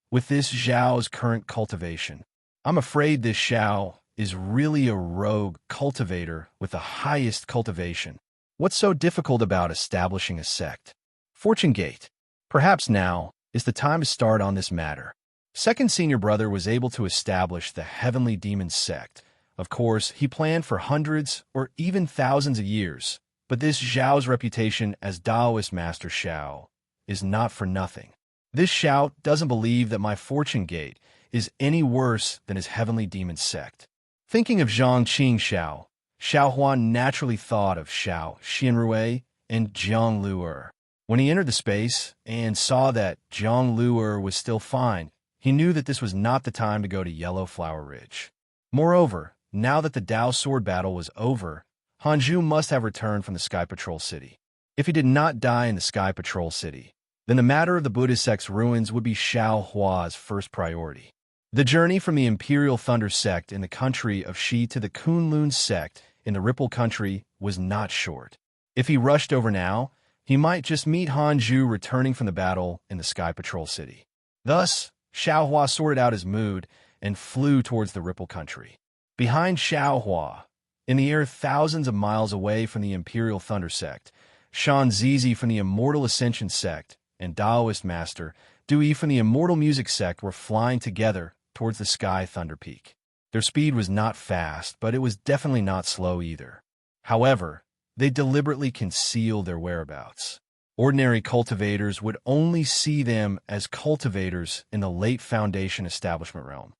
With this Xiao's current cultivation, I'm afraid this Xiao is really a rogue cultivator with the highest cultivation. What's so difficult about establishing a sect? Fortune Gate. Perhaps now is the time to start on this matter. Second senior brother was able to establish the Heavenly Demon Sect. Of course, he planned for hundreds or even thousands of years, but this Xiao's reputation as Taoist Master Xiao is not for nothing. This Xiao doesn't believe that my Fortune Gate is any worse than his Heavenly Demon Sect. Thinking of Zhongqing Xiao, Xiao Huan naturally thought of Xiao Xianrui and Jiang Luer. When he entered the space and saw that Jiang Luer was still fine, he knew that this was not the time to go to Yellow Flower Ridge. Moreover, now that the Dao sword battle was over, Hanju must have returned from the Sky Patrol City. If he did not die in the Sky Patrol City, then the matter of the Buddhist sect's ruins would be Xiao Hua's first priority. The journey from the Imperial Thunder Sect in the country of Shi to the Kunlun Sect in the Ripple country was not short. If he rushed over now, he might just meet Hanju returning from the battle in the Sky Patrol City. Thus, Xiao Hua sorted out his mood and flew towards the Ripple country. Behind Xiao Hua, In the air thousands of miles away from the Imperial Thunder Sect, Shan Zizi from the Immortal Ascension Sect and Taoist Master Dui from the Immortal Music Sect were flying together towards the Sky Thunder Peak. Their speed was not fast, but it was definitely not slow either. However, they deliberately concealed their whereabouts. Ordinary cultivators would only see them as cultivators in the late Foundation establishment realm.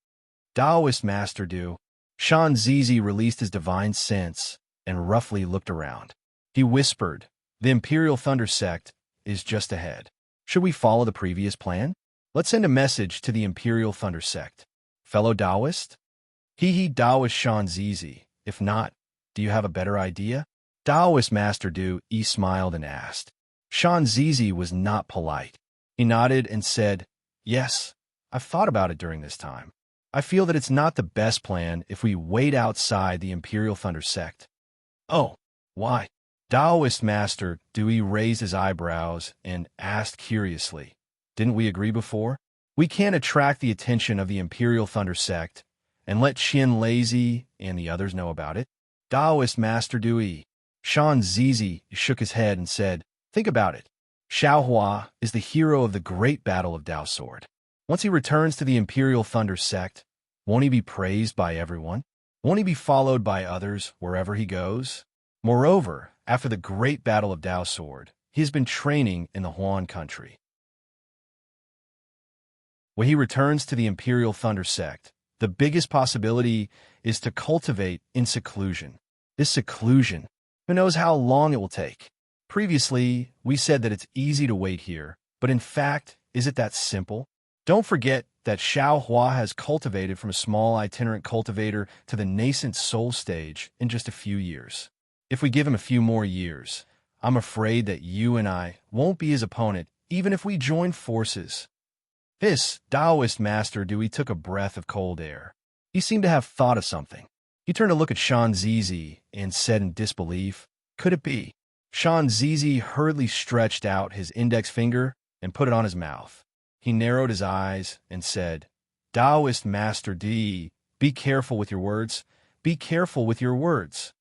Taoist Master Du, Shan Zizi released his divine sense and roughly looked around. He whispered, "The Imperial Thunder Sect is just ahead. Should we follow the previous plan? Let's send a message to the Imperial Thunder Sect. Fellow Taoist?" He Taoist Shan Zizi. If not, do you have a better idea? Taoist Master Du smiled and asked. Shan Zizi was not polite. He nodded and said, "Yes, I've thought about it during this time. I feel that it's not the best plan if we wait outside the Imperial Thunder Sect." "Oh, why?" Taoist Master Dewey raised his eyebrows and asked curiously, "Didn't we agree before? We can't attract the attention of the Imperial Thunder Sect and let Qian Lazy and the others know about it." Taoist Master Dewey, Shan Zizi shook his head and said, "Think about it. Xiaohua is the hero of the Great Battle of Dao Sword. Once he returns to the Imperial Thunder Sect, won't he be praised by everyone? Won't he be followed by others wherever he goes? Moreover, after the Great Battle of Dao Sword, he has been training in the Huan country. When he returns to the Imperial Thunder Sect, the biggest possibility is to cultivate in seclusion. This seclusion, who knows how long it will take? Previously, we said that it's easy to wait here, but in fact, is it that simple? Don't forget that Xiao Hua has cultivated from a small itinerant cultivator to the nascent soul stage in just a few years. If we give him a few more years, I'm afraid that you and I won't be his opponent, even if we join forces. This Taoist Master Dewey took a breath of cold air. He seemed to have thought of something. He turned to look at Shan Zizi and said in disbelief, "Could it be?" Shan Zizi hurriedly stretched out his index finger and put it on his mouth. He narrowed his eyes and said, "Taoist Master D, be careful with your words. Be careful with your words."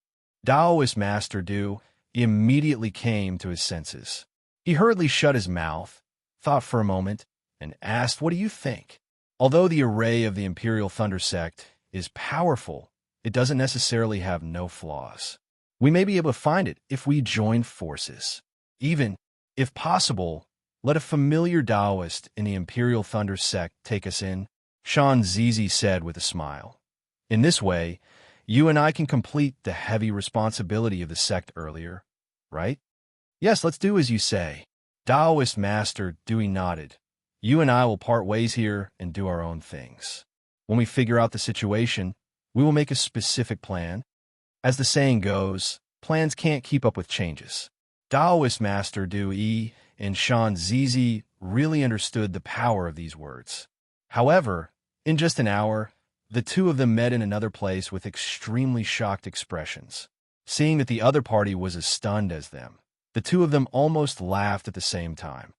Taoist Master Du immediately came to his senses. He hurriedly shut his mouth, thought for a moment, and asked, "What do you think?" Although the array of the Imperial Thunder Sect is powerful, it doesn't necessarily have no flaws. We may be able to find it if we join forces. Even, if possible, let a familiar Taoist in the Imperial Thunder Sect take us in, Shan Zizi said with a smile. In this way, you and I can complete the heavy responsibility of the sect earlier, right? Yes, let's do as you say. Taoist Master Dewey nodded. You and I will part ways here and do our own things. When we figure out the situation, we will make a specific plan. As the saying goes, plans can't keep up with changes. Taoist Master Dewey and Shan Zizi really understood the power of these words. However, in just an hour, the two of them met in another place with extremely shocked expressions. Seeing that the other party was as stunned as them, the two of them almost laughed at the same time.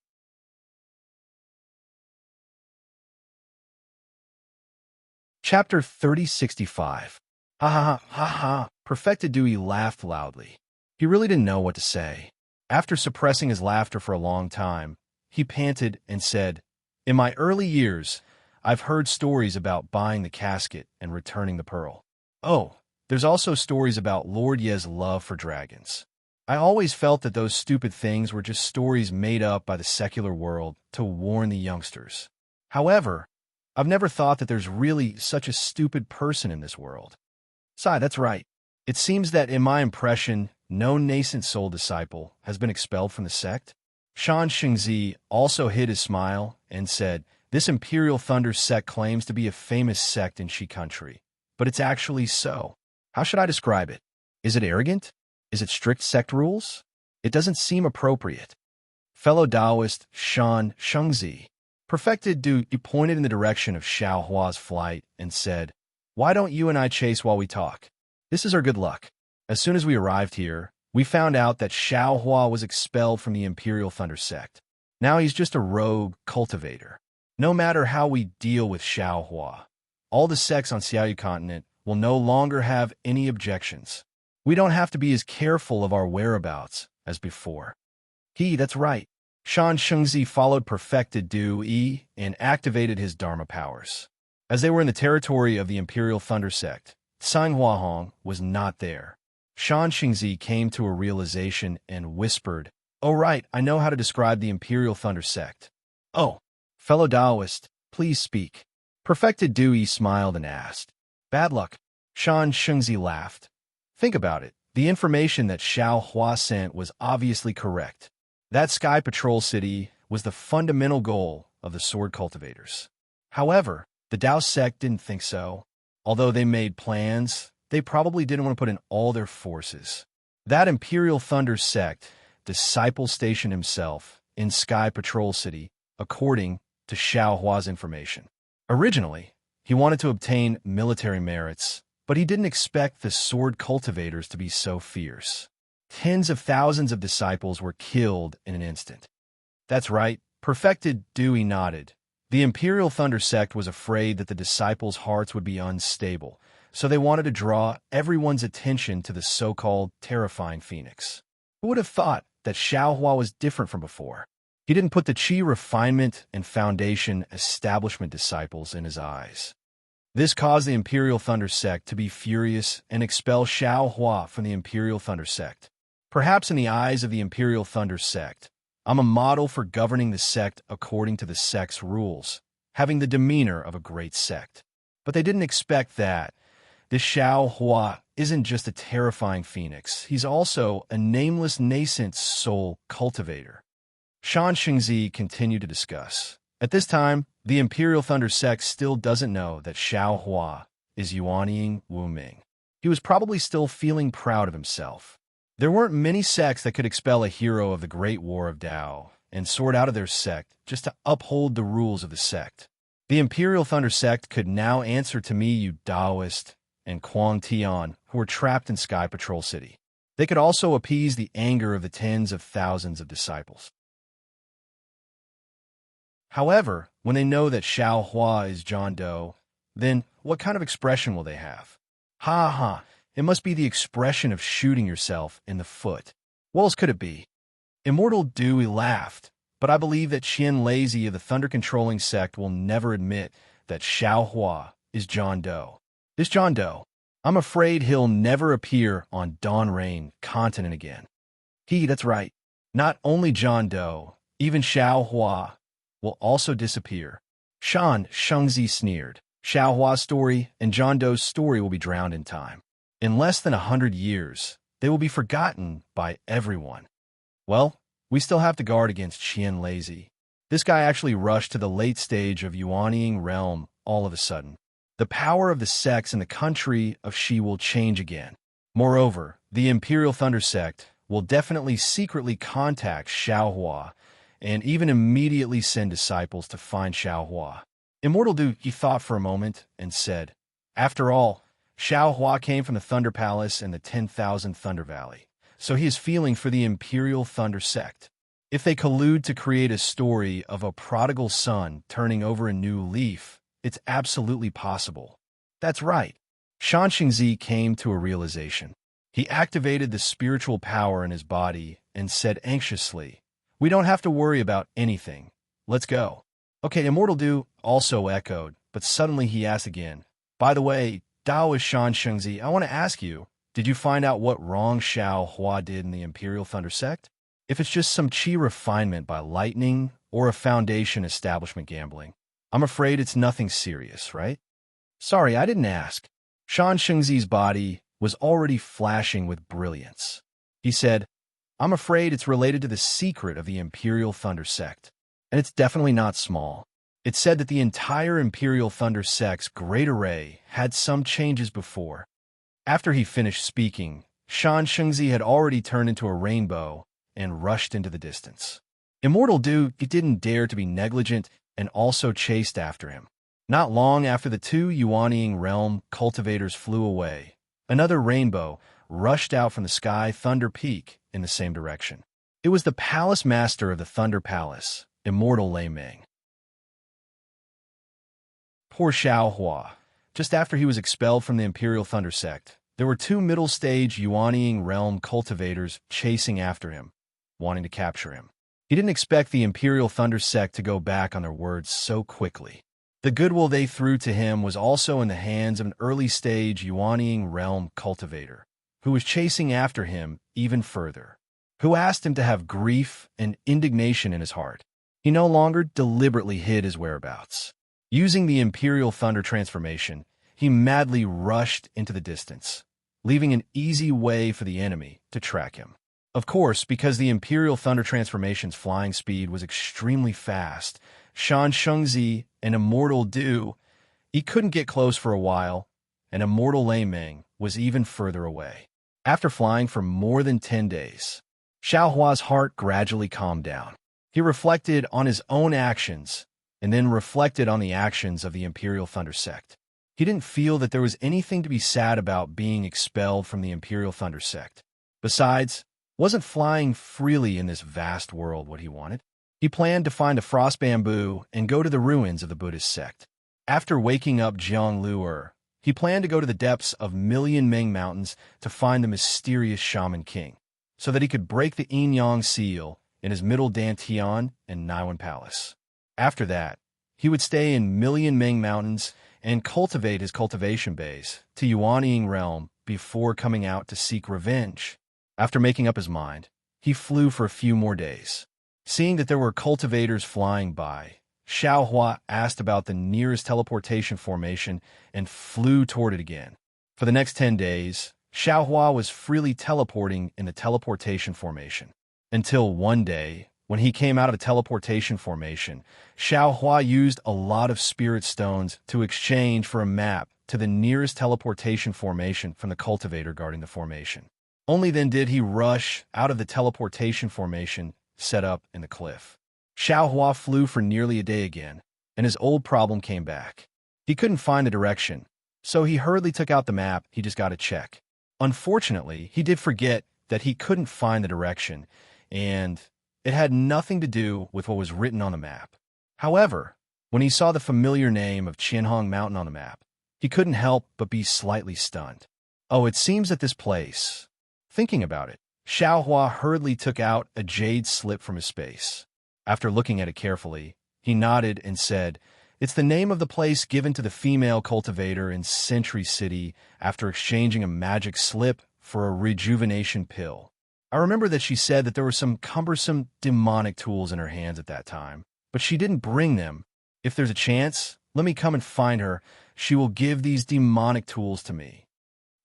Chapter 3065. Ha ha ha ha ha. Perfected Dewey laughed loudly. He really didn't know what to say. After suppressing his laughter for a long time, he panted and said, "In my early years, I've heard stories about buying the casket and returning the pearl. Oh, there's also stories about Lord Ye's love for dragons. I always felt that those stupid things were just stories made up by the secular world to warn the youngsters. However, I've never thought that there's really such a stupid person in this world." Sai, that's right. It seems that in my impression, no nascent soul disciple has been expelled from the sect. Shan Xingzi also hid his smile and said, "This Imperial Thunder sect claims to be a famous sect in Shi country, but it's actually so. How should I describe it? Is it arrogant? Is it strict sect rules? It doesn't seem appropriate." Fellow Taoist Shan Shengzi, Perfected Du, he pointed in the direction of Xiao Hua's flight and said, "Why don't you and I chase while we talk? This is our good luck." As soon as we arrived here, we found out that Xiao Hua was expelled from the Imperial Thunder sect. Now he's just a rogue cultivator. No matter how we deal with Xiao Hua, all the sects on Xiaoyu continent will no longer have any objections. We don't have to be as careful of our whereabouts as before. That's right. Shan Shengzi followed perfected Du Yi and activated his Dharma powers. As they were in the territory of the Imperial Thunder Sect, Tsang Huahong was not there. Shan Shengzi came to a realization and whispered, "Oh right, I know how to describe the Imperial Thunder Sect." "Oh, fellow Taoist, please speak." Perfected Du Yi smiled and asked. "Bad luck." Shan Shengzi laughed. "Think about it. The information that Xiao Hua sent was obviously correct. That Sky Patrol City was the fundamental goal of the sword cultivators. However, the Dao sect didn't think so. Although they made plans, they probably didn't want to put in all their forces. That Imperial Thunder sect, disciple stationed himself in Sky Patrol City, according to Xiao Hua's information. Originally, he wanted to obtain military merits, but he didn't expect the sword cultivators to be so fierce. Tens of thousands of disciples were killed in an instant." "That's right," Perfected Dewey nodded. "The Imperial Thunder sect was afraid that the disciples' hearts would be unstable, so they wanted to draw everyone's attention to the so-called terrifying phoenix. Who would have thought that Xiao Hua was different from before? He didn't put the Qi refinement and foundation establishment disciples in his eyes. This caused the Imperial Thunder sect to be furious and expel Xiao Hua from the Imperial Thunder sect. Perhaps in the eyes of the Imperial Thunder sect, I'm a model for governing the sect according to the sect's rules, having the demeanor of a great sect. But they didn't expect that. This Xiao Hua isn't just a terrifying phoenix, he's also a nameless nascent soul cultivator." Shan Shengzi continued to discuss. At this time, the Imperial Thunder sect still doesn't know that Xiao Hua is Yuanying Wu Ming. He was probably still feeling proud of himself. There weren't many sects that could expel a hero of the Great War of Tao and sort out of their sect just to uphold the rules of the sect. The Imperial Thunder sect could now answer to me, you Taoist, and Kuang Tian, who were trapped in Sky Patrol City. They could also appease the anger of the tens of thousands of disciples. However, when they know that Xiao Hua is John Doe, then what kind of expression will they have? Ha ha, it must be the expression of shooting yourself in the foot. What else could it be? Immortal Dewey laughed, but I believe that Qian Lazy of the Thunder-controlling sect will never admit that Xiao Hua is John Doe. This John Doe, I'm afraid he'll never appear on Dawn Rain continent again. That's right. Not only John Doe, even Xiao Hua will also disappear. Shan Shengzi sneered. Xiao Hua's story and John Doe's story will be drowned in time. In less than 100 years, they will be forgotten by everyone. Well, we still have to guard against Qian Lazy. This guy actually rushed to the late stage of Yuanying realm all of a sudden. The power of the sects in the country of Xi will change again. Moreover, the Imperial Thunder sect will definitely secretly contact Xiao Hua and even immediately send disciples to find Xiao Hua. Immortal Du, he thought for a moment and said, "After all, Xiao Hua came from the Thunder Palace and the 10,000 Thunder Valley, so he is feeling for the Imperial Thunder sect. If they collude to create a story of a prodigal son turning over a new leaf, it's absolutely possible." That's right. Shan Xingzi came to a realization. He activated the spiritual power in his body and said anxiously, "We don't have to worry about anything. Let's go." Okay, Immortal Du also echoed, but suddenly he asked again, "By the way, Taoist Shan Shengzi, I want to ask you, did you find out what wrong Xiao Hua did in the Imperial Thunder sect? If it's just some Qi refinement by lightning or a foundation establishment gambling, I'm afraid it's nothing serious, right?" "Sorry, I didn't ask." Shan Shengzi's body was already flashing with brilliance. He said, "I'm afraid it's related to the secret of the Imperial Thunder sect. And it's definitely not small. It said that the entire Imperial Thunder sect's great array had some changes before." After he finished speaking, Shan Shengzi had already turned into a rainbow and rushed into the distance. Immortal Du didn't dare to be negligent and also chased after him. Not long after the two Yuanying realm cultivators flew away, another rainbow rushed out from the Sky Thunder Peak in the same direction. It was the palace master of the Thunder Palace, Immortal Lei Ming. Poor Xiao Hua. Just after he was expelled from the Imperial Thunder sect, There were two middle-stage Yuanying realm cultivators chasing after him, wanting to capture him. He didn't expect the Imperial Thunder Sect to go back on their words so quickly. The goodwill they threw to him was also in the hands of an early-stage Yuanying realm cultivator, who was chasing after him even further, who asked him to have grief and indignation in his heart. He no longer deliberately hid his whereabouts. Using the Imperial Thunder transformation, he madly rushed into the distance, leaving an easy way for the enemy to track him. Of course, because the Imperial Thunder transformation's flying speed was extremely fast, Shan Shengzi and Immortal Du, he couldn't get close for a while, and Immortal Lei Ming was even further away. After flying for more than 10 days, Xiao Hua's heart gradually calmed down. He reflected on his own actions and then reflected on the actions of the Imperial Thunder Sect. He didn't feel that there was anything to be sad about being expelled from the Imperial Thunder Sect. Besides, wasn't flying freely in this vast world what he wanted? He planned to find a frost bamboo and go to the ruins of the Buddhist sect. After waking up Jiang Luer, he planned to go to the depths of Million Ming Mountains to find the mysterious Shaman King, so that he could break the Yin Yang seal in his Middle Dantian and Naiwan Palace. After that, he would stay in Million Ming Mountains and cultivate his cultivation base to Yuanying realm before coming out to seek revenge. After making up his mind, he flew for a few more days. Seeing that there were cultivators flying by, Xiao Hua asked about the nearest teleportation formation and flew toward it again. For the next 10 days, Xiao Hua was freely teleporting in the teleportation formation. Until one day, when he came out of the teleportation formation, Xiao Hua used a lot of spirit stones to exchange for a map to the nearest teleportation formation from the cultivator guarding the formation. Only then did he rush out of the teleportation formation set up in the cliff. Xiao Hua flew for nearly a day again, and his old problem came back. He couldn't find the direction, so he hurriedly took out the map he just got to check. Unfortunately, he did forget that he couldn't find the direction, and it had nothing to do with what was written on the map. However, when he saw the familiar name of Qianhong Mountain on the map, he couldn't help but be slightly stunned. Oh, it seems that this place... Thinking about it, Xiao Hua hurriedly took out a jade slip from his space. After looking at it carefully, he nodded and said, "It's the name of the place given to the female cultivator in Century City after exchanging a magic slip for a rejuvenation pill. I remember that she said that there were some cumbersome demonic tools in her hands at that time, but she didn't bring them. If there's a chance, let me come and find her. She will give these demonic tools to me."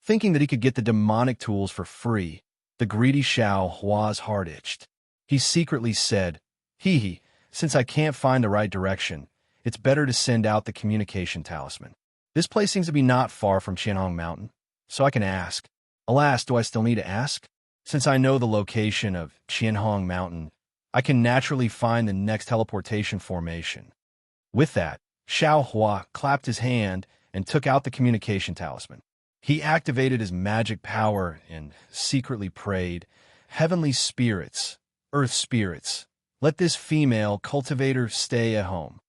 Thinking that he could get the demonic tools for free, the greedy Xiao Hua's heart itched. He secretly said, "Hee, since I can't find the right direction, it's better to send out the communication talisman. This place seems to be not far from Qianhong Mountain, so I can ask. Alas, do I still need to ask? Since I know the location of Qianhong Mountain, I can naturally find the next teleportation formation." With that, Xiao Hua clapped his hand and took out the communication talisman. He activated his magic power and secretly prayed, "Heavenly spirits, earth spirits, let this female cultivator stay at home."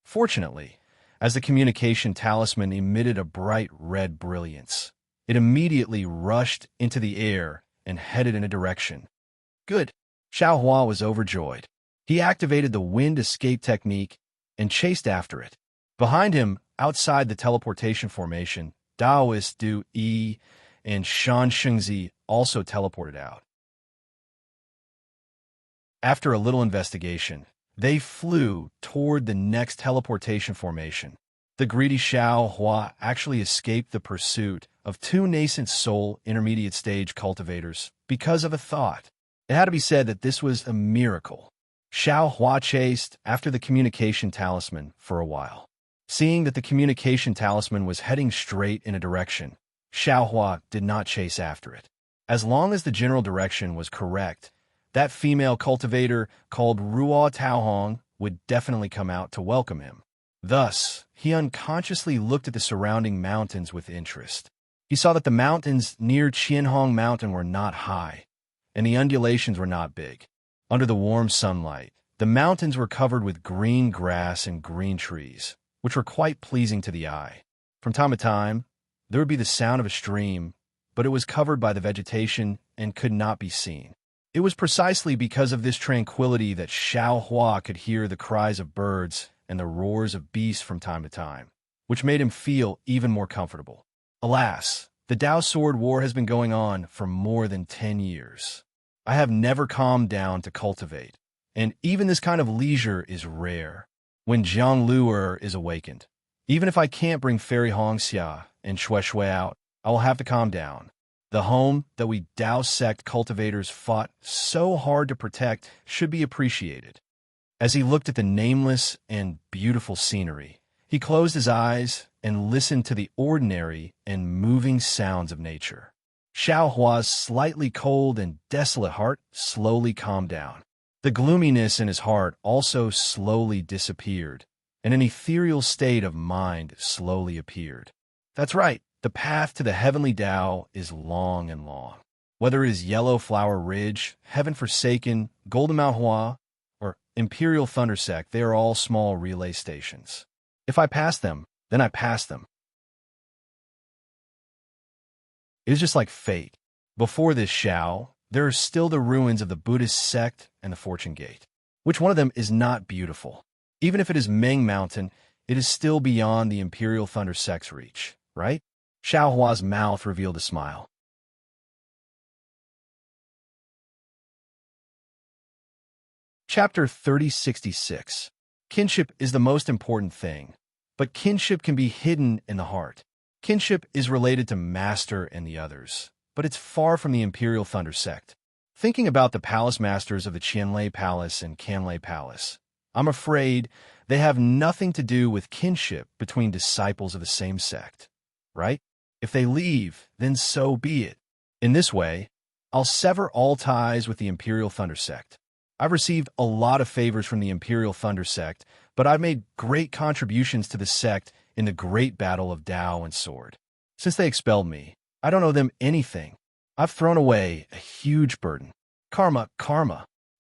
Fortunately, as the communication talisman emitted a bright red brilliance, it immediately rushed into the air and headed in a direction. Good. Xiao Hua was overjoyed. He activated the wind escape technique and chased after it. Behind him, outside the teleportation formation, Daoist Du Yi and Shan Shengzi also teleported out. After a little investigation, they flew toward the next teleportation formation. The greedy Xiao Hua actually escaped the pursuit of two nascent soul intermediate stage cultivators because of a thought. It had to be said that this was a miracle. Xiao Hua chased after the communication talisman for a while. Seeing that the communication talisman was heading straight in a direction, Xiao Hua did not chase after it. As long as the general direction was correct, that female cultivator called Ruo Taohong would definitely come out to welcome him. Thus, he unconsciously looked at the surrounding mountains with interest. He saw that the mountains near Qianhong Mountain were not high, and the undulations were not big. Under the warm sunlight, the mountains were covered with green grass and green trees, which were quite pleasing to the eye. From time to time, there would be the sound of a stream but it was covered by the vegetation and could not be seen. It was precisely because of this tranquility that Xiao Hua could hear the cries of birds and the roars of beasts from time to time, which made him feel even more comfortable. Alas, the Dao Sword War has been going on for more than 10 years. I have never calmed down to cultivate, and even this kind of leisure is rare. When Jiang Luer is awakened, even if I can't bring Fairy Hongxia and Shui Shui out, I will have to calm down. The home that we Dao sect cultivators fought so hard to protect should be appreciated. As he looked at the nameless and beautiful scenery, he closed his eyes and listened to the ordinary and moving sounds of nature. Xiao Hua's slightly cold and desolate heart slowly calmed down. The gloominess in his heart also slowly disappeared, and an ethereal state of mind slowly appeared. That's right. The path to the heavenly Tao is long and long. Whether it is Yellow Flower Ridge, Heaven Forsaken, Golden Mount Hua, or Imperial Thundersect, they are all small relay stations. If I pass them, then I pass them. It is just like fate. Before this Xiao, there are still the ruins of the Buddhist sect and the Fortune Gate. Which one of them is not beautiful? Even if it is Ming Mountain, it is still beyond the Imperial Thundersect's reach, right? Xiao Hua's mouth revealed a smile. Chapter 3066. Kinship is the most important thing, but kinship can be hidden in the heart. Kinship is related to Master and the others, but it's far from the Imperial Thunder Sect. Thinking about the palace masters of the Qianlei Palace and Canlei Palace, I'm afraid they have nothing to do with kinship between disciples of the same sect, right? If they leave, then so be it. In this way, I'll sever all ties with the Imperial Thunder Sect. I've received a lot of favors from the Imperial Thunder Sect, but I've made great contributions to the sect in the great battle of Dao and Sword. Since they expelled me, I don't owe them anything. I've thrown away a huge burden. Karma.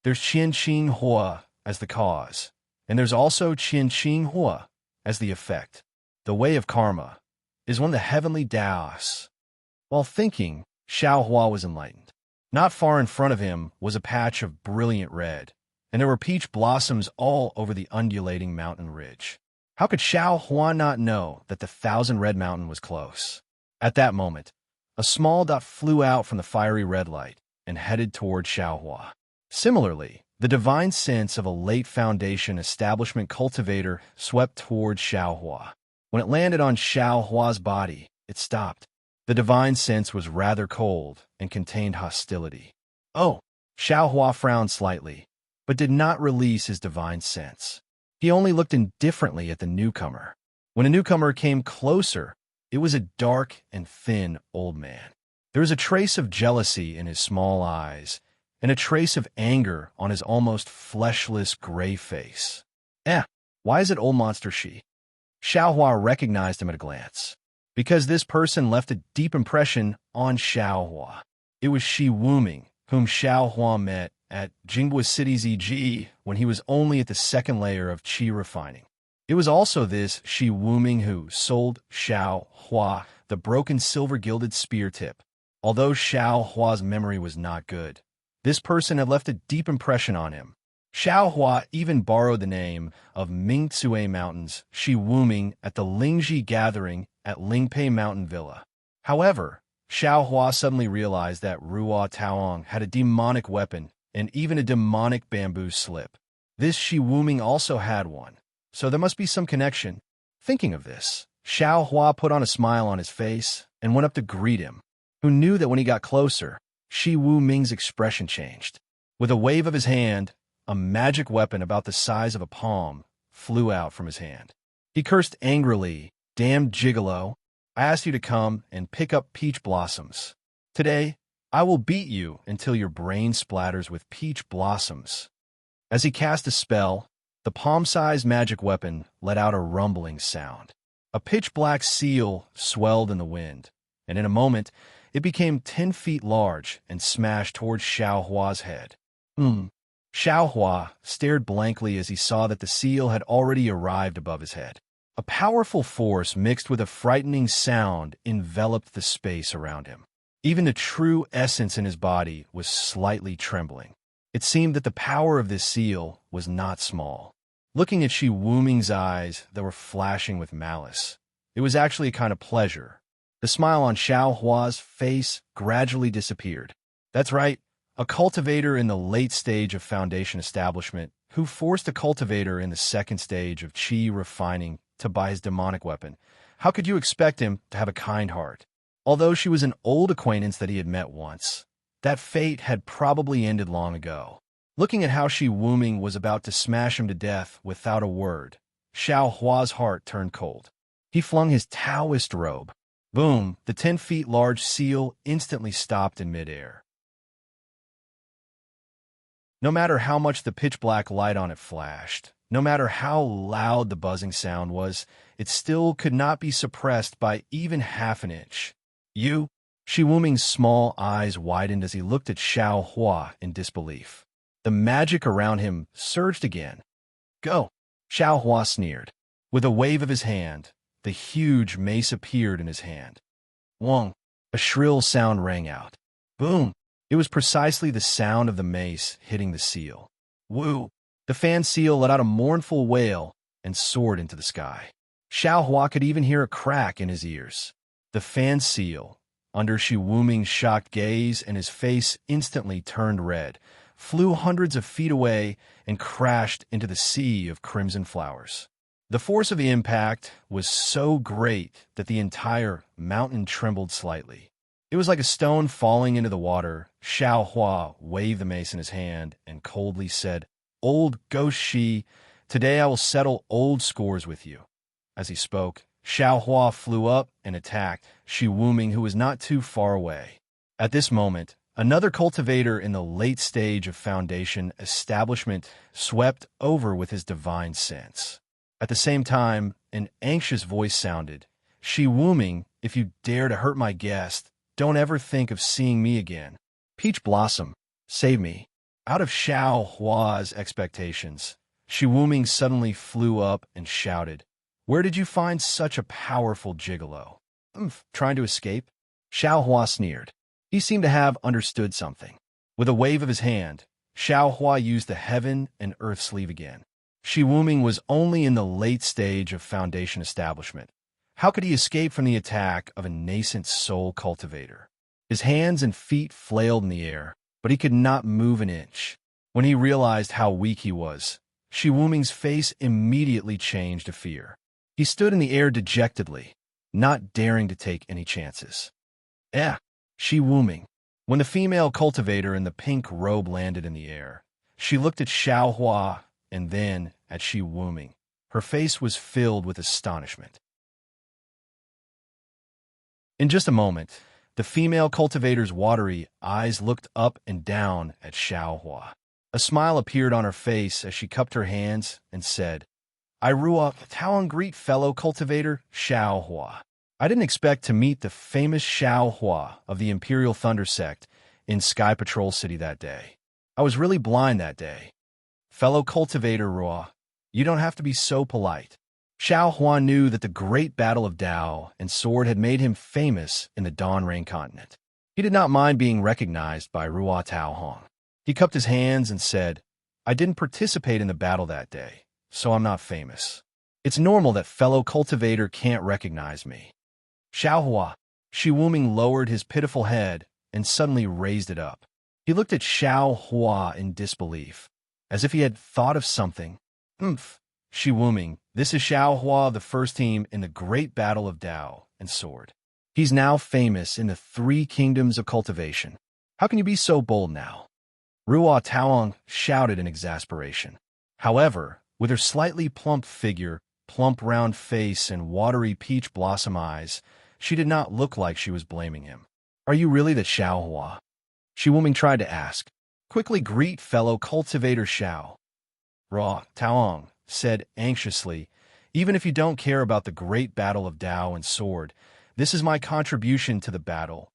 There's Qianqing Hua as the cause, and there's also Qianqing Hua as the effect. The way of karma is one of the heavenly Daos. While thinking, Xiao Hua was enlightened. Not far in front of him was a patch of brilliant red, and there were peach blossoms all over the undulating mountain ridge. How could Xiao Hua not know that the 1,000 Red Mountain was close? At that moment, a small dot flew out from the fiery red light and headed toward Xiao Hua. Similarly, the divine sense of a late Foundation establishment cultivator swept toward Xiao Hua. When it landed on Xiao Hua's body, it stopped. The divine sense was rather cold and contained hostility. Oh, Xiao Hua frowned slightly, but did not release his divine sense. He only looked indifferently at the newcomer. When a newcomer came closer, it was a dark and thin old man. There was a trace of jealousy in his small eyes, and a trace of anger on his almost fleshless gray face. Why is it old monster she? Xiao Hua recognized him at a glance, because this person left a deep impression on Xiao Hua. It was Shi Wuming, whom Xiao Hua met at Jinghua City's EG when he was only at the second layer of qi refining. It was also this Shi Wuming who sold Xiao Hua the broken silver-gilded spear tip. Although Xiao Hua's memory was not good, this person had left a deep impression on him. Xiao Hua even borrowed the name of Mingcue Mountains Shi Wuming at the Lingji gathering at Lingpei Mountain Villa. However, Xiao Hua suddenly realized that Ruo Taoong had a demonic weapon and even a demonic bamboo slip. This Shi Wuming also had one, so there must be some connection. Thinking of this, Xiao Hua put on a smile on his face and went up to greet him, who knew that when he got closer, Shi Wuming's expression changed. With a wave of his hand, a magic weapon about the size of a palm flew out from his hand. He cursed angrily, "Damn gigolo, I asked you to come and pick up peach blossoms. Today, I will beat you until your brain splatters with peach blossoms." As he cast a spell, the palm-sized magic weapon let out a rumbling sound. A pitch-black seal swelled in the wind, and in a moment, it became 10 feet large and smashed toward Xiao Hua's head. Xiao Hua stared blankly as he saw that the seal had already arrived above his head. A powerful force mixed with a frightening sound enveloped the space around him. Even the true essence in his body was slightly trembling. It seemed that the power of this seal was not small. Looking at Shi Wuming's eyes that were flashing with malice, it was actually a kind of pleasure. The smile on Xiao Hua's face gradually disappeared. That's right, a cultivator in the late stage of foundation establishment who forced a cultivator in the second stage of qi refining to buy his demonic weapon. How could you expect him to have a kind heart? Although she was an old acquaintance that he had met once, that fate had probably ended long ago. Looking at how Shi Wuming was about to smash him to death without a word, Xiao Hua's heart turned cold. He flung his Taoist robe. Boom! The 10 feet large seal instantly stopped in midair. No matter how much the pitch-black light on it flashed, no matter how loud the buzzing sound was, it still could not be suppressed by even half an inch. You? Shi Wuming's small eyes widened as he looked at Xiao Hua in disbelief. The magic around him surged again. Go! Xiao Hua sneered. With a wave of his hand, the huge mace appeared in his hand. Wong! A shrill sound rang out. Boom! It was precisely the sound of the mace hitting the seal. Woo! The fan seal let out a mournful wail and soared into the sky. Xiao Hua could even hear a crack in his ears. The fan seal, under Shi Wuming's shocked gaze and his face instantly turned red, flew hundreds of feet away and crashed into the sea of crimson flowers. The force of the impact was so great that the entire mountain trembled slightly. It was like a stone falling into the water. Xiao Hua waved the mace in his hand and coldly said, Old Ghost Shi, today I will settle old scores with you. As he spoke, Xiao Hua flew up and attacked Shi Wuming, who was not too far away. At this moment, another cultivator in the late stage of foundation establishment swept over with his divine sense. At the same time, an anxious voice sounded, Shi Wuming, if you dare to hurt my guest, don't ever think of seeing me again. Peach Blossom, save me. Out of Xiao Hua's expectations, Shi Wuming suddenly flew up and shouted, Where did you find such a powerful gigolo? Trying to escape? Xiao Hua sneered. He seemed to have understood something. With a wave of his hand, Xiao Hua used the heaven and earth sleeve again. Shi Wuming was only in the late stage of foundation establishment. How could he escape from the attack of a nascent soul cultivator? His hands and feet flailed in the air, but he could not move an inch. When he realized how weak he was, Shi Wuming's face immediately changed to fear. He stood in the air dejectedly, not daring to take any chances. Shi Wuming. When the female cultivator in the pink robe landed in the air, she looked at Xiao Hua and then at Shi Wuming. Her face was filled with astonishment. In just a moment, the female cultivator's watery eyes looked up and down at Xiao Hua. A smile appeared on her face as she cupped her hands and said, Irua, Taoan greet fellow cultivator Xiao Hua. I didn't expect to meet the famous Xiao Hua of the Imperial Thunder Sect in Sky Patrol City that day. I was really blind that day. Fellow cultivator Rua, you don't have to be so polite. Xiao Hua knew that the great battle of Dao and sword had made him famous in the Dawn Rain continent. He did not mind being recognized by Rua Tao Hong. He cupped his hands and said, I didn't participate in the battle that day, so I'm not famous. It's normal that fellow cultivator can't recognize me. Xiao Hua. Shi Wuming lowered his pitiful head and suddenly raised it up. He looked at Xiao Hua in disbelief, as if he had thought of something. Shi Wuming, this is Xiao Hua of the first team in the great battle of Dao and sword. He's now famous in the 3 kingdoms of cultivation. How can you be so bold now? Rua Taoang shouted in exasperation. However, with her slightly plump figure, plump round face, and watery peach blossom eyes, she did not look like she was blaming him. Are you really the Xiao Hua? Shi Wuming tried to ask. Quickly greet fellow cultivator Xiao. Rua Taoang said anxiously, even if you don't care about the great battle of Dao and sword, this is my contribution to the battle.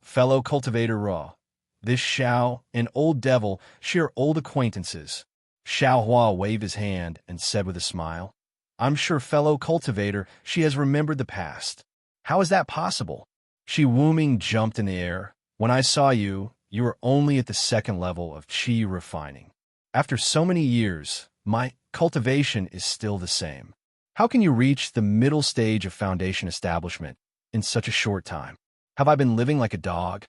Fellow cultivator Rua. This Xiao, an old devil, sheer old acquaintances. Xiao Hua waved his hand and said with a smile, I'm sure fellow cultivator, she has remembered the past. How is that possible? Shi Wuming jumped in the air. When I saw you, you were only at the second level of qi refining. After so many years, my cultivation is still the same. How can you reach the middle stage of foundation establishment in such a short time? Have I been living like a dog?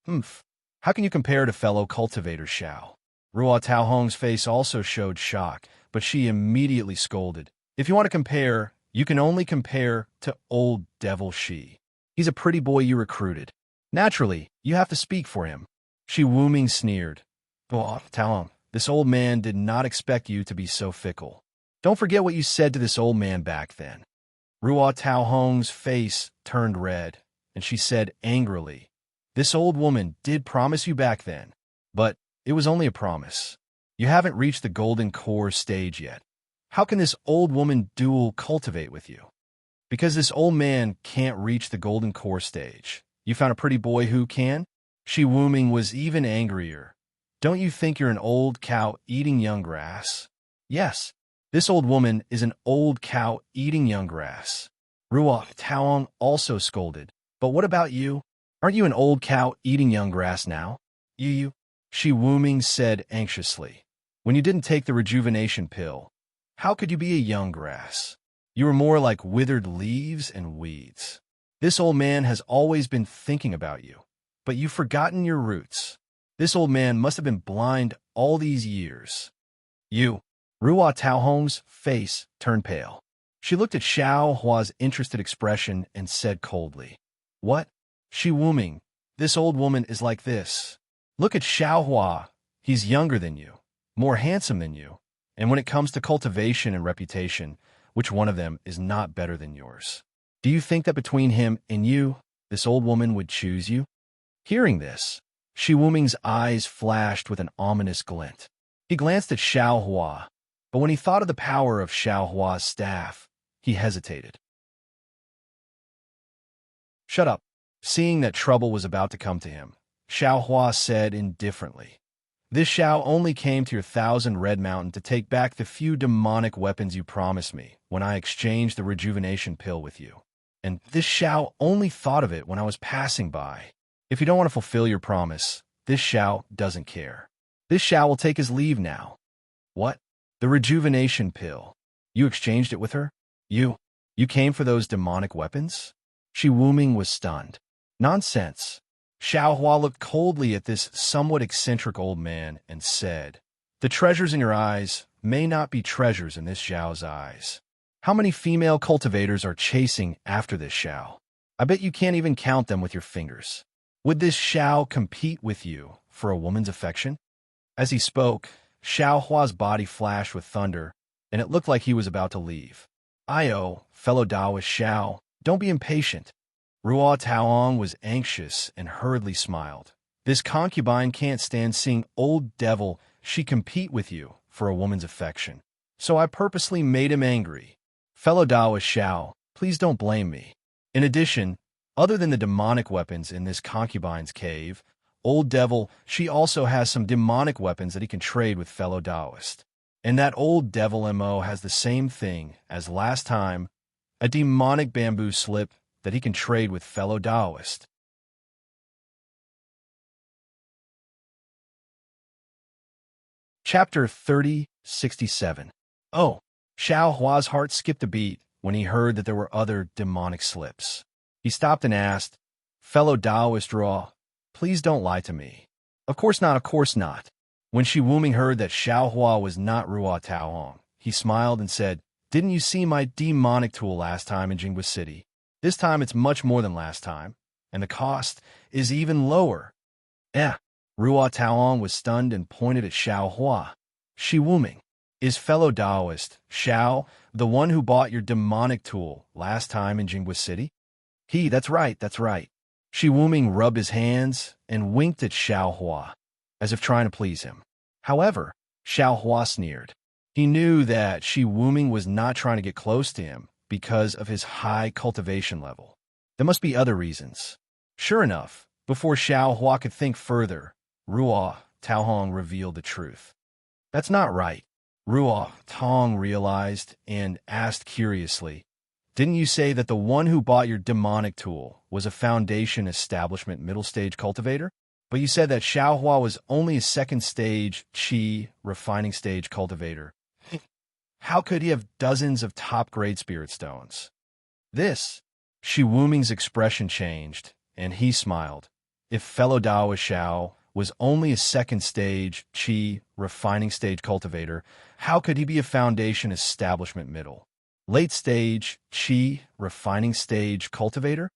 Humph. How can you compare to fellow cultivators, Xiao? Ruo Taohong's face also showed shock, but she immediately scolded. If you want to compare, you can only compare to old devil Shi. He's a pretty boy you recruited. Naturally, you have to speak for him. Shi Wuming sneered. Oh, Taohong, this old man did not expect you to be so fickle. Don't forget what you said to this old man back then. Ruo Taohong's face turned red, and she said angrily, this old woman did promise you back then, but it was only a promise. You haven't reached the golden core stage yet. How can this old woman dual cultivate with you? Because this old man can't reach the golden core stage. You found a pretty boy who can? Shi Wuming was even angrier. Don't you think you're an old cow eating young grass? Yes, this old woman is an old cow eating young grass. Ruo Taohong also scolded. But what about you? Aren't you an old cow eating young grass now? You? Shi Wuming said anxiously. When you didn't take the rejuvenation pill, how could you be a young grass? You were more like withered leaves and weeds. This old man has always been thinking about you, but you've forgotten your roots. This old man must have been blind all these years. You. Ruo Taohong's face turned pale. She looked at Xiao Hua's interested expression and said coldly, What? Shi Wuming, this old woman is like this. Look at Xiao Hua. He's younger than you, more handsome than you, and when it comes to cultivation and reputation, which one of them is not better than yours? Do you think that between him and you, this old woman would choose you? Hearing this, Shi Wuming's eyes flashed with an ominous glint. He glanced at Xiao Hua, but when he thought of the power of Xiao Hua's staff, he hesitated. Shut up. Seeing that trouble was about to come to him, Xiao Hua said indifferently, This Xiao only came to your 1,000 Red Mountain to take back the few demonic weapons you promised me when I exchanged the rejuvenation pill with you. And this Xiao only thought of it when I was passing by. If you don't want to fulfill your promise, this Xiao doesn't care. This Xiao will take his leave now. What? The rejuvenation pill. You exchanged it with her? You came for those demonic weapons? Shi Wuming was stunned. Nonsense. Xiao Hua looked coldly at this somewhat eccentric old man and said, The treasures in your eyes may not be treasures in this Xiao's eyes. How many female cultivators are chasing after this Xiao? I bet you can't even count them with your fingers. Would this Xiao compete with you for a woman's affection? As he spoke, Xiao Hua's body flashed with thunder, and it looked like he was about to leave. Io, fellow Taoist Xiao, don't be impatient. Ruo Taohong was anxious and hurriedly smiled. This concubine can't stand seeing old devil Shi compete with you for a woman's affection. So I purposely made him angry. Fellow Taoist Xiao, please don't blame me. In addition, other than the demonic weapons in this concubine's cave, old devil Shi also has some demonic weapons that he can trade with fellow Taoist. And that old devil MO has the same thing as last time, a demonic bamboo slip that he can trade with fellow Taoist. Chapter 3067. Oh, Xiao Hua's heart skipped a beat when he heard that there were other demonic slips. He stopped and asked, Fellow Taoist Raw, please don't lie to me. Of course not, of course not. When Shi Wuming heard that Xiao Hua was not Ruo Taohong, he smiled and said, Didn't you see my demonic tool last time in Jingwa City? This time it's much more than last time, and the cost is even lower. Ruo Taohong was stunned and pointed at Xiao Hua. Shi Wuming, is fellow Taoist Xiao the one who bought your demonic tool last time in Jingwa City? That's right. Shi Wuming rubbed his hands and winked at Xiao Hua, as if trying to please him. However, Xiao Hua sneered. He knew that Shi Wuming was not trying to get close to him because of his high cultivation level. There must be other reasons. Sure enough, before Xiao Hua could think further, Ruo Taohong revealed the truth. That's not right. Ruo Taohong realized and asked curiously, Didn't you say that the one who bought your demonic tool was a foundation establishment middle stage cultivator? But you said that Xiaohua was only a second stage qi refining stage cultivator. How could he have dozens of top-grade spirit stones? This, Shi Wuming's expression changed, and he smiled. If fellow Dao Xiao was only a second stage qi refining stage cultivator, how could he be a foundation establishment middle? Late stage qi refining stage cultivator?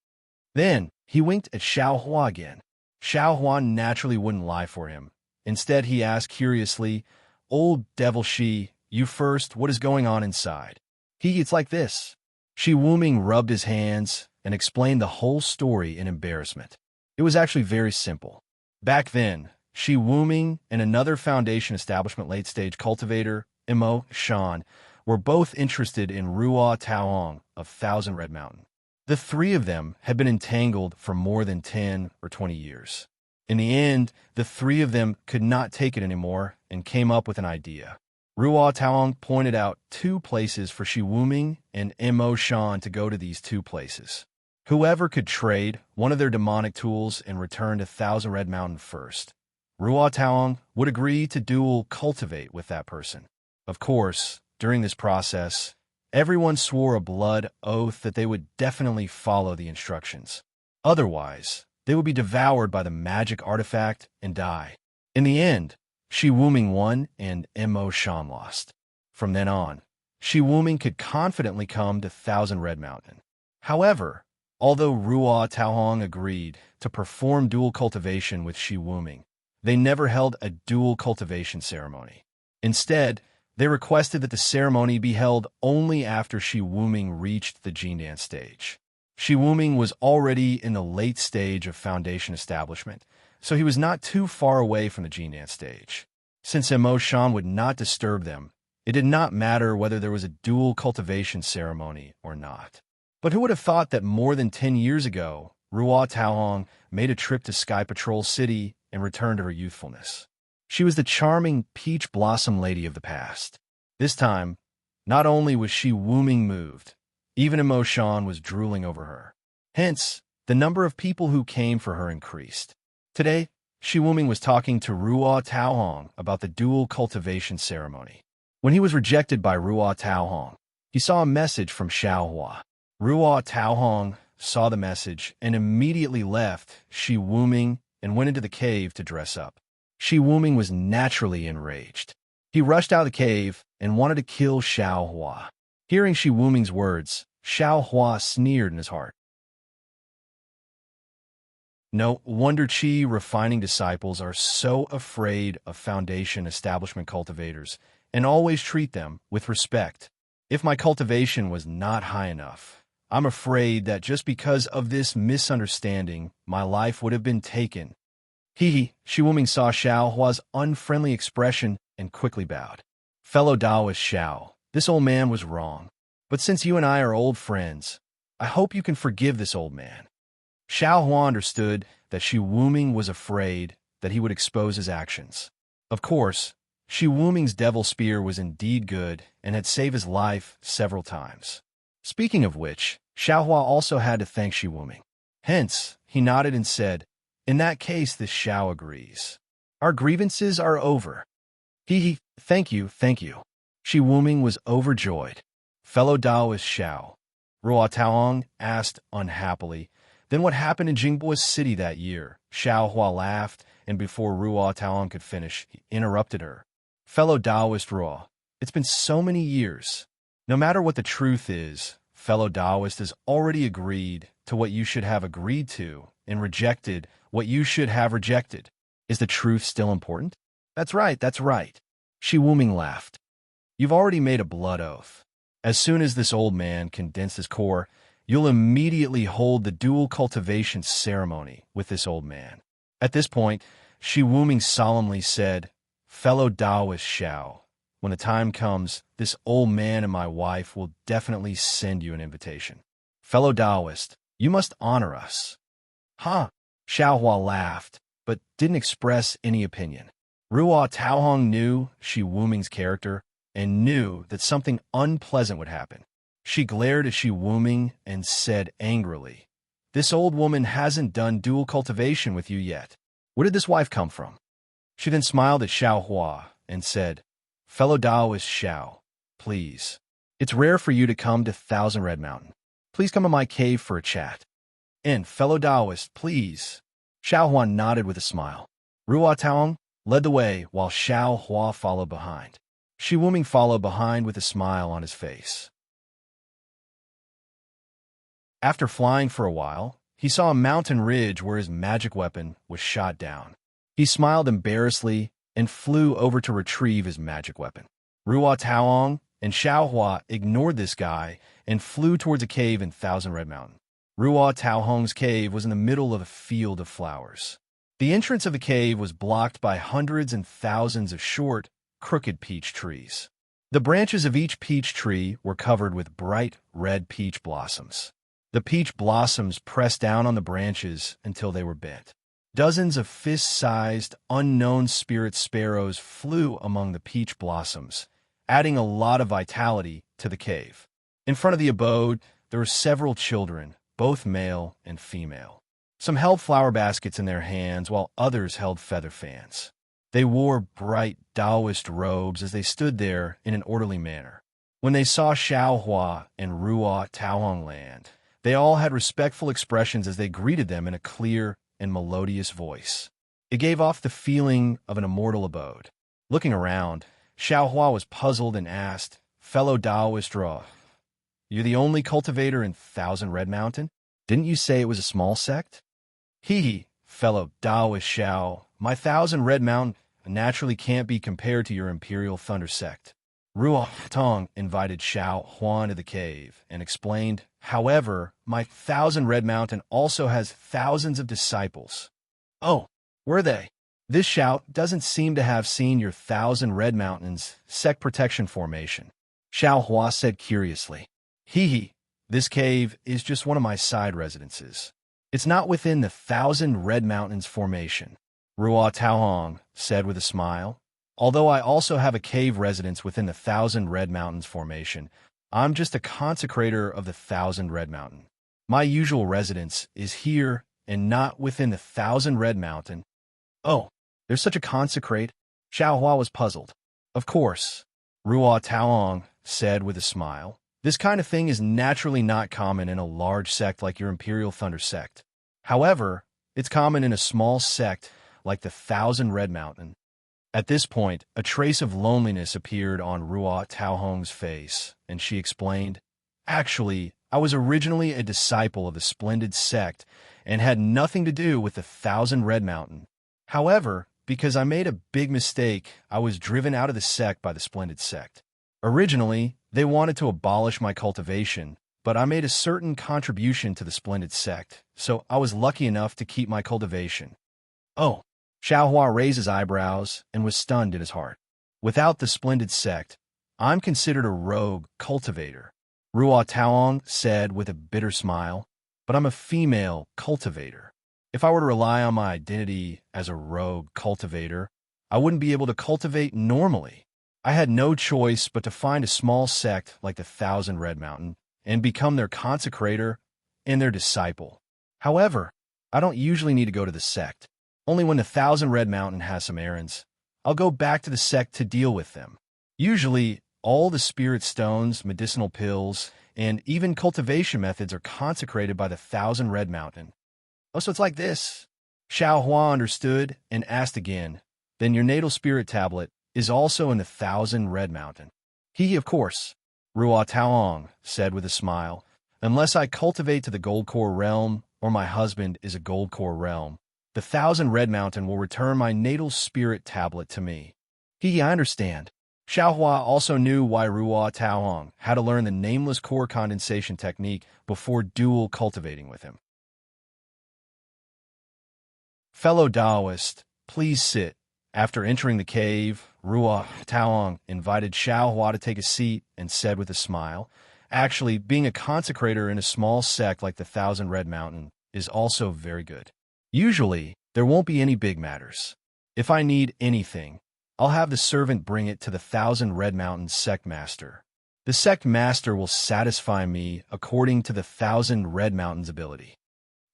Then he winked at Xiaohua again. Xiaohua naturally wouldn't lie for him. Instead, he asked curiously, "Old devil Shi, you first, what is going on inside?" It's like this. Shi Wuming rubbed his hands and explained the whole story in embarrassment. It was actually very simple. Back then, Shi Wuming and another foundation establishment late-stage cultivator, Immerse, were both interested in Ruo Taohong of Thousand Red Mountain. The three of them had been entangled for more than 10 or 20 years. In the end, the three of them could not take it anymore and came up with an idea. Ruo Taohong pointed out 2 places for Shi Wuming and Immerse to go to these 2 places. Whoever could trade one of their demonic tools and return to Thousand Red Mountain first, Ruo Taohong would agree to dual cultivate with that person. Of course, during this process, everyone swore a blood oath that they would definitely follow the instructions. Otherwise, they would be devoured by the magic artifact and die. In the end, Shi Wuming won and Immerse lost. From then on, Shi Wuming could confidently come to Thousand Red Mountain. However, although Ruo Taohong agreed to perform dual cultivation with Shi Wuming, they never held a dual cultivation ceremony. Instead, they requested that the ceremony be held only after Shi Wuming reached the Jindan stage. Shi Wuming was already in the late stage of foundation establishment, so he was not too far away from the Jindan stage. Since Immerse would not disturb them, it did not matter whether there was a dual cultivation ceremony or not. But who would have thought that more than 10 years ago, Ruo Taohong made a trip to Sky Patrol City and returned to her youthfulness? She was the charming peach blossom lady of the past. This time, not only was Shi Wuming moved, even Immerse was drooling over her. Hence, the number of people who came for her increased. Today, Shi Wuming was talking to Ruo Taohong about the dual cultivation ceremony. When he was rejected by Ruo Taohong, he saw a message from Xiaohua. Ruo Taohong saw the message and immediately left Shi Wuming and went into the cave to dress up. Shi Wuming was naturally enraged. He rushed out of the cave and wanted to kill Xiaohua. Hearing Shi Wuming's words, Xiaohua sneered in his heart. No wonder qi refining disciples are so afraid of foundation establishment cultivators and always treat them with respect. If my cultivation was not high enough, I'm afraid that just because of this misunderstanding, my life would have been taken. Shi Wuming saw Xiaohua's unfriendly expression and quickly bowed. Fellow Taoist Xiao, this old man was wrong. But since you and I are old friends, I hope you can forgive this old man. Xiaohua understood that Shi Wuming was afraid that he would expose his actions. Of course, Shi Wuming's devil spear was indeed good and had saved his life several times. Speaking of which, Xiaohua also had to thank Shi Wuming. Hence, he nodded and said, "In that case, this Xiao agrees. Our grievances are over." Thank you. Shi Wuming was overjoyed. Fellow Taoist Xiao, Ruo Taohong asked unhappily, "Then what happened in Jingbo City that year?" Xiaohua laughed, and before Ruo Taohong could finish, he interrupted her. "Fellow Taoist Ruo, it's been so many years. No matter what the truth is, fellow Taoist has already agreed to what you should have agreed to and rejected what you should have rejected. Is the truth still important?" That's right. Shi Wuming laughed. "You've already made a blood oath. As soon as this old man condensed his core, you'll immediately hold the dual cultivation ceremony with this old man." At this point, Shi Wuming solemnly said, "Fellow Taoist Xiao, when the time comes, this old man and my wife will definitely send you an invitation. Fellow Taoist, you must honor us." Xiaohua laughed, but didn't express any opinion. Ruo Taohong knew Shi Wuming's character and knew that something unpleasant would happen. She glared at Shi Wuming and said angrily, "This old woman hasn't done dual cultivation with you yet. Where did this wife come from?" She then smiled at Xiao Hua and said, "Fellow Taoist Xiao, please. It's rare for you to come to Thousand Red Mountain. Please come to my cave for a chat." And fellow Taoist, please. Xiao Hua nodded with a smile. Ruo Taong led the way while Xiao Hua followed behind. Shi Wuming followed behind with a smile on his face. After flying for a while, he saw a mountain ridge where his magic weapon was shot down. He smiled embarrassedly and flew over to retrieve his magic weapon. Ruo Taong and Xiao Hua ignored this guy and flew towards a cave in Thousand Red Mountain. Ruo Taohong's cave was in the middle of a field of flowers. The entrance of the cave was blocked by hundreds and thousands of short, crooked peach trees. The branches of each peach tree were covered with bright red peach blossoms. The peach blossoms pressed down on the branches until they were bent. Dozens of fist-sized, unknown spirit sparrows flew among the peach blossoms, adding a lot of vitality to the cave. In front of the abode, there were several children, both male and female. Some held flower baskets in their hands, while others held feather fans. They wore bright Taoist robes as they stood there in an orderly manner. When they saw Xiao Hua and Ruo Taohong land, they all had respectful expressions as they greeted them in a clear and melodious voice. It gave off the feeling of an immortal abode. Looking around, Xiao Hua was puzzled and asked, "Fellow Taoist Ruo, you're the only cultivator in Thousand Red Mountain? Didn't you say it was a small sect?" "Hee, fellow Taoist Xiao, my Thousand Red Mountain naturally can't be compared to your Imperial Thunder sect." Ruo Tong invited Xiao Hua into the cave and explained, "However, my Thousand Red Mountain also has thousands of disciples." "Oh, were they?" "This Xiao doesn't seem to have seen your Thousand Red Mountain's sect protection formation," Xiao Hua said curiously. "Hee, this cave is just one of my side residences. It's not within the Thousand Red Mountains formation," Ruo Taohong said with a smile. "Although I also have a cave residence within the Thousand Red Mountains formation, I'm just a consecrator of the Thousand Red Mountain. My usual residence is here and not within the Thousand Red Mountain." "Oh, there's such a consecrate?" Xiao Hua was puzzled. "Of course," Ruo Taohong said with a smile. "This kind of thing is naturally not common in a large sect like your Imperial Thunder sect. However, it's common in a small sect like the Thousand Red Mountain." At this point, a trace of loneliness appeared on Ruo Taohong's face, and she explained, "Actually, I was originally a disciple of the Splendid Sect and had nothing to do with the Thousand Red Mountain. However, because I made a big mistake, I was driven out of the sect by the Splendid Sect. Originally, they wanted to abolish my cultivation, but I made a certain contribution to the Splendid Sect, so I was lucky enough to keep my cultivation." "Oh." Xiao Hua raised his eyebrows and was stunned in his heart. "Without the Splendid Sect, I'm considered a rogue cultivator," Ruo Taohong said with a bitter smile. "But I'm a female cultivator. If I were to rely on my identity as a rogue cultivator, I wouldn't be able to cultivate normally. I had no choice but to find a small sect like the Thousand Red Mountain and become their consecrator and their disciple. However, I don't usually need to go to the sect. Only when the Thousand Red Mountain has some errands, I'll go back to the sect to deal with them. Usually, all the spirit stones, medicinal pills, and even cultivation methods are consecrated by the Thousand Red Mountain." "Oh, so it's like this." Xiao Hua understood and asked again, "Then your natal spirit tablet is also in the Thousand Red Mountain?" "Of course," Ruo Taohong said with a smile. "Unless I cultivate to the Gold Core realm or my husband is a Gold Core realm, the Thousand Red Mountain will return my natal spirit tablet to me." I understand." Xiao Hua also knew why Ruo Taohong had to learn the nameless core condensation technique before dual cultivating with him. "Fellow Taoist, please sit." After entering the cave, Ruo Taohong invited Xiao Hua to take a seat and said with a smile, "Actually, being a consecrator in a small sect like the Thousand Red Mountain is also very good. Usually, there won't be any big matters. If I need anything, I'll have the servant bring it to the Thousand Red Mountain sect master. The sect master will satisfy me according to the 1,000 Red Mountains ability.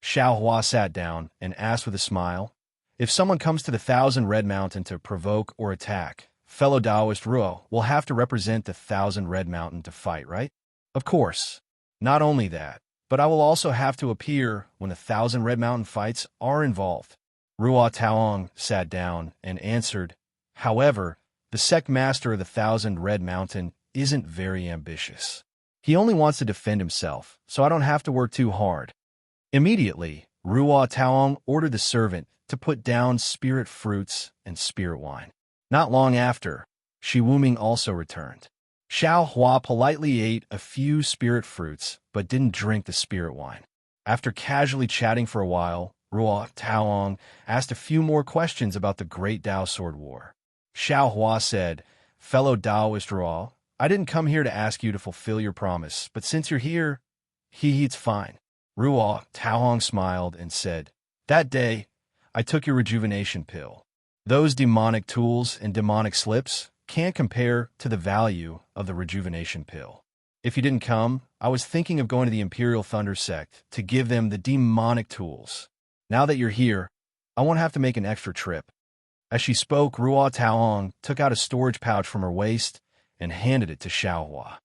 Xiao Hua sat down and asked with a smile, if someone comes to the 1,000 Red Mountain to provoke or attack, fellow Taoist Ruo will have to represent the 1,000 Red Mountain to fight, right? Of course. Not only that, but I will also have to appear when the 1,000 Red Mountain fights are involved. Ruo Taoong sat down and answered, however, the sect master of the 1,000 Red Mountain isn't very ambitious. He only wants to defend himself, so I don't have to work too hard. Immediately, Ruo Taoong ordered the servant to put down spirit fruits and spirit wine. Not long after, Shi Wuming also returned. Xiao Hua politely ate a few spirit fruits, but didn't drink the spirit wine. After casually chatting for a while, Ruo Taoong asked a few more questions about the Great Tao Sword War. Xiao Hua said, fellow Taoist Ruo, I didn't come here to ask you to fulfill your promise, but since you're here, it's fine. Ruo Taoong smiled and said, that day, I took your rejuvenation pill. Those demonic tools and demonic slips can't compare to the value of the rejuvenation pill. If you didn't come, I was thinking of going to the Imperial Thunder sect to give them the demonic tools. Now that you're here, I won't have to make an extra trip. As she spoke, Ruo Taoong took out a storage pouch from her waist and handed it to Xiao Hua.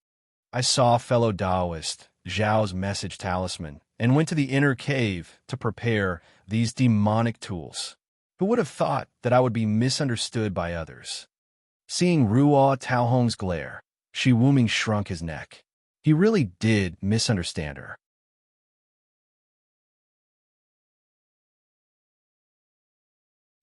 I saw fellow Taoist Zhao's message talisman and went to the inner cave to prepare these demonic tools. Who would have thought that I would be misunderstood by others? Seeing Ruo Taoong's glare, Shi Wuming shrunk his neck. He really did misunderstand her.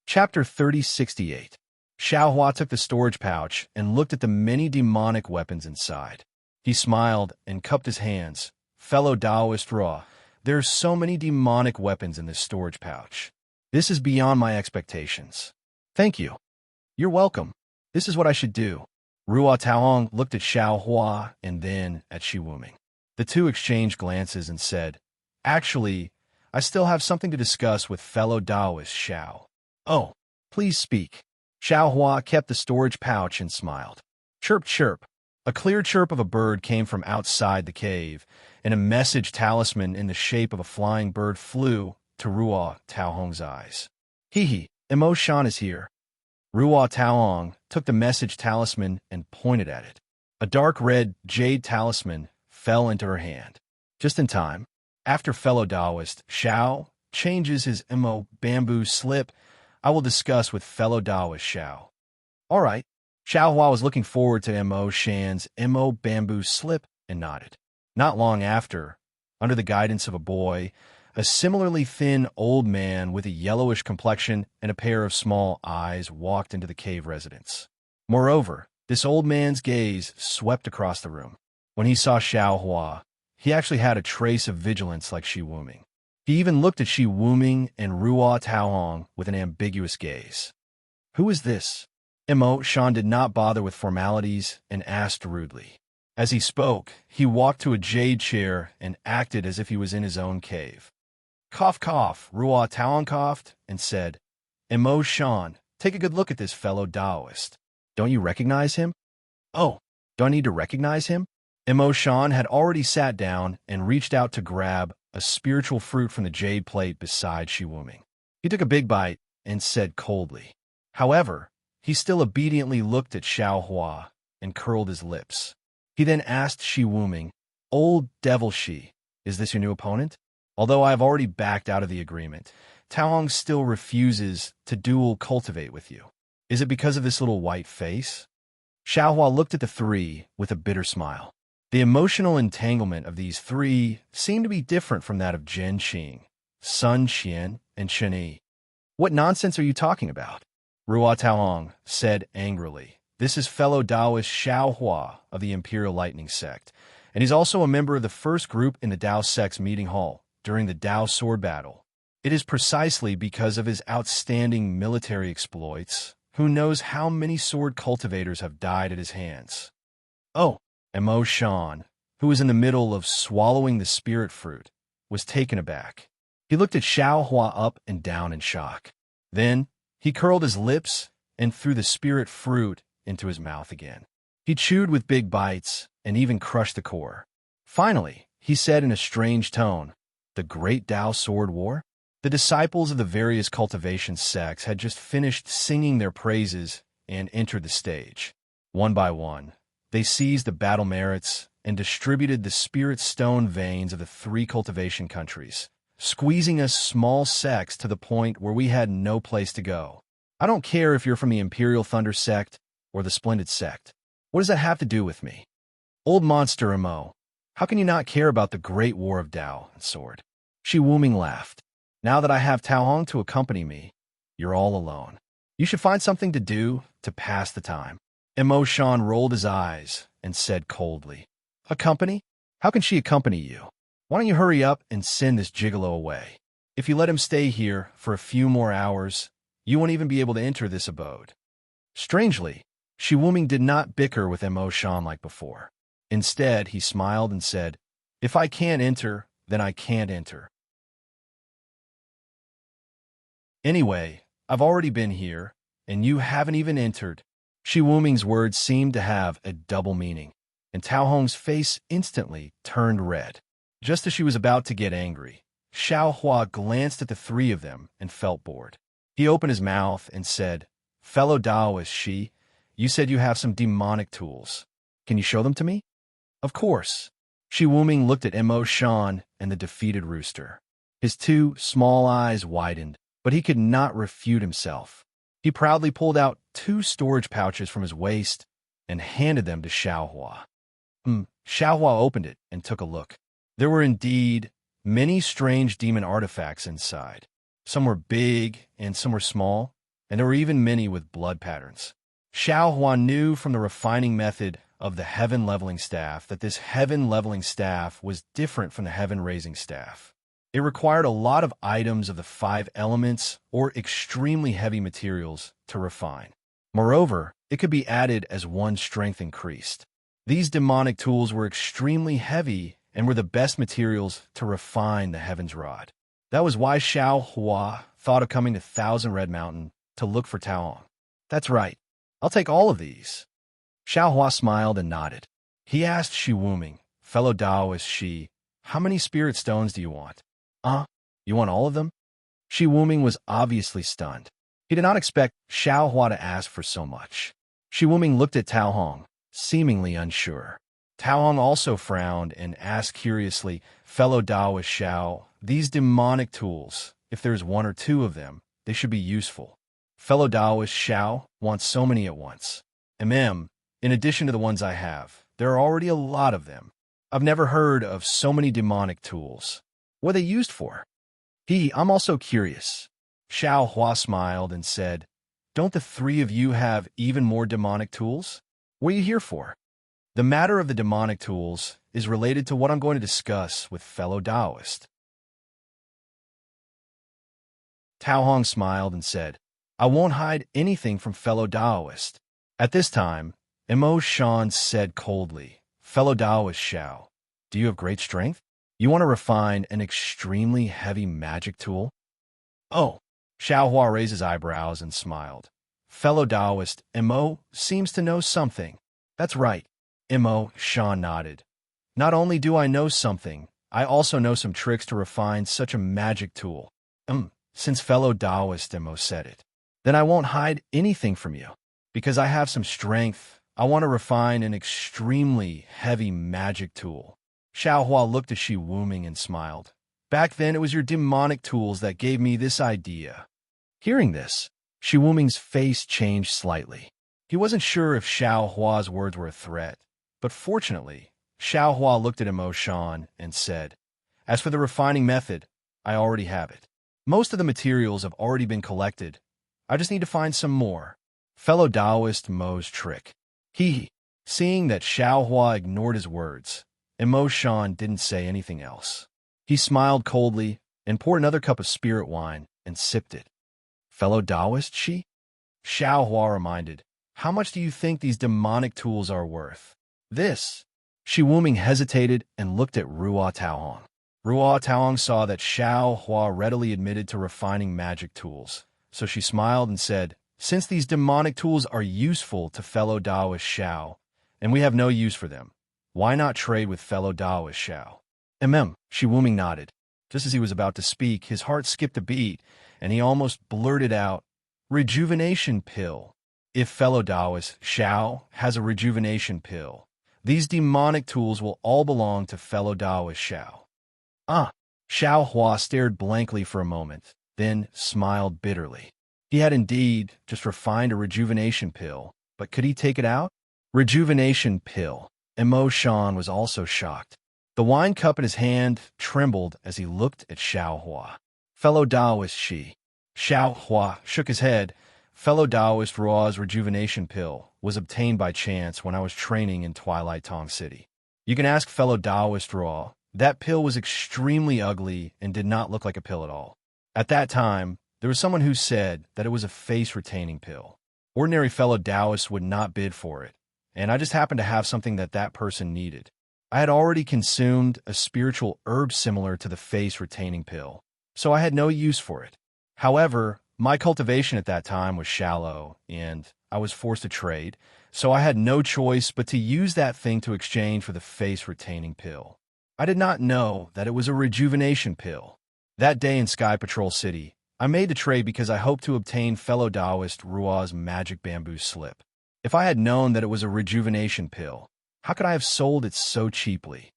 Chapter 3068. Xiao Hua took the storage pouch and looked at the many demonic weapons inside. He smiled and cupped his hands. Fellow Taoist Ruo, there are so many demonic weapons in this storage pouch. This is beyond my expectations. Thank you. You're welcome. This is what I should do. Ruo Taoong looked at Xiao Hua and then at Shi Wuming. The two exchanged glances and said, actually, I still have something to discuss with fellow Taoist Xiao. Oh, please speak. Xiao Hua kept the storage pouch and smiled. Chirp, chirp. A clear chirp of a bird came from outside the cave, and a message talisman in the shape of a flying bird flew to Ruo Taoong's eyes. Hee, Immerse is here. Ruo Taoong took the message talisman and pointed at it. A dark red jade talisman fell into her hand. Just in time, after fellow Taoist Xiao changes his Immerse bamboo slip, I will discuss with fellow Taoist Xiao. All right. Xiao Hua was looking forward to Immerse Shan's Immerse bamboo slip and nodded. Not long after, under the guidance of a boy, a similarly thin old man with a yellowish complexion and a pair of small eyes walked into the cave residence. Moreover, this old man's gaze swept across the room. When he saw Xiao Hua, he actually had a trace of vigilance like Shi Wuming. He even looked at Shi Wuming and Ruo Taoong with an ambiguous gaze. Who is this? Immerse did not bother with formalities and asked rudely. As he spoke, he walked to a jade chair and acted as if he was in his own cave. Cough, cough, Ruo Taoong coughed and said, Immerse, take a good look at this fellow Taoist. Don't you recognize him? Oh, do I need to recognize him? Immerse had already sat down and reached out to grab a spiritual fruit from the jade plate beside Shi Wuming. He took a big bite and said coldly. However, he still obediently looked at Xiao Hua and curled his lips. He then asked Shi Wuming, Old Devil Shi, is this your new opponent? Although I have already backed out of the agreement, Taoong still refuses to dual cultivate with you. Is it because of this little white face? Xiao Hua looked at the three with a bitter smile. The emotional entanglement of these three seemed to be different from that of Zhen Qing, Sun Qian, and Shen Yi. What nonsense are you talking about? Ruo Taoong said angrily. This is fellow Taoist Xiao Hua of the Imperial Lightning Sect, and he's also a member of the first group in the Tao Sect's meeting hall during the Tao Sword Battle. It is precisely because of his outstanding military exploits. Who knows how many sword cultivators have died at his hands? Oh, Immerse, who was in the middle of swallowing the spirit fruit, was taken aback. He looked at Xiao Hua up and down in shock. Then, he curled his lips and threw the spirit fruit into his mouth again. He chewed with big bites and even crushed the core. Finally, he said in a strange tone, "The Great Tao Sword War?" The disciples of the various cultivation sects had just finished singing their praises and entered the stage. One by one, they seized the battle merits and distributed the spirit stone veins of the 3 cultivation countries, squeezing us small sects to the point where we had no place to go. I don't care if you're from the Imperial Thunder sect or the Splendid sect. What does that have to do with me? Old monster Imo, how can you not care about the Great War of Tao and Sword? Shi Wuming laughed. Now that I have Tao Hong to accompany me, you're all alone. You should find something to do to pass the time. Imo Shan rolled his eyes and said coldly, "Accompany? How can she accompany you? Why don't you hurry up and send this gigolo away? If you let him stay here for a few more hours, you won't even be able to enter this abode." Strangely, Shi Wuming did not bicker with Imo Shan like before. Instead, he smiled and said, "If I can't enter, then I can't enter. Anyway, I've already been here, and you haven't even entered." Shi Wuming's words seemed to have a double meaning, and Tao Hong's face instantly turned red. Just as she was about to get angry, Xiao Hua glanced at the 3 of them and felt bored. He opened his mouth and said, "Fellow Taoist Shi, you said you have some demonic tools. Can you show them to me?" "Of course." Shi Wuming looked at Imo Shan and the defeated rooster. His 2 small eyes widened, but he could not refute himself. He proudly pulled out 2 storage pouches from his waist and handed them to Xiao Hua. Xiao Hua opened it and took a look. There were indeed many strange demon artifacts inside. Some were big and some were small, and there were even many with blood patterns. Xiao Hua knew from the refining method of the heaven leveling staff that this heaven leveling staff was different from the heaven raising staff. It required a lot of items of the 5 elements or extremely heavy materials to refine. Moreover, it could be added as one's strength increased. These demonic tools were extremely heavy and were the best materials to refine the heaven's rod. That was why Xiao Hua thought of coming to Thousand Red Mountain to look for Tao Hong. "That's right. I'll take all of these." Xiao Hua smiled and nodded. He asked Shi Wuming, "Fellow Taoist Shi, how many spirit stones do you want?" You want all of them?" Shi Wuming was obviously stunned. He did not expect Xiao Hua to ask for so much. Shi Wuming looked at Tao Hong, seemingly unsure. Tao Hong also frowned and asked curiously, "Fellow Taoist Xiao, these demonic tools, if there's 1 or 2 of them, they should be useful. Fellow Taoist Xiao wants so many at once. In addition to the ones I have, there are already a lot of them. I've never heard of so many demonic tools. What are they used for?" I'm also curious." Xiao Hua smiled and said, "Don't the 3 of you have even more demonic tools? What are you here for?" "The matter of the demonic tools is related to what I'm going to discuss with fellow Taoist." Tao Hong smiled and said, "I won't hide anything from fellow Taoist." At this time, Imo Shan said coldly, "Fellow Taoist Xiao, do you have great strength? You want to refine an extremely heavy magic tool?" "Oh." Xiao Hua raised his eyebrows and smiled. "Fellow Taoist, Imo seems to know something." "That's right." Imo Shan nodded. "Not only do I know something, I also know some tricks to refine such a magic tool." Since fellow Taoist Imo said it, "Then I won't hide anything from you. Because I have some strength, I want to refine an extremely heavy magic tool." Xiao Hua looked at Shi Wuming and smiled. "Back then, it was your demonic tools that gave me this idea." Hearing this, Shi Wuming's face changed slightly. He wasn't sure if Xiao Hua's words were a threat, but fortunately, Xiao Hua looked at Imo Shan and said, "As for the refining method, I already have it. Most of the materials have already been collected. I just need to find some more." Fellow Taoist Mo's trick. Seeing that Xiao Hua ignored his words, Imo Shan didn't say anything else. He smiled coldly and poured another cup of spirit wine and sipped it. "Fellow Taoist Shi?" Xiao Hua reminded, "How much do you think these demonic tools are worth?" "This." Shi Wuming hesitated and looked at Ruo Taohong. Ruo Taohong saw that Xiao Hua readily admitted to refining magic tools, so she smiled and said, "Since these demonic tools are useful to fellow Taoist Xiao, and we have no use for them. Why not trade with fellow Taoist Xiao? Shi Wuming nodded. Just as he was about to speak, his heart skipped a beat, and he almost blurted out, "Rejuvenation pill." If fellow Taoist Xiao has a rejuvenation pill, these demonic tools will all belong to fellow Taoist Xiao. Xiao Hua stared blankly for a moment, then smiled bitterly. He had indeed just refined a rejuvenation pill, but could he take it out? Rejuvenation pill. Mo Shan was also shocked. The wine cup in his hand trembled as he looked at Xiao Hua. Fellow Taoist Shi. Xiao Hua shook his head. Fellow Taoist Rua's rejuvenation pill was obtained by chance when I was training in Twilight Tong City. You can ask fellow Taoist Rua. That pill was extremely ugly and did not look like a pill at all. At that time, there was someone who said that it was a face-retaining pill. Ordinary fellow Taoists would not bid for it, and I just happened to have something that person needed. I had already consumed a spiritual herb similar to the face-retaining pill, so I had no use for it. However, my cultivation at that time was shallow, and I was forced to trade, so I had no choice but to use that thing to exchange for the face-retaining pill. I did not know that it was a rejuvenation pill. That day in Sky Patrol City, I made the trade because I hoped to obtain fellow Taoist Rua's magic bamboo slip. If I had known that it was a rejuvenation pill, how could I have sold it so cheaply?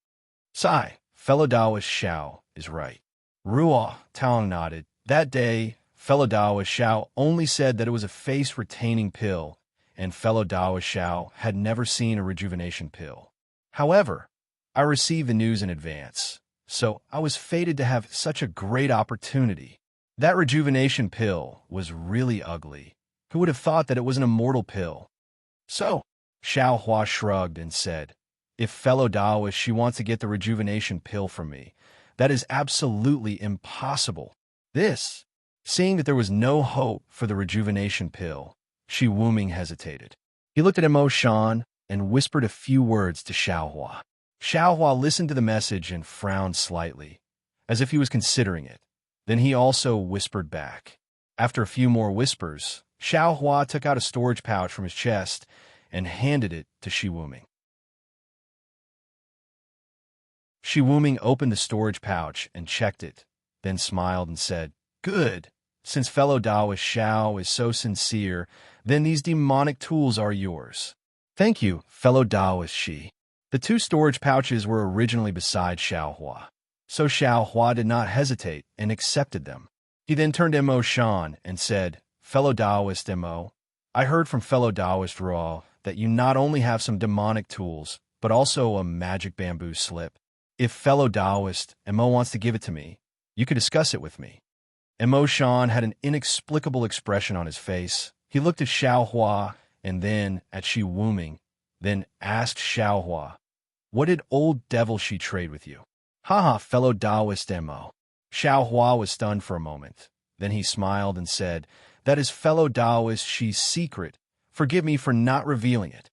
Sigh, fellow Taoist Xiao is right. Rua, Taong nodded. That day, fellow Taoist Xiao only said that it was a face-retaining pill, and fellow Taoist Xiao had never seen a rejuvenation pill. However, I received the news in advance, so I was fated to have such a great opportunity. That rejuvenation pill was really ugly. Who would have thought that it was an immortal pill? So, Xiao Hua shrugged and said, if fellow Taoist she wants to get the rejuvenation pill from me, that is absolutely impossible. Seeing that there was no hope for the rejuvenation pill, Shi Wuming hesitated. He looked at Mo Shan and whispered a few words to Xiao Hua. Xiao Hua listened to the message and frowned slightly, as if he was considering it. Then he also whispered back. After a few more whispers, Xiao Hua took out a storage pouch from his chest and handed it to Shi Wuming. Shi Wuming opened the storage pouch and checked it, then smiled and said, "Good. Since fellow Taoist Xiao is so sincere, then these demonic tools are yours." "Thank you, fellow Taoist Shi." The two storage pouches were originally beside Xiao Hua, so Xiao Hua did not hesitate and accepted them. He then turned to Mo Shan and said, "Fellow Taoist Mo, I heard from fellow Taoist Ra that you not only have some demonic tools, but also a magic bamboo slip. If fellow Taoist Mo wants to give it to me, you could discuss it with me." Mo Shan had an inexplicable expression on his face. He looked at Xiao Hua and then at Shi Wuming, then asked Xiao Hua, "What did old devil Shi trade with you?" "Haha, fellow Taoist Mo." Xiao Hua was stunned for a moment. Then he smiled and said, "That is fellow Taoist Shi's secret. Forgive me for not revealing it."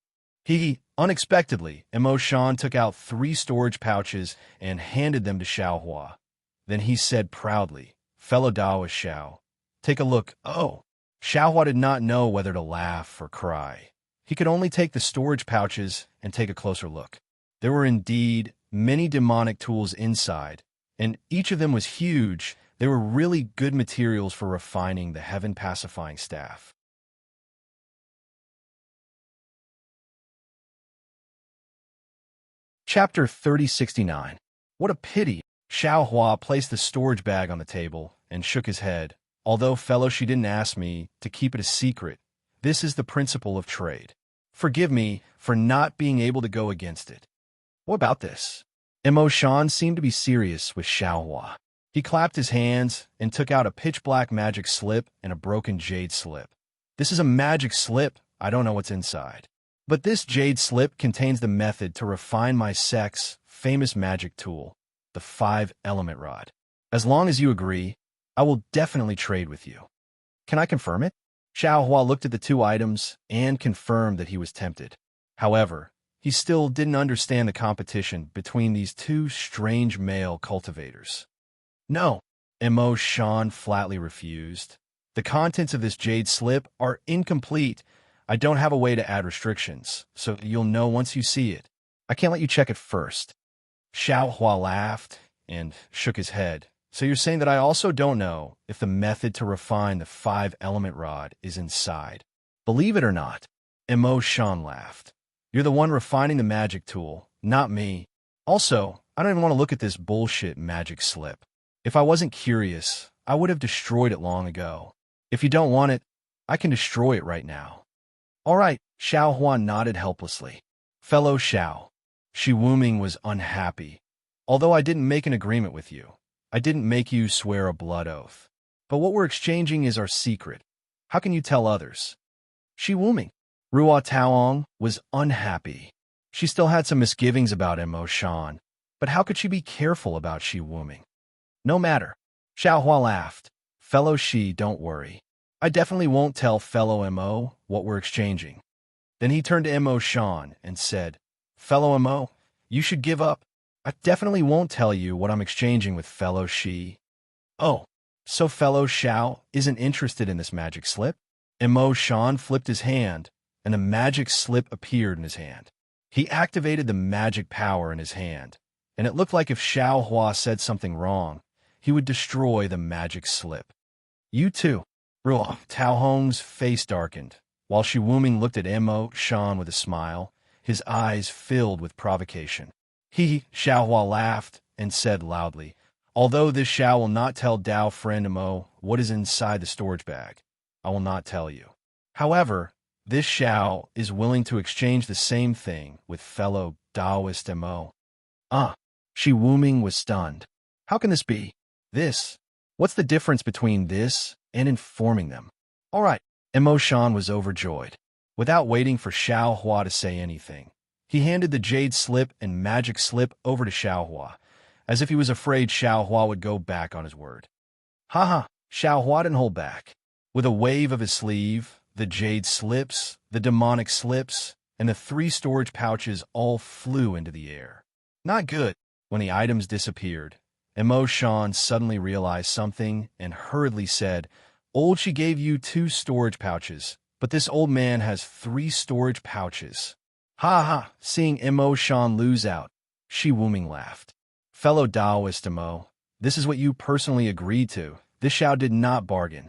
Unexpectedly, Mo Shan took out 3 storage pouches and handed them to Xiao Hua. Then he said proudly, "Fellow Taoist Xiao, take a look." Oh! Xiao Hua did not know whether to laugh or cry. He could only take the storage pouches and take a closer look. There were indeed many demonic tools inside, and each of them was huge. They were really good materials for refining the heaven-pacifying staff. Chapter 3069. What a pity! Xiao Hua placed the storage bag on the table and shook his head. Although, fellow, she didn't ask me to keep it a secret. This is the principle of trade. Forgive me for not being able to go against it. What about this? Mo Shan seemed to be serious with Xiao Hua. He clapped his hands and took out a pitch-black magic slip and a broken jade slip. "This is a magic slip. I don't know what's inside. But this jade slip contains the method to refine my sect's famous magic tool, the 5-element rod. As long as you agree, I will definitely trade with you. Can I confirm it?" Xiao Hua looked at the 2 items and confirmed that he was tempted. However, he still didn't understand the competition between these 2 strange male cultivators. "No," Mo Shan flatly refused. "The contents of this jade slip are incomplete. I don't have a way to add restrictions, so you'll know once you see it. I can't let you check it first. Xiao Hua laughed and shook his head. So you're saying that I also don't know if the method to refine the 5-element rod is inside. Believe it or not. Emo Shan laughed. You're the one refining the magic tool, not me. Also, I don't even want to look at this bullshit magic slip. If I wasn't curious, I would have destroyed it long ago. If you don't want it, I can destroy it right now. All right, Xiao Huan nodded helplessly. Fellow Xiao. Shi Wuming was unhappy. Although I didn't make an agreement with you, I didn't make you swear a blood oath. But what we're exchanging is our secret. How can you tell others? Shi Wuming. Ruo Taoong was unhappy. She still had some misgivings about Mo Shan, but how could she be careful about Shi Wuming? No matter. Xiao Hua laughed. Fellow Shi, don't worry. I definitely won't tell fellow Mo what we're exchanging. Then he turned to Mo Shan and said, Fellow Mo, you should give up. I definitely won't tell you what I'm exchanging with fellow Shi. Oh, so fellow Xiao isn't interested in this magic slip? Mo Shan flipped his hand, and a magic slip appeared in his hand. He activated the magic power in his hand, and it looked like if Xiao Hua said something wrong, he would destroy the magic slip. You too. Ruo Taohong's face darkened, while Shi Wuming looked at Mo Shan with a smile, his eyes filled with provocation. Xiao Hua laughed and said loudly, Although this Xiao will not tell Dao friend Mo what is inside the storage bag, I will not tell you. However, this Xiao is willing to exchange the same thing with fellow Taoist Mo. Shi Wuming was stunned. How can this be? This? What's the difference between this and informing them? All right, Mo Shan was overjoyed. Without waiting for Xiao Hua to say anything, he handed the jade slip and magic slip over to Xiao Hua, as if he was afraid Xiao Hua would go back on his word. Xiao Hua didn't hold back. With a wave of his sleeve, the jade slips, the demonic slips, and the 3 storage pouches all flew into the air. Not good. When the items disappeared, Mo Shan suddenly realized something and hurriedly said, Old She gave you 2 storage pouches, but this old man has 3 storage pouches. Seeing Mo Shan lose out, Shi Wuming laughed. Fellow Taoist Mo, this is what you personally agreed to. This Xiao did not bargain.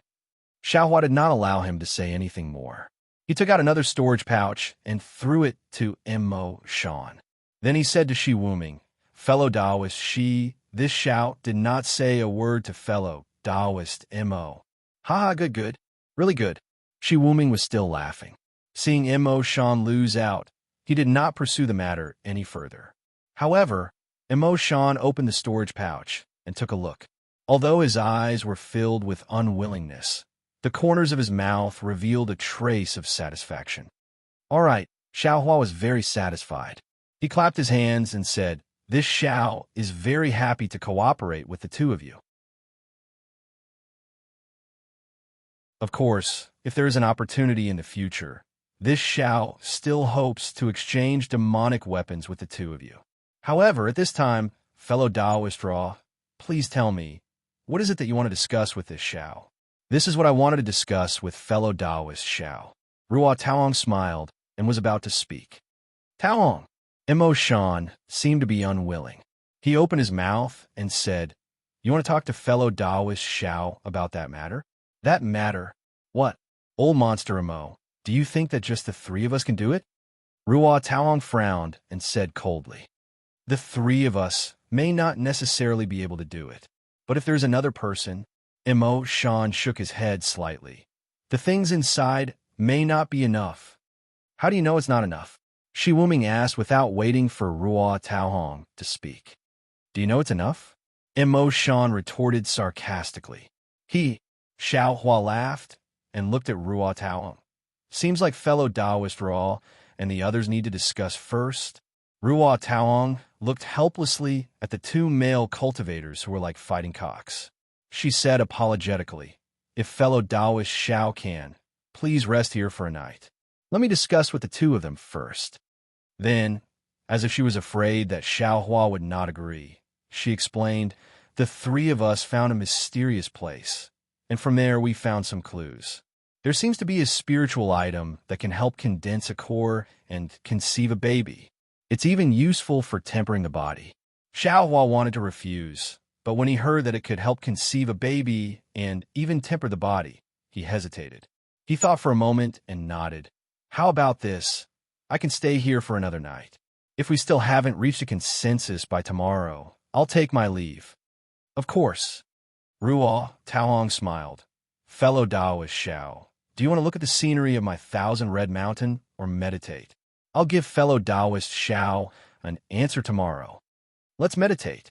Xiao Hua did not allow him to say anything more. He took out another storage pouch and threw it to Mo Shan. Then he said to Shi Wuming, Fellow Taoist Shi, this Xiao did not say a word to fellow Taoist Mo. Good. Really good. Shi Wuming was still laughing. Seeing Mo Shan lose out, he did not pursue the matter any further. However, Mo Shan opened the storage pouch and took a look. Although his eyes were filled with unwillingness, the corners of his mouth revealed a trace of satisfaction. All right, Xiao Hua was very satisfied. He clapped his hands and said, This Xiao is very happy to cooperate with the 2 of you. Of course, if there is an opportunity in the future, this Xiao still hopes to exchange demonic weapons with the 2 of you. However, at this time, fellow Taoist Raw, please tell me, what is it that you want to discuss with this Xiao? This is what I wanted to discuss with fellow Taoist Xiao. Ruo Taoong smiled and was about to speak. Taoong. Mo Shan seemed to be unwilling. He opened his mouth and said, You want to talk to fellow Taoist Xiao about that matter? That matter? What? Old monster Mo, do you think that just the 3 of us can do it? Ruo Taoong frowned and said coldly, The 3 of us may not necessarily be able to do it, but if there's another person, Mo Shan shook his head slightly. The things inside may not be enough. How do you know it's not enough? Shi Wuming asked without waiting for Ruo Taoong to speak. Do you know it's enough? Mo Shan retorted sarcastically. Xiao Hua laughed and looked at Ruo Taoong. Seems like fellow Taoist Raw and the others need to discuss first. Ruo Taoong looked helplessly at the 2 male cultivators who were like fighting cocks. She said apologetically, If fellow Taoist Xiao can, please rest here for a night. Let me discuss with the 2 of them first. Then, as if she was afraid that Xiao Hua would not agree, she explained, The 3 of us found a mysterious place, and from there we found some clues. There seems to be a spiritual item that can help condense a core and conceive a baby. It's even useful for tempering the body. Xiaohua wanted to refuse, but when he heard that it could help conceive a baby and even temper the body, he hesitated. He thought for a moment and nodded. How about this? I can stay here for another night. If we still haven't reached a consensus by tomorrow, I'll take my leave. Of course. Ruo Taohong smiled. Fellow Taoist Xiao, do you want to look at the scenery of my 1,000-red mountain or meditate? I'll give fellow Taoist Xiao an answer tomorrow. Let's meditate.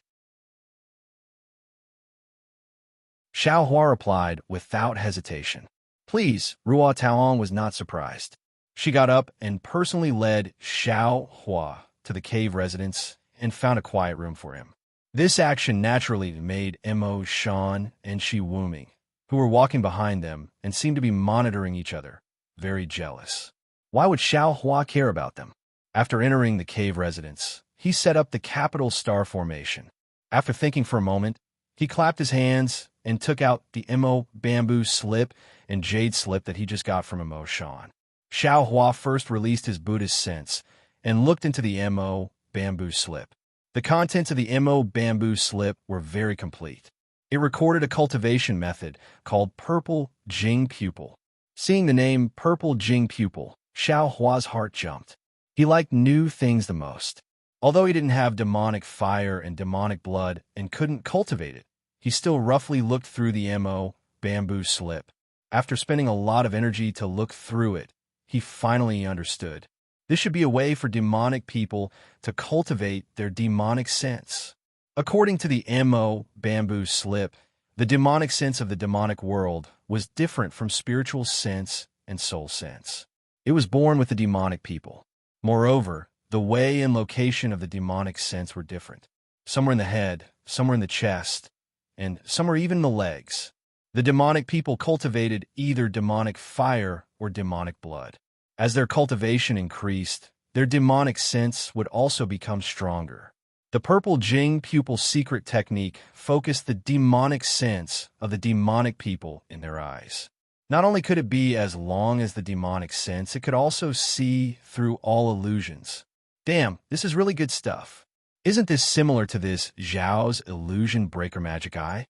Xiaohua replied without hesitation. Please, Ruo Taohong was not surprised. She got up and personally led Xiaohua to the cave residence and found a quiet room for him. This action naturally made Mo Shan and Shi Wuming, who were walking behind them and seemed to be monitoring each other, very jealous. Why would Xiaohua care about them? After entering the cave residence, he set up the capital star formation. After thinking for a moment, he clapped his hands and took out the Mo bamboo slip and jade slip that he just got from Mo Shan. Xiaohua first released his Buddhist sense and looked into the Mo bamboo slip. The contents of the Mo bamboo slip were very complete. It recorded a cultivation method called Purple Jing Pupil. Seeing the name Purple Jing Pupil, Xiaohua's heart jumped. He liked new things the most. Although he didn't have demonic fire and demonic blood and couldn't cultivate it, he still roughly looked through the Mo bamboo slip. After spending a lot of energy to look through it, he finally understood. This should be a way for demonic people to cultivate their demonic sense. According to the Mo bamboo slip, the demonic sense of the demonic world was different from spiritual sense and soul sense. It was born with the demonic people. Moreover, the way and location of the demonic sense were different. Some were in the head, some were in the chest, and some were even in the legs. The demonic people cultivated either demonic fire or demonic blood. As their cultivation increased, their demonic sense would also become stronger. The Purple Jing Pupil secret technique focused the demonic sense of the demonic people in their eyes. Not only could it be as long as the demonic sense, it could also see through all illusions. Damn, this is really good stuff. Isn't this similar to this Zhao's illusion breaker magic eye?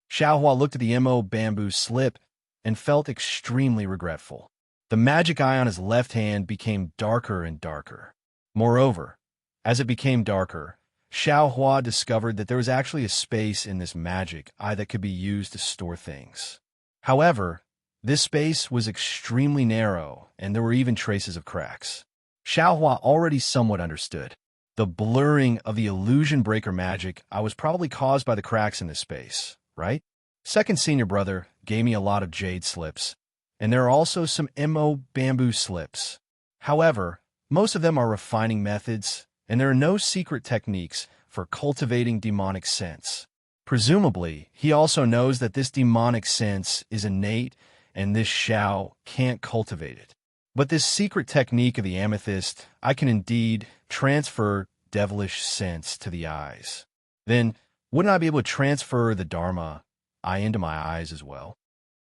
Xiaohua looked at the Mo bamboo slip and felt extremely regretful. The magic eye on his left hand became darker and darker. Moreover, as it became darker, Xiaohua discovered that there was actually a space in this magic eye that could be used to store things. However, this space was extremely narrow, and there were even traces of cracks. Xiaohua already somewhat understood. The blurring of the illusion breaker magic eye was probably caused by the cracks in this space, right? Second senior brother gave me a lot of jade slips, and there are also some Mo bamboo slips. However, most of them are refining methods, and there are no secret techniques for cultivating demonic sense. Presumably, he also knows that this demonic sense is innate and this Xiao can't cultivate it. But this secret technique of the amethyst, I can indeed transfer devilish sense to the eyes. Then, wouldn't I be able to transfer the Dharma eye into my eyes as well?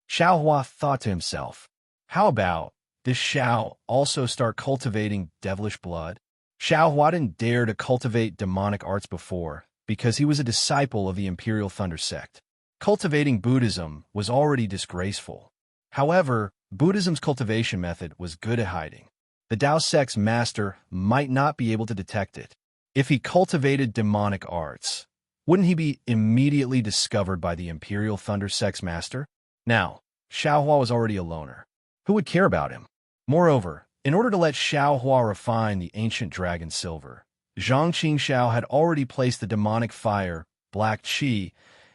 Xiaohua thought to himself, how about this Xiao also start cultivating devilish blood? Xiaohua didn't dare to cultivate demonic arts before because he was a disciple of the Imperial Thunder sect. Cultivating Buddhism was already disgraceful. However, Buddhism's cultivation method was good at hiding. The Tao sect's master might not be able to detect it. If he cultivated demonic arts, wouldn't he be immediately discovered by the Imperial Thunder sect's master? Now, Xiaohua was already a loner. Who would care about him? Moreover, in order to let Xiaohua refine the ancient dragon silver, Zhang Qingxiao had already placed the demonic fire, black qi,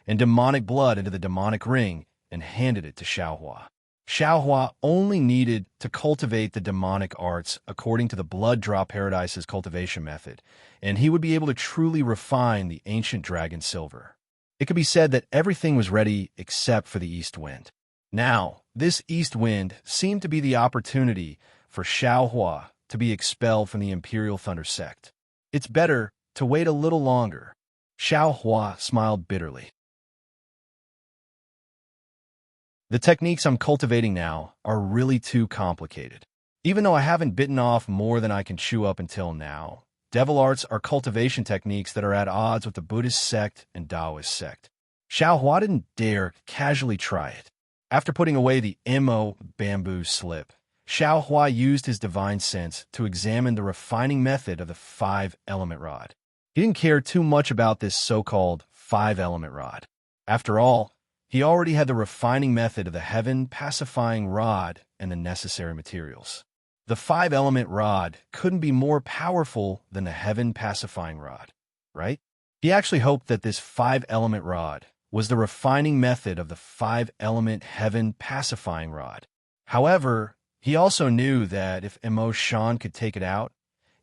and demonic blood into the demonic ring and handed it to Xiaohua. Xiaohua only needed to cultivate the demonic arts according to the Blood Drop Paradise's cultivation method, and he would be able to truly refine the ancient dragon silver. It could be said that everything was ready except for the east wind. Now, this east wind seemed to be the opportunity for Xiaohua to be expelled from the Imperial Thunder sect. It's better to wait a little longer. Xiaohua smiled bitterly. The techniques I'm cultivating now are really too complicated. Even though I haven't bitten off more than I can chew up until now, devil arts are cultivation techniques that are at odds with the Buddhist sect and Taoist sect. Xiao Hua didn't dare casually try it. After putting away the Mo bamboo slip, Xiao Hua used his divine sense to examine the refining method of the five-element rod. He didn't care too much about this so-called five-element rod. After all, he already had the refining method of the heaven-pacifying rod and the necessary materials. The five-element rod couldn't be more powerful than the heaven-pacifying rod, right? He actually hoped that this five-element rod was the refining method of the five-element heaven-pacifying rod. However, he also knew that if Emo Shan could take it out,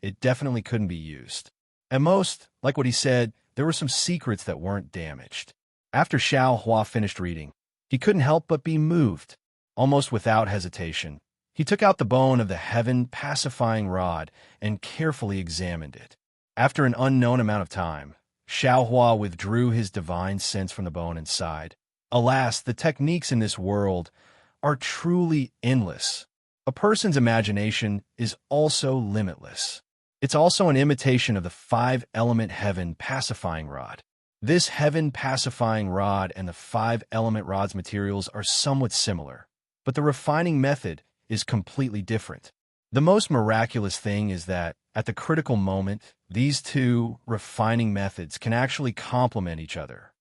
it definitely couldn't be used. At most, like what he said, there were some secrets that weren't damaged. After Xiao Hua finished reading, he couldn't help but be moved. Almost without hesitation, he took out the bone of the heaven-pacifying rod and carefully examined it. After an unknown amount of time, Xiao Hua withdrew his divine sense from the bone and sighed. Alas, the techniques in this world are truly endless. A person's imagination is also limitless. It's also an imitation of the five-element heaven-pacifying rod. This heaven-pacifying rod and the five-element rod's materials are somewhat similar, but the refining method is completely different. The most miraculous thing is that, at the critical moment, these two refining methods can actually complement each other.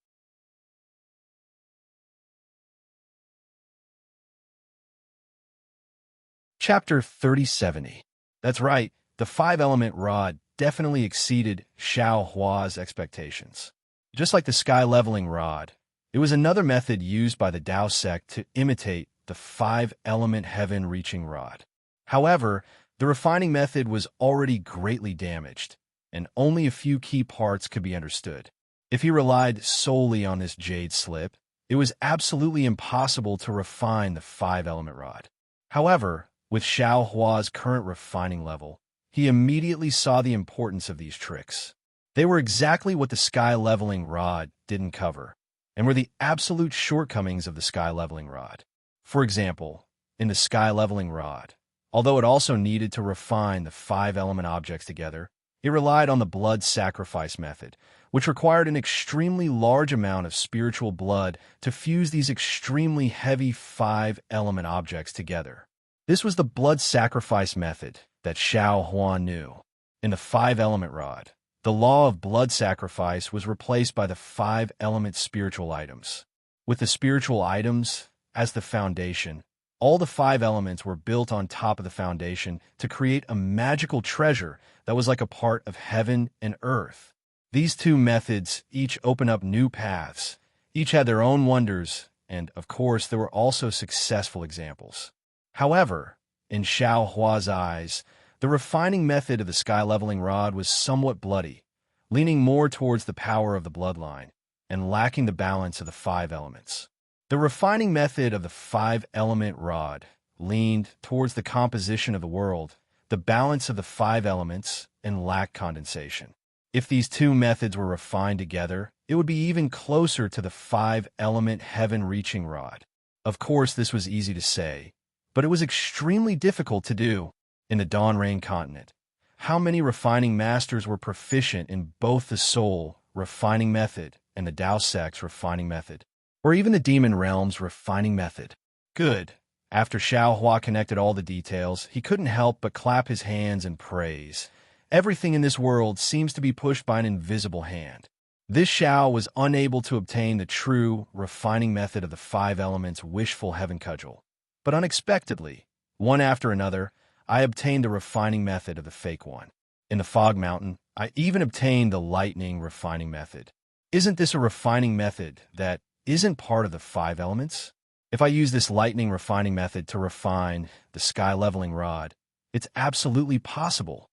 Chapter 3070. That's right, the five-element rod definitely exceeded Xiao Hua's expectations. Just like the sky-leveling rod, it was another method used by the Tao sect to imitate the five-element heaven-reaching rod. However, the refining method was already greatly damaged, and only a few key parts could be understood. If he relied solely on this jade slip, it was absolutely impossible to refine the five-element rod. However, with Xiao Hua's current refining level, he immediately saw the importance of these tricks. They were exactly what the sky-leveling rod didn't cover, and were the absolute shortcomings of the sky-leveling rod. For example, in the sky-leveling rod, although it also needed to refine the five-element objects together, it relied on the blood sacrifice method, which required an extremely large amount of spiritual blood to fuse these extremely heavy five-element objects together. This was the blood sacrifice method that Xiao Hua knew. In the five-element rod, the law of blood sacrifice was replaced by the five-element spiritual items. With the spiritual items as the foundation, all the five elements were built on top of the foundation to create a magical treasure that was like a part of heaven and earth. These two methods each open up new paths. Each had their own wonders, and, of course, there were also successful examples. However, in Xiao Hua's eyes, the refining method of the sky-leveling rod was somewhat bloody, leaning more towards the power of the bloodline, and lacking the balance of the five elements. The refining method of the five-element rod leaned towards the composition of the world, the balance of the five elements, and lacked condensation. If these two methods were refined together, it would be even closer to the five-element heaven-reaching rod. Of course, this was easy to say, but it was extremely difficult to do. In the Dawn Rain continent, how many refining masters were proficient in both the soul refining method and the Tao sect's refining method, or even the demon realm's refining method? Good. After Xiao Hua connected all the details, he couldn't help but clap his hands in praise. Everything in this world seems to be pushed by an invisible hand. This Xiao was unable to obtain the true refining method of the five elements' wishful heaven cudgel. But unexpectedly, one after another, I obtained the refining method of the fake one. In the Fog Mountain, I even obtained the lightning refining method. Isn't this a refining method that isn't part of the five elements? If I use this lightning refining method to refine the sky-leveling rod, it's absolutely possible.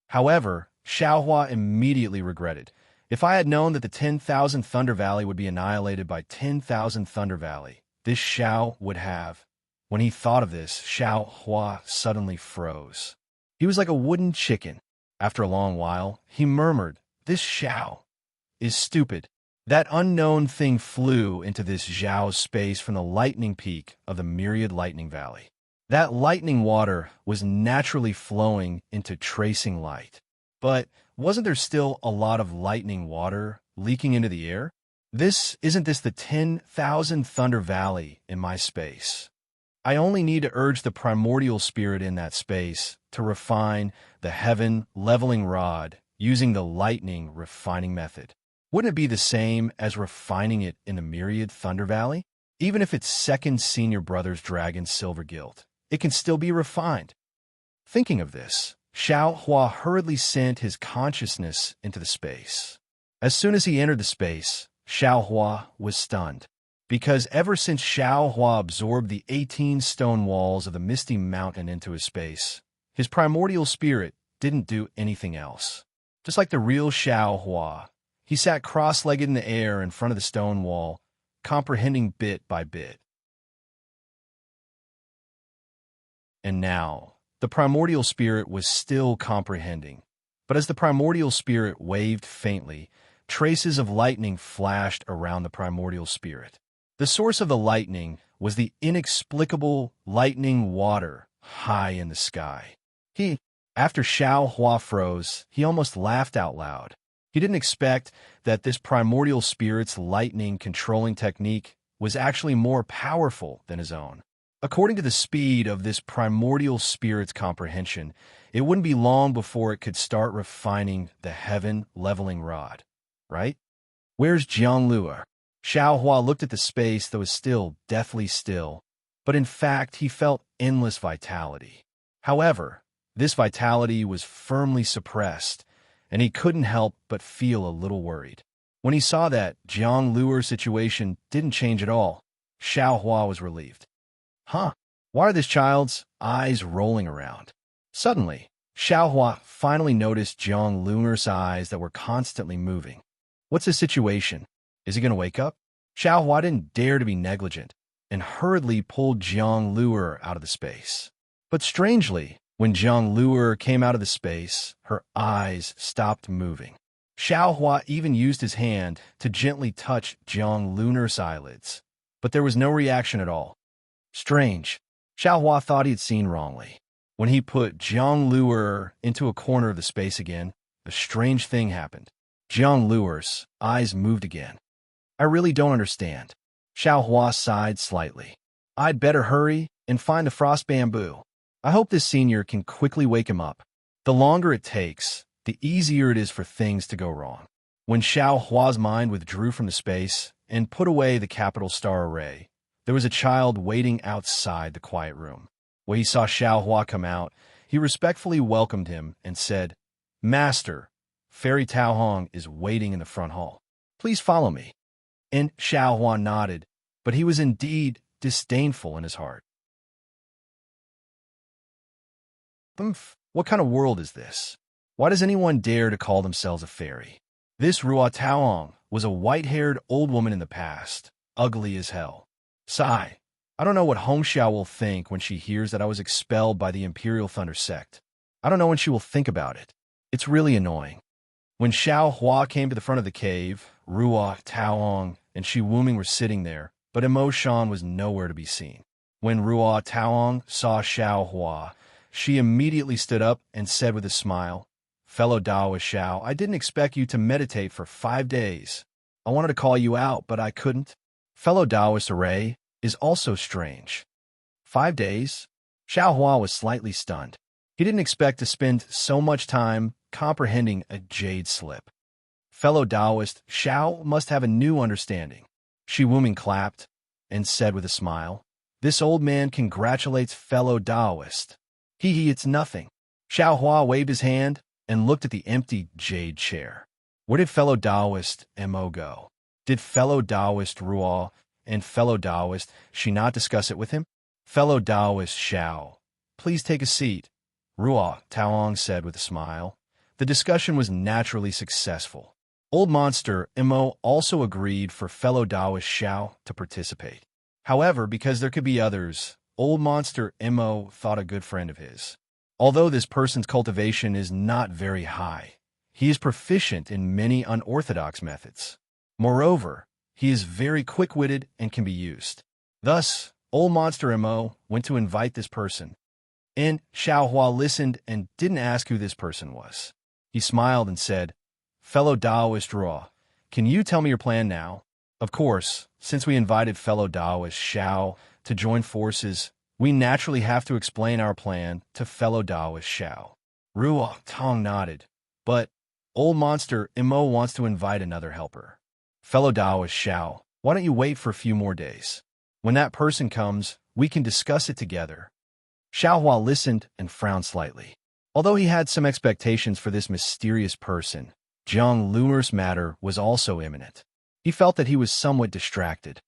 However, Xiao Hua immediately regretted. If I had known that the 10,000 Thunder Valley would be annihilated by 10,000 Thunder Valley, this Xiao would have. When he thought of this, Xiao Hua suddenly froze. He was like a wooden chicken. After a long while, he murmured, "This Xiao is stupid." That unknown thing flew into this Zhao's space from the lightning peak of the myriad lightning valley. That lightning water was naturally flowing into tracing light. But wasn't there still a lot of lightning water leaking into the air? Isn't this the 10,000 Thunder Valley in my space? I only need to urge the primordial spirit in that space to refine the heaven leveling rod using the lightning refining method. Wouldn't it be the same as refining it in the myriad Thunder Valley? Even if it's second senior brother's dragon silver guild, it can still be refined. Thinking of this, Xiao Hua hurriedly sent his consciousness into the space. As soon as he entered the space, Xiao Hua was stunned, because ever since Xiao Hua absorbed the 18 stone walls of the Misty Mountain into his space, his primordial spirit didn't do anything else. Just like the real Xiao Hua, he sat cross-legged in the air in front of the stone wall, comprehending bit by bit. And now, the primordial spirit was still comprehending. But as the primordial spirit waved faintly, traces of lightning flashed around the primordial spirit. The source of the lightning was the inexplicable lightning water high in the sky. After Xiao Hua froze, he almost laughed out loud. He didn't expect that this primordial spirit's lightning controlling technique was actually more powerful than his own. According to the speed of this primordial spirit's comprehension, it wouldn't be long before it could start refining the heaven leveling rod, right? Where's Jiang Luo? Xiao Hua looked at the space that was still deathly still, but in fact he felt endless vitality. However, this vitality was firmly suppressed, and he couldn't help but feel a little worried. When he saw that Jiang Luo's situation didn't change at all, Xiao Hua was relieved. Why are this child's eyes rolling around? Suddenly, Xiao Hua finally noticed Jiang Luo's eyes that were constantly moving. What's the situation? Is he going to wake up? Xiao Hua didn't dare to be negligent and hurriedly pulled Jiang Luo out of the space. But strangely, when Jiang Luo came out of the space, her eyes stopped moving. Xiao Hua even used his hand to gently touch Jiang Luo's eyelids, but there was no reaction at all. Strange. Xiao Hua thought he had seen wrongly. When he put Jiang Luo into a corner of the space again, a strange thing happened. Jiang Luo's eyes moved again. I really don't understand. Xiao Hua sighed slightly. I'd better hurry and find the frost bamboo. I hope this senior can quickly wake him up. The longer it takes, the easier it is for things to go wrong. When Xiao Hua's mind withdrew from the space and put away the capital star array, there was a child waiting outside the quiet room. When he saw Xiao Hua come out, he respectfully welcomed him and said, Master, Fairy Tao Hong is waiting in the front hall. Please follow me. And Xiao Hua nodded, but he was indeed disdainful in his heart. What kind of world is this? Why does anyone dare to call themselves a fairy? This Ruo Taohong was a white-haired old woman in the past, ugly as hell. Sigh. I don't know what Hong Xiao will think when she hears that I was expelled by the Imperial Thunder Sect. I don't know when she will think about it. It's really annoying. When Xiao Hua came to the front of the cave, Ruo Taohong and Shi Wuming were sitting there, but Imo Shan was nowhere to be seen. When Ruo Taohong saw Xiao Hua, she immediately stood up and said with a smile, Fellow Daoist Xiao, I didn't expect you to meditate for 5 days. I wanted to call you out, but I couldn't. Fellow Daoist Array is also strange. 5 days? Xiao Hua was slightly stunned. He didn't expect to spend so much time comprehending a jade slip. Fellow Daoist Xiao must have a new understanding. Shi Wuming clapped and said with a smile, This old man congratulates fellow Daoist. It's nothing. Xiao Hua waved his hand and looked at the empty jade chair. Where did fellow Daoist Mo go? Did fellow Daoist Ruo and fellow Daoist Shi not discuss it with him? Fellow Daoist Xiao, please take a seat, Ruo Taohong said with a smile. The discussion was naturally successful. Old Monster Mo also agreed for fellow Daoist Xiao to participate. However, because there could be others, Old Monster Mo thought a good friend of his. Although this person's cultivation is not very high, he is proficient in many unorthodox methods. Moreover, he is very quick-witted and can be used. Thus, old monster Mo went to invite this person. And Xiaohua listened and didn't ask who this person was. He smiled and said, "Fellow Taoist Raw, can you tell me your plan now?" Of course, since we invited fellow Taoist Xiao to join forces, we naturally have to explain our plan to fellow Taoist Xiao. Ruo Tong nodded, but old monster Mo wants to invite another helper. Fellow Taoist Xiao, why don't you wait for a few more days? When that person comes, we can discuss it together. Xiaohua listened and frowned slightly. Although he had some expectations for this mysterious person, Zhang Luer's matter was also imminent. He felt that he was somewhat distracted.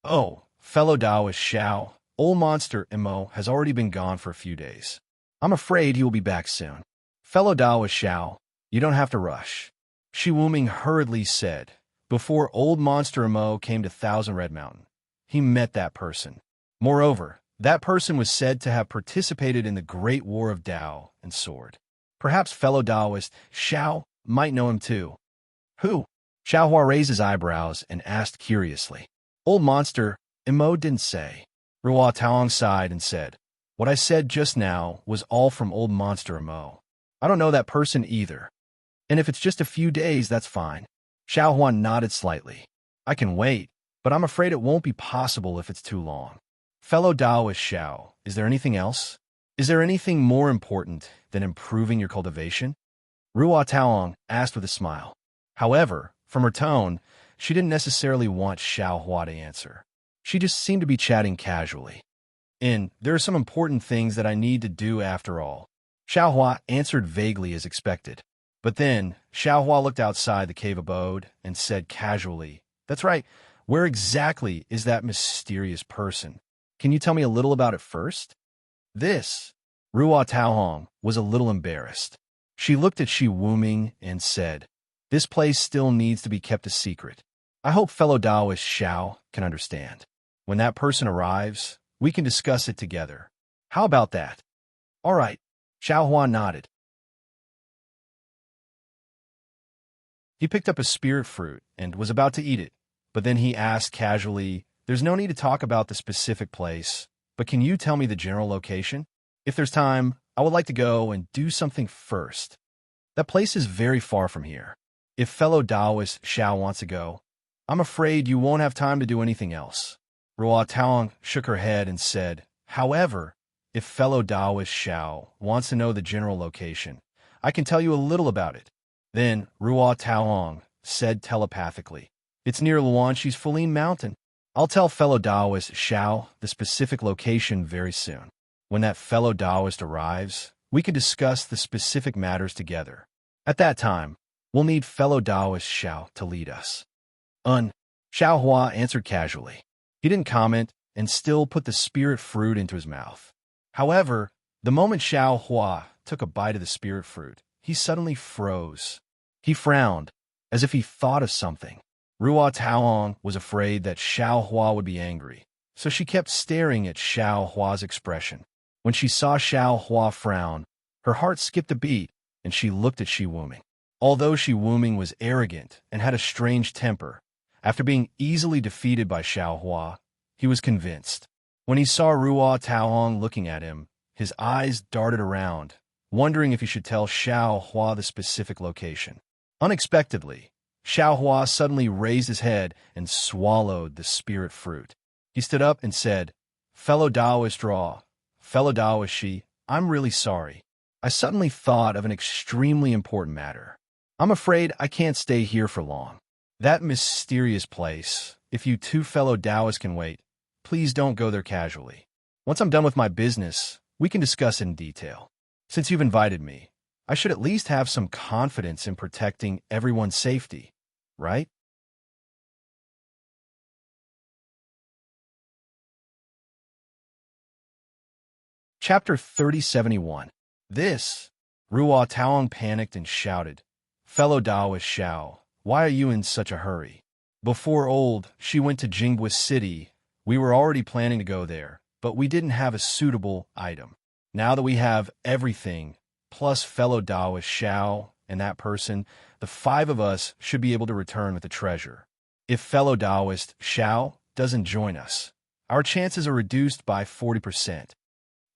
"Oh, fellow Taoist Xiao, old monster Mo has already been gone for a few days. I'm afraid he will be back soon. Fellow Taoist Xiao, you don't have to rush," Shi Wuming hurriedly said. Before old monster Mo came to Thousand Red Mountain, he met that person. Moreover, that person was said to have participated in the Great War of Tao and Sword. Perhaps fellow Taoist Xiao might know him too. "Who?" Xiaohua raised his eyebrows and asked curiously. Old monster Mo didn't say. Ruo Taong sighed and said, "What I said just now was all from old monster Mo. I don't know that person either. And if it's just a few days, that's fine." Xiaohua nodded slightly. "I can wait, but I'm afraid it won't be possible if it's too long." Fellow Taoist Xiao, is there anything else? Is there anything more important than improving your cultivation? Ruo Taong asked with a smile. However, from her tone, she didn't necessarily want Xiaohua to answer. She just seemed to be chatting casually. "And there are some important things that I need to do after all." Xiaohua answered vaguely as expected. But then, Xiaohua looked outside the cave abode and said casually, "That's right, where exactly is that mysterious person? Can you tell me a little about it first?" This, Ruo Taohong was a little embarrassed. She looked at Shi Wuming and said, "This place still needs to be kept a secret. I hope fellow Taoist Xiao can understand. When that person arrives, we can discuss it together. How about that?" "All right," Xiaohua nodded. He picked up a spirit fruit and was about to eat it, but then he asked casually, "There's no need to talk about the specific place, but can you tell me the general location? If there's time, I would like to go and do something first. That place is very far from here. If fellow Taoist Xiao wants to go, I'm afraid you won't have time to do anything else." Ruo Taong shook her head and said, "However, if fellow Taoist Xiao wants to know the general location, I can tell you a little about it." Then Ruo Taoong said telepathically, "It's near Luanshi's Fuling Mountain. I'll tell fellow Taoist Xiao the specific location very soon. When that fellow Taoist arrives, we can discuss the specific matters together. At that time, we'll need fellow Taoist Xiao to lead us." Xiaohua answered casually. He didn't comment and still put the spirit fruit into his mouth. However, the moment Xiaohua took a bite of the spirit fruit, he suddenly froze. He frowned, as if he thought of something. Ruo Taoong was afraid that Xiaohua would be angry, so she kept staring at Xiaohua's expression. When she saw Xiaohua frown, her heart skipped a beat, and she looked at Shi Wuming. Although Shi Wuming was arrogant and had a strange temper, after being easily defeated by Xiaohua, he was convinced. When he saw Ruo Taoong looking at him, his eyes darted around, wondering if he should tell Xiaohua the specific location. Unexpectedly, Xiaohua suddenly raised his head and swallowed the spirit fruit. He stood up and said, "Fellow Taoist Raw, fellow Taoist Shi, I'm really sorry. I suddenly thought of an extremely important matter. I'm afraid I can't stay here for long. That mysterious place, if you two fellow Taoists can wait, please don't go there casually. Once I'm done with my business, we can discuss it in detail. Since you've invited me, I should at least have some confidence in protecting everyone's safety, right?" Chapter 3071. This, Ruo Taoong panicked and shouted, "Fellow Taoist Xiao, why are you in such a hurry? Before she went to Jinghua City, we were already planning to go there, but we didn't have a suitable item. Now that we have everything, plus fellow Taoist Xiao and that person, the five of us should be able to return with the treasure. If fellow Taoist Xiao doesn't join us, our chances are reduced by 40%.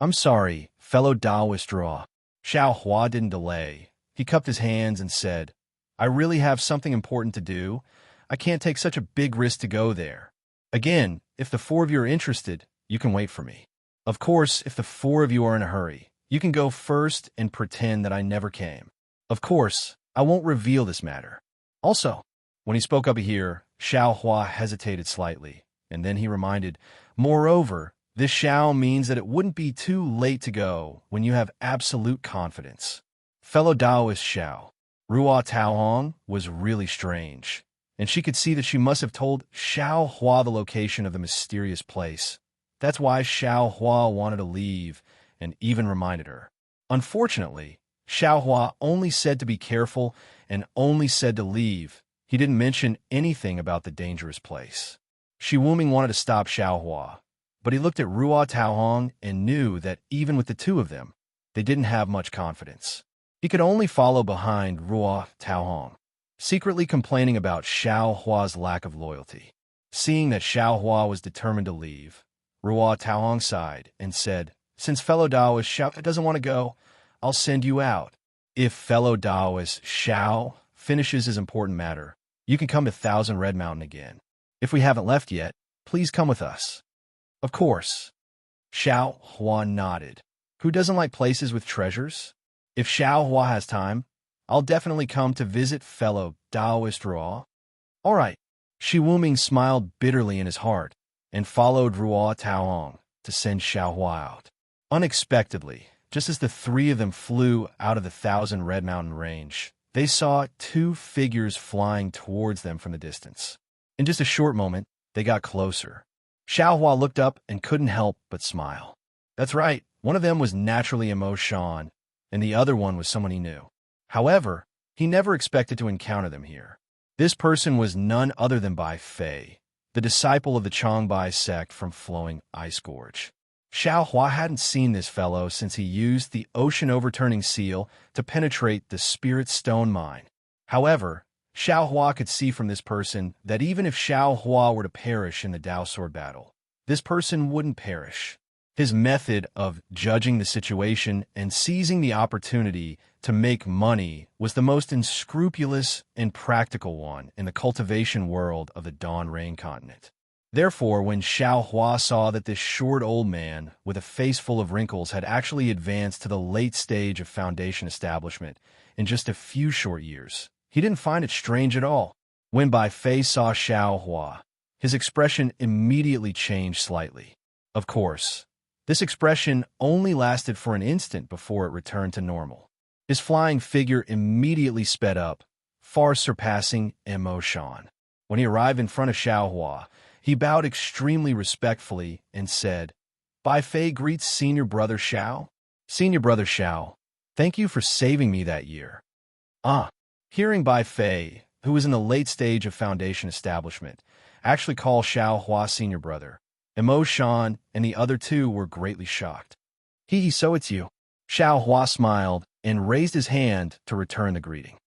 I'm sorry, fellow Taoist Draw. Xiao Hua didn't delay. He cupped his hands and said, I really have something important to do. I can't take such a big risk to go there. Again, if the four of you are interested, you can wait for me. Of course, if the four of you are in a hurry, you can go first and pretend that I never came. Of course, I won't reveal this matter. Also, when he spoke up here, Xiao Hua hesitated slightly, and then he reminded, moreover, this Xiao means that it wouldn't be too late to go when you have absolute confidence. Fellow Taoist Xiao, Ruo Taohong was really strange, and she could see that she must have told Xiao Hua the location of the mysterious place. That's why Xiao Hua wanted to leave and even reminded her. Unfortunately, Xiao Hua only said to be careful and only said to leave. He didn't mention anything about the dangerous place. Shi Wuming wanted to stop Xiao Hua, but he looked at Ruo Taohong and knew that even with the two of them, they didn't have much confidence. He could only follow behind Ruo Taohong, secretly complaining about Xiao Hua's lack of loyalty. Seeing that Xiao Hua was determined to leave, Ruo Taohong sighed and said, since fellow Taoist Xiao doesn't want to go, I'll send you out. If fellow Taoist Xiao finishes his important matter, you can come to Thousand Red Mountain again. If we haven't left yet, please come with us. Of course. Xiao Hua nodded. Who doesn't like places with treasures? If Xiao Hua has time, I'll definitely come to visit fellow Taoist Ruo. All right. Shi Wuming smiled bitterly in his heart and followed Ruo Taohong to send Xiao Hua out. Unexpectedly, just as the three of them flew out of the Thousand Red Mountain range, they saw two figures flying towards them from the distance. In just a short moment, they got closer. Xiao Hua looked up and couldn't help but smile. That's right, one of them was naturally Immerse, and the other one was someone he knew. However, he never expected to encounter them here. This person was none other than Bai Fei, the disciple of the Changbai sect from Flowing Ice Gorge. Xiao Hua hadn't seen this fellow since he used the ocean-overturning seal to penetrate the Spirit Stone mine. However, Xiao Hua could see from this person that even if Xiao Hua were to perish in the Dao Sword battle, this person wouldn't perish. His method of judging the situation and seizing the opportunity to make money was the most unscrupulous and practical one in the cultivation world of the Dawn Rain continent. Therefore, when Xiao Hua saw that this short old man with a face full of wrinkles had actually advanced to the late stage of foundation establishment in just a few short years, he didn't find it strange at all. When Bai Fei saw Xiao Hua, his expression immediately changed slightly. Of course, this expression only lasted for an instant before it returned to normal. His flying figure immediately sped up, far surpassing Immerse. When he arrived in front of Xiao Hua, he bowed extremely respectfully and said, Bai Fei greets Senior Brother Xiao. Senior Brother Xiao, thank you for saving me that year. Hearing Bai Fei, who was in the late stage of foundation establishment, actually call Xiao Hua Senior Brother, Immerse and the other two were greatly shocked. So it's you. Xiao Hua smiled and raised his hand to return the greeting.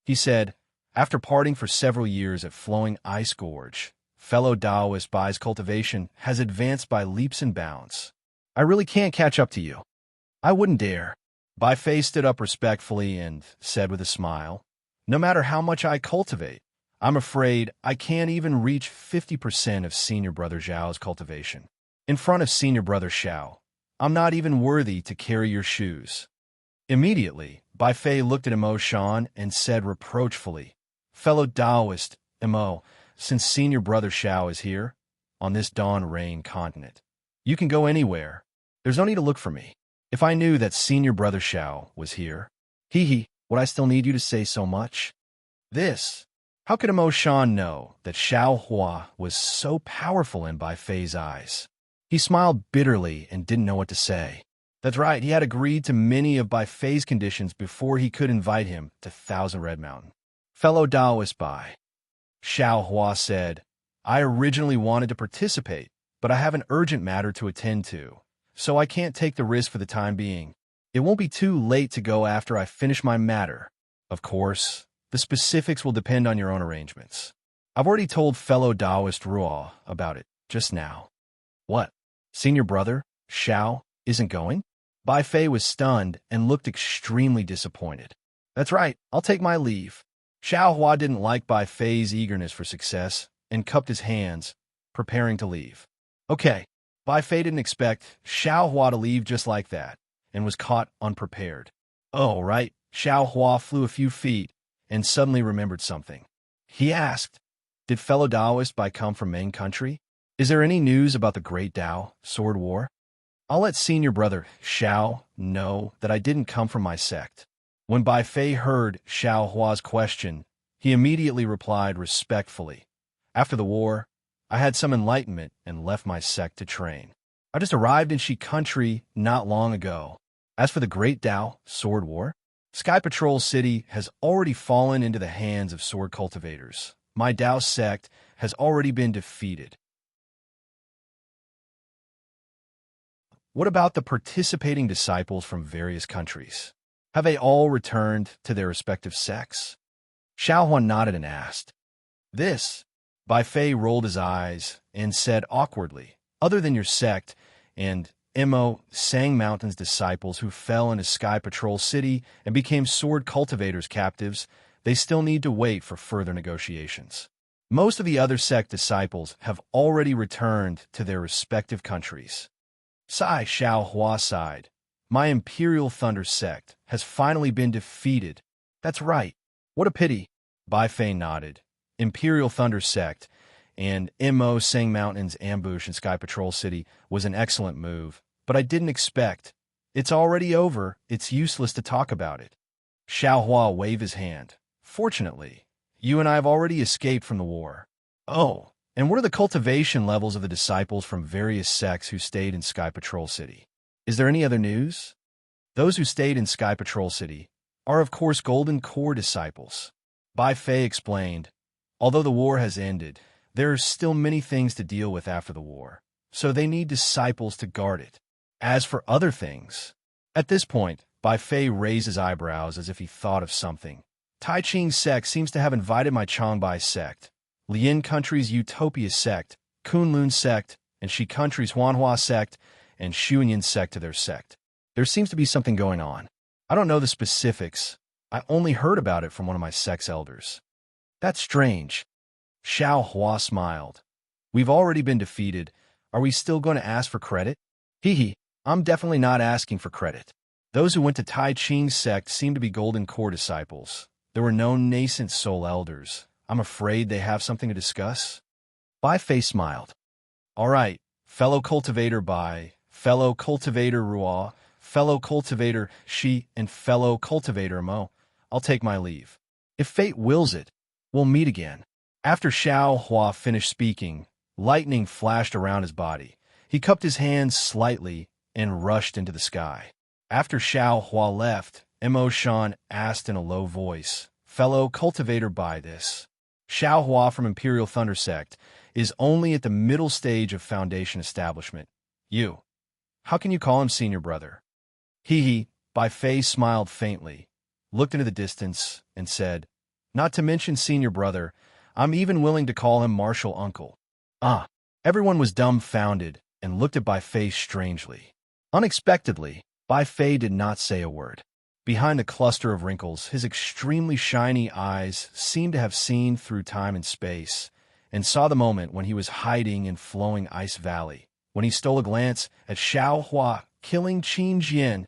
He said, after parting for several years at Flowing Ice Gorge, fellow Taoist Bai's cultivation has advanced by leaps and bounds. I really can't catch up to you. I wouldn't dare. Bai Fei stood up respectfully and said with a smile, no matter how much I cultivate, I'm afraid I can't even reach 50% of Senior Brother Zhao's cultivation. In front of Senior Brother Xiao, I'm not even worthy to carry your shoes. Immediately, Bai Fei looked at Immerse and said reproachfully, fellow Taoist, since Senior Brother Xiao is here, on this Dawn Rain continent, you can go anywhere. There's no need to look for me. If I knew that Senior Brother Xiao was here, would I still need you to say so much? How could Immerse know that Xiao Hua was so powerful in Bai Fei's eyes? He smiled bitterly and didn't know what to say. That's right, he had agreed to many of Bai Fei's conditions before he could invite him to Thousand Red Mountain. Fellow Taoist Bai, Xiao Hua said, I originally wanted to participate, but I have an urgent matter to attend to, so I can't take the risk for the time being. It won't be too late to go after I finish my matter. Of course, The specifics will depend on your own arrangements. I've already told fellow Taoist Ruo about it just now. What? Senior brother, Xiao, isn't going? Bai Fei was stunned and looked extremely disappointed. That's right, I'll take my leave. Xiao Hua didn't like Bai Fei's eagerness for success and cupped his hands, preparing to leave. Okay, Bai Fei didn't expect Xiao Hua to leave just like that and was caught unprepared. Oh, right, Xiao Hua flew a few feet and suddenly remembered something. He asked, did fellow Taoist Bai come from Ming country? Is there any news about the Great Tao Sword War? I'll let senior brother Xiao know that I didn't come from my sect. When Bai Fei heard Xiao Hua's question, he immediately replied respectfully. After the war, I had some enlightenment and left my sect to train. I just arrived in Shi country not long ago. As for the Great Tao Sword War, Sky Patrol City has already fallen into the hands of sword cultivators. My Tao sect has already been defeated. What about the participating disciples from various countries? Have they all returned to their respective sects? Xiao Huan nodded and asked. This, Bai Fei rolled his eyes and said awkwardly, other than your sect and Mo Sang Mountain's disciples who fell into Sky Patrol City and became sword cultivators captives, they still need to wait for further negotiations. Most of the other sect disciples have already returned to their respective countries. Sai Xiao Hua sighed. My Imperial Thunder sect has finally been defeated. That's right. What a pity. Bai Fei nodded. Imperial Thunder sect and Mo Sang Mountain's ambush in Sky Patrol City was an excellent move, but I didn't expect. It's already over. It's useless to talk about it. Xiao Hua waved his hand. Fortunately, you and I have already escaped from the war. Oh, and what are the cultivation levels of the disciples from various sects who stayed in Sky Patrol City? Is there any other news? Those who stayed in Sky Patrol City are, of course, Golden Core disciples. Bai Fei explained, although the war has ended, there are still many things to deal with after the war, so they need disciples to guard it. As for other things, at this point, Bai Fei raised his eyebrows as if he thought of something. Tai Ching's sect seems to have invited my Changbai sect, Lian Country's Utopia sect, Kunlun sect, and Shi Country's Huanhua sect, and Shuanyin sect to their sect. There seems to be something going on. I don't know the specifics. I only heard about it from one of my sect's elders. That's strange. Xiao Hua smiled. We've already been defeated. Are we still going to ask for credit? Hee, I'm definitely not asking for credit. Those who went to Tai Ching's sect seem to be Golden Core disciples. There were no nascent soul elders. I'm afraid they have something to discuss. Bai Fei smiled. All right, fellow cultivator Bai, fellow cultivator Ruo, fellow cultivator Shi, and fellow cultivator Mo, I'll take my leave. If fate wills it, we'll meet again. After Xiao Hua finished speaking, lightning flashed around his body. He cupped his hands slightly and rushed into the sky. After Xiao Hua left, Mo Shan asked in a low voice, fellow cultivator Bai, this Xiao Hua from Imperial Thunder Sect is only at the middle stage of Foundation establishment. How can you call him senior brother? Bai Fei smiled faintly, looked into the distance, and said, not to mention senior brother, I'm even willing to call him martial uncle. Everyone was dumbfounded and looked at Bai Fei strangely. Unexpectedly, Bai Fei did not say a word. Behind a cluster of wrinkles, his extremely shiny eyes seemed to have seen through time and space, and saw the moment when he was hiding in flowing ice valley. When he stole a glance at Xiao Hua killing Qin Jian,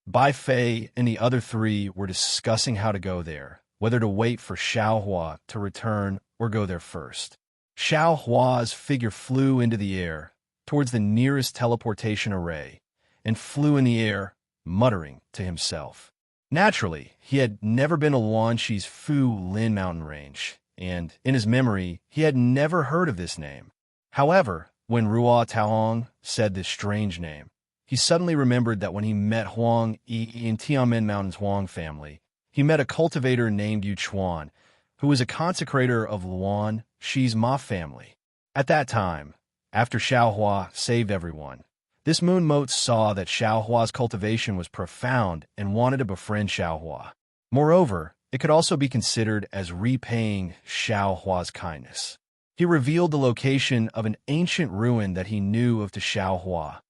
Bai Fei and the other three were discussing how to go there, whether to wait for Xiao Hua to return or go there first. Xiao Hua's figure flew into the air, towards the nearest teleportation array, and flew in the air, muttering to himself. Naturally, he had never been to Luanshi's Fu Lin mountain range, and, in his memory, he had never heard of this name. However, when Ruo Taohong said this strange name, he suddenly remembered that when he met Huang Yi in Tianmen Mountain's Huang family, he met a cultivator named Yu Chuan, who was a consecrator of Luan Shi's Ma family. At that time, after Xiao Hua saved everyone, this moon mote saw that Xiao Hua's cultivation was profound and wanted to befriend Xiao Hua. Moreover, It could also be considered as repaying Xiao Hua's kindness. He revealed the location of an ancient ruin that he knew of to Xiao Hua,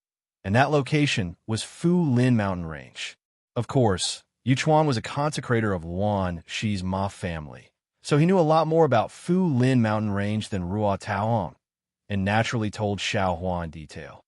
and that location was Fu Lin Mountain Range. Of course, Yuchuan was a consecrator of Luan Shi's Ma family, so he knew a lot more about Fu Lin Mountain Range than Ruo Taohong, and naturally told Xiao Hua in detail.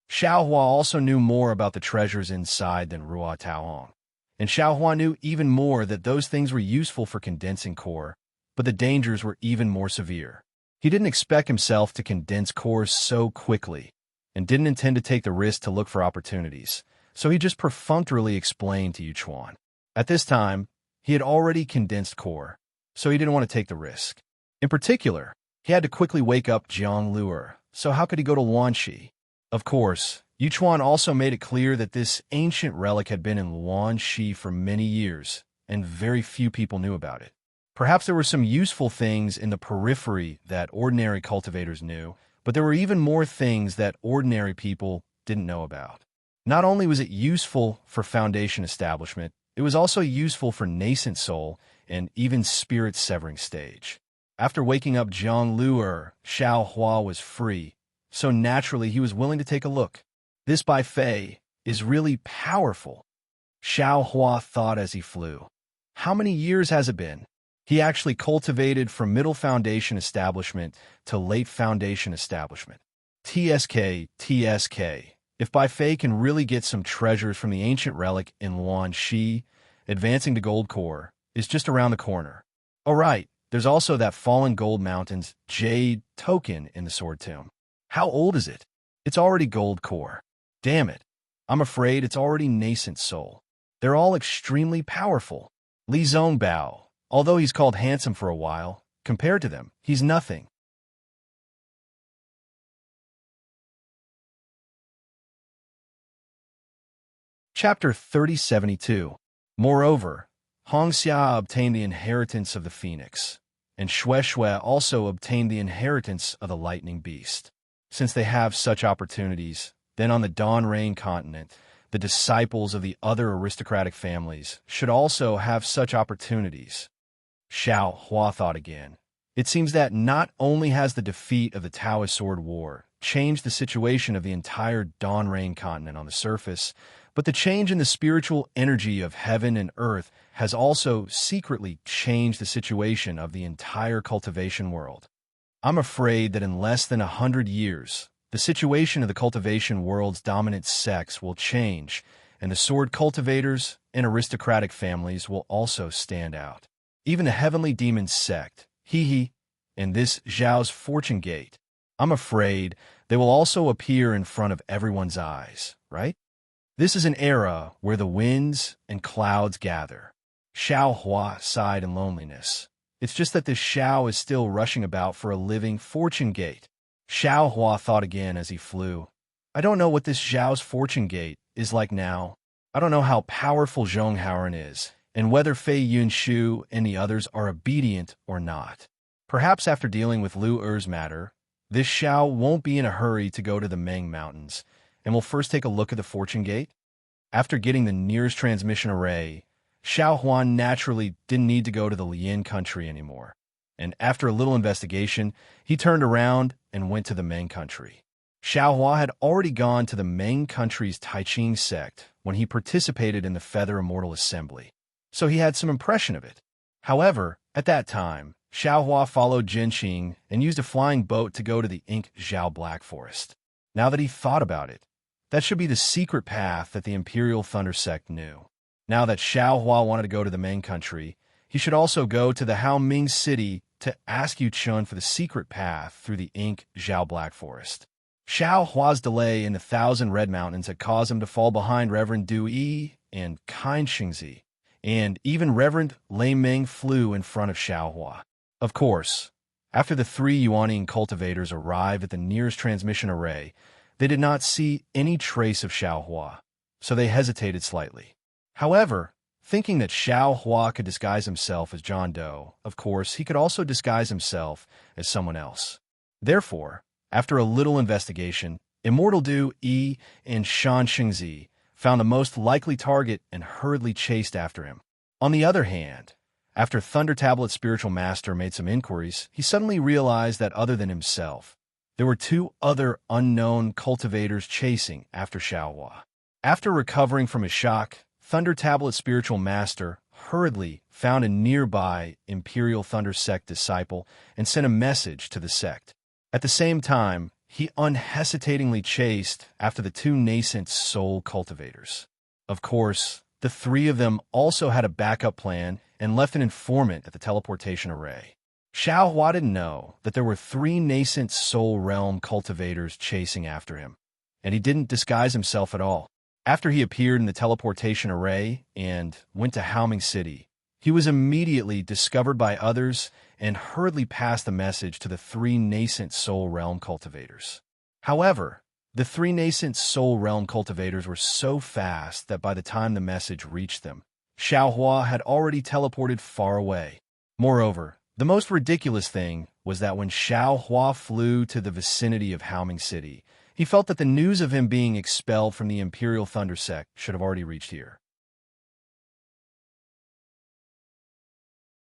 Xiao Hua also knew more about the treasures inside than Ruo Taohong, and Xiao Hua knew even more that those things were useful for condensing core, but the dangers were even more severe. He didn't expect himself to condense cores so quickly, and didn't intend to take the risk to look for opportunities, so he just perfunctorily explained to Yuchuan. At this time, he had already condensed core, so he didn't want to take the risk. In particular, he had to quickly wake up Jiang Luer, so how could he go to Luanxi? Of course, Yuchuan also made it clear that this ancient relic had been in Luanxi for many years, and very few people knew about it. Perhaps there were some useful things in the periphery that ordinary cultivators knew, but there were even more things that ordinary people didn't know about. Not only was it useful for Foundation establishment, it was also useful for nascent soul and even spirit severing stage. After waking up Jiang Luer, Xiao Hua was free, so naturally he was willing to take a look. This Bai Fei is really powerful, Xiao Hua thought as he flew. How many years has it been? He actually cultivated from middle Foundation establishment to late Foundation establishment. TSK. If Bai Fei can really get some treasures from the ancient relic in Luanxi, advancing to Gold Core is just around the corner. Oh right, there's also that Fallen Gold Mountains Jade token in the Sword Tomb. How old is it? It's already Gold Core. Damn it. I'm afraid it's already Nascent Soul. They're all extremely powerful. Li Zongbao, although he's called handsome for a while, compared to them, he's nothing. Chapter 3072. Moreover, Hongxia obtained the inheritance of the Phoenix, and Shui also obtained the inheritance of the Lightning Beast. Since they have such opportunities, then on the Dawn Rain continent, the disciples of the other aristocratic families should also have such opportunities. Xiao Hua thought again. It seems that not only has the defeat of the Taoist Sword War changed the situation of the entire Dawn Rain continent on the surface, but the change in the spiritual energy of heaven and earth has also secretly changed the situation of the entire cultivation world. I'm afraid that in less than 100 years, the situation of the cultivation world's dominant sex will change, and the sword cultivators and aristocratic families will also stand out. Even the heavenly demon sect, and this Zhao's fortune gate, I'm afraid they will also appear in front of everyone's eyes, right? This is an era where the winds and clouds gather. Xiao Hua sighed in loneliness. It's just that this Xiao is still rushing about for a living fortune gate. Xiao Hua thought again as he flew. I don't know what this Zhao's fortune gate is like now. I don't know how powerful Zhonghauern is, and whether Fei Yunshu and the others are obedient or not. Perhaps after dealing with Lu Er's matter, this Xiao won't be in a hurry to go to the Meng Mountains, and will first take a look at the fortune gate. After getting the nearest transmission array, Xiao Huan naturally didn't need to go to the Lian country anymore, and after a little investigation, he turned around and went to the Meng country. Xiao Hua had already gone to the Meng country's Taiching sect when he participated in the Feather Immortal Assembly, so he had some impression of it. However, at that time, Xiao Hua followed Jinqing and used a flying boat to go to the Ink Zhao Black Forest. Now that he thought about it, that should be the secret path that the Imperial Thunder sect knew. Now that Xiao Hua wanted to go to the Meng country, he should also go to the Hao Ming city to ask Yu Chun for the secret path through the Ink Zhao Black Forest. Xiao Hua's delay in the 1,000 Red Mountains had caused him to fall behind Reverend Du Yi and Kind Xingzi, and even Reverend Lei Ming flew in front of Xiao Hua. Of course, after the 3 Yuanian cultivators arrived at the nearest transmission array, they did not see any trace of Xiao Hua, so they hesitated slightly. However, thinking that Xiao Hua could disguise himself as John Doe, of course, he could also disguise himself as someone else. Therefore, after a little investigation, Immortal Du Yi and Shan Xingzi found the most likely target, and hurriedly chased after him. On the other hand, after Thunder Tablet's spiritual master made some inquiries, he suddenly realized that other than himself, there were two other unknown cultivators chasing after Xiaohua. After recovering from his shock, Thunder Tablet's spiritual master hurriedly found a nearby Imperial Thunder Sect disciple and sent a message to the sect. At the same time, he unhesitatingly chased after the two nascent soul cultivators. Of course, the three of them also had a backup plan and left an informant at the teleportation array. Xiaohua didn't know that there were three nascent soul realm cultivators chasing after him, and he didn't disguise himself at all. After he appeared in the teleportation array and went to Haoming City, he was immediately discovered by others and hurriedly passed the message to the three nascent soul realm cultivators. However, the three nascent soul realm cultivators were so fast that by the time the message reached them, Xiaohua had already teleported far away. Moreover, the most ridiculous thing was that when Xiaohua flew to the vicinity of Haoming City, he felt that the news of him being expelled from the Imperial Thunder Sect should have already reached here.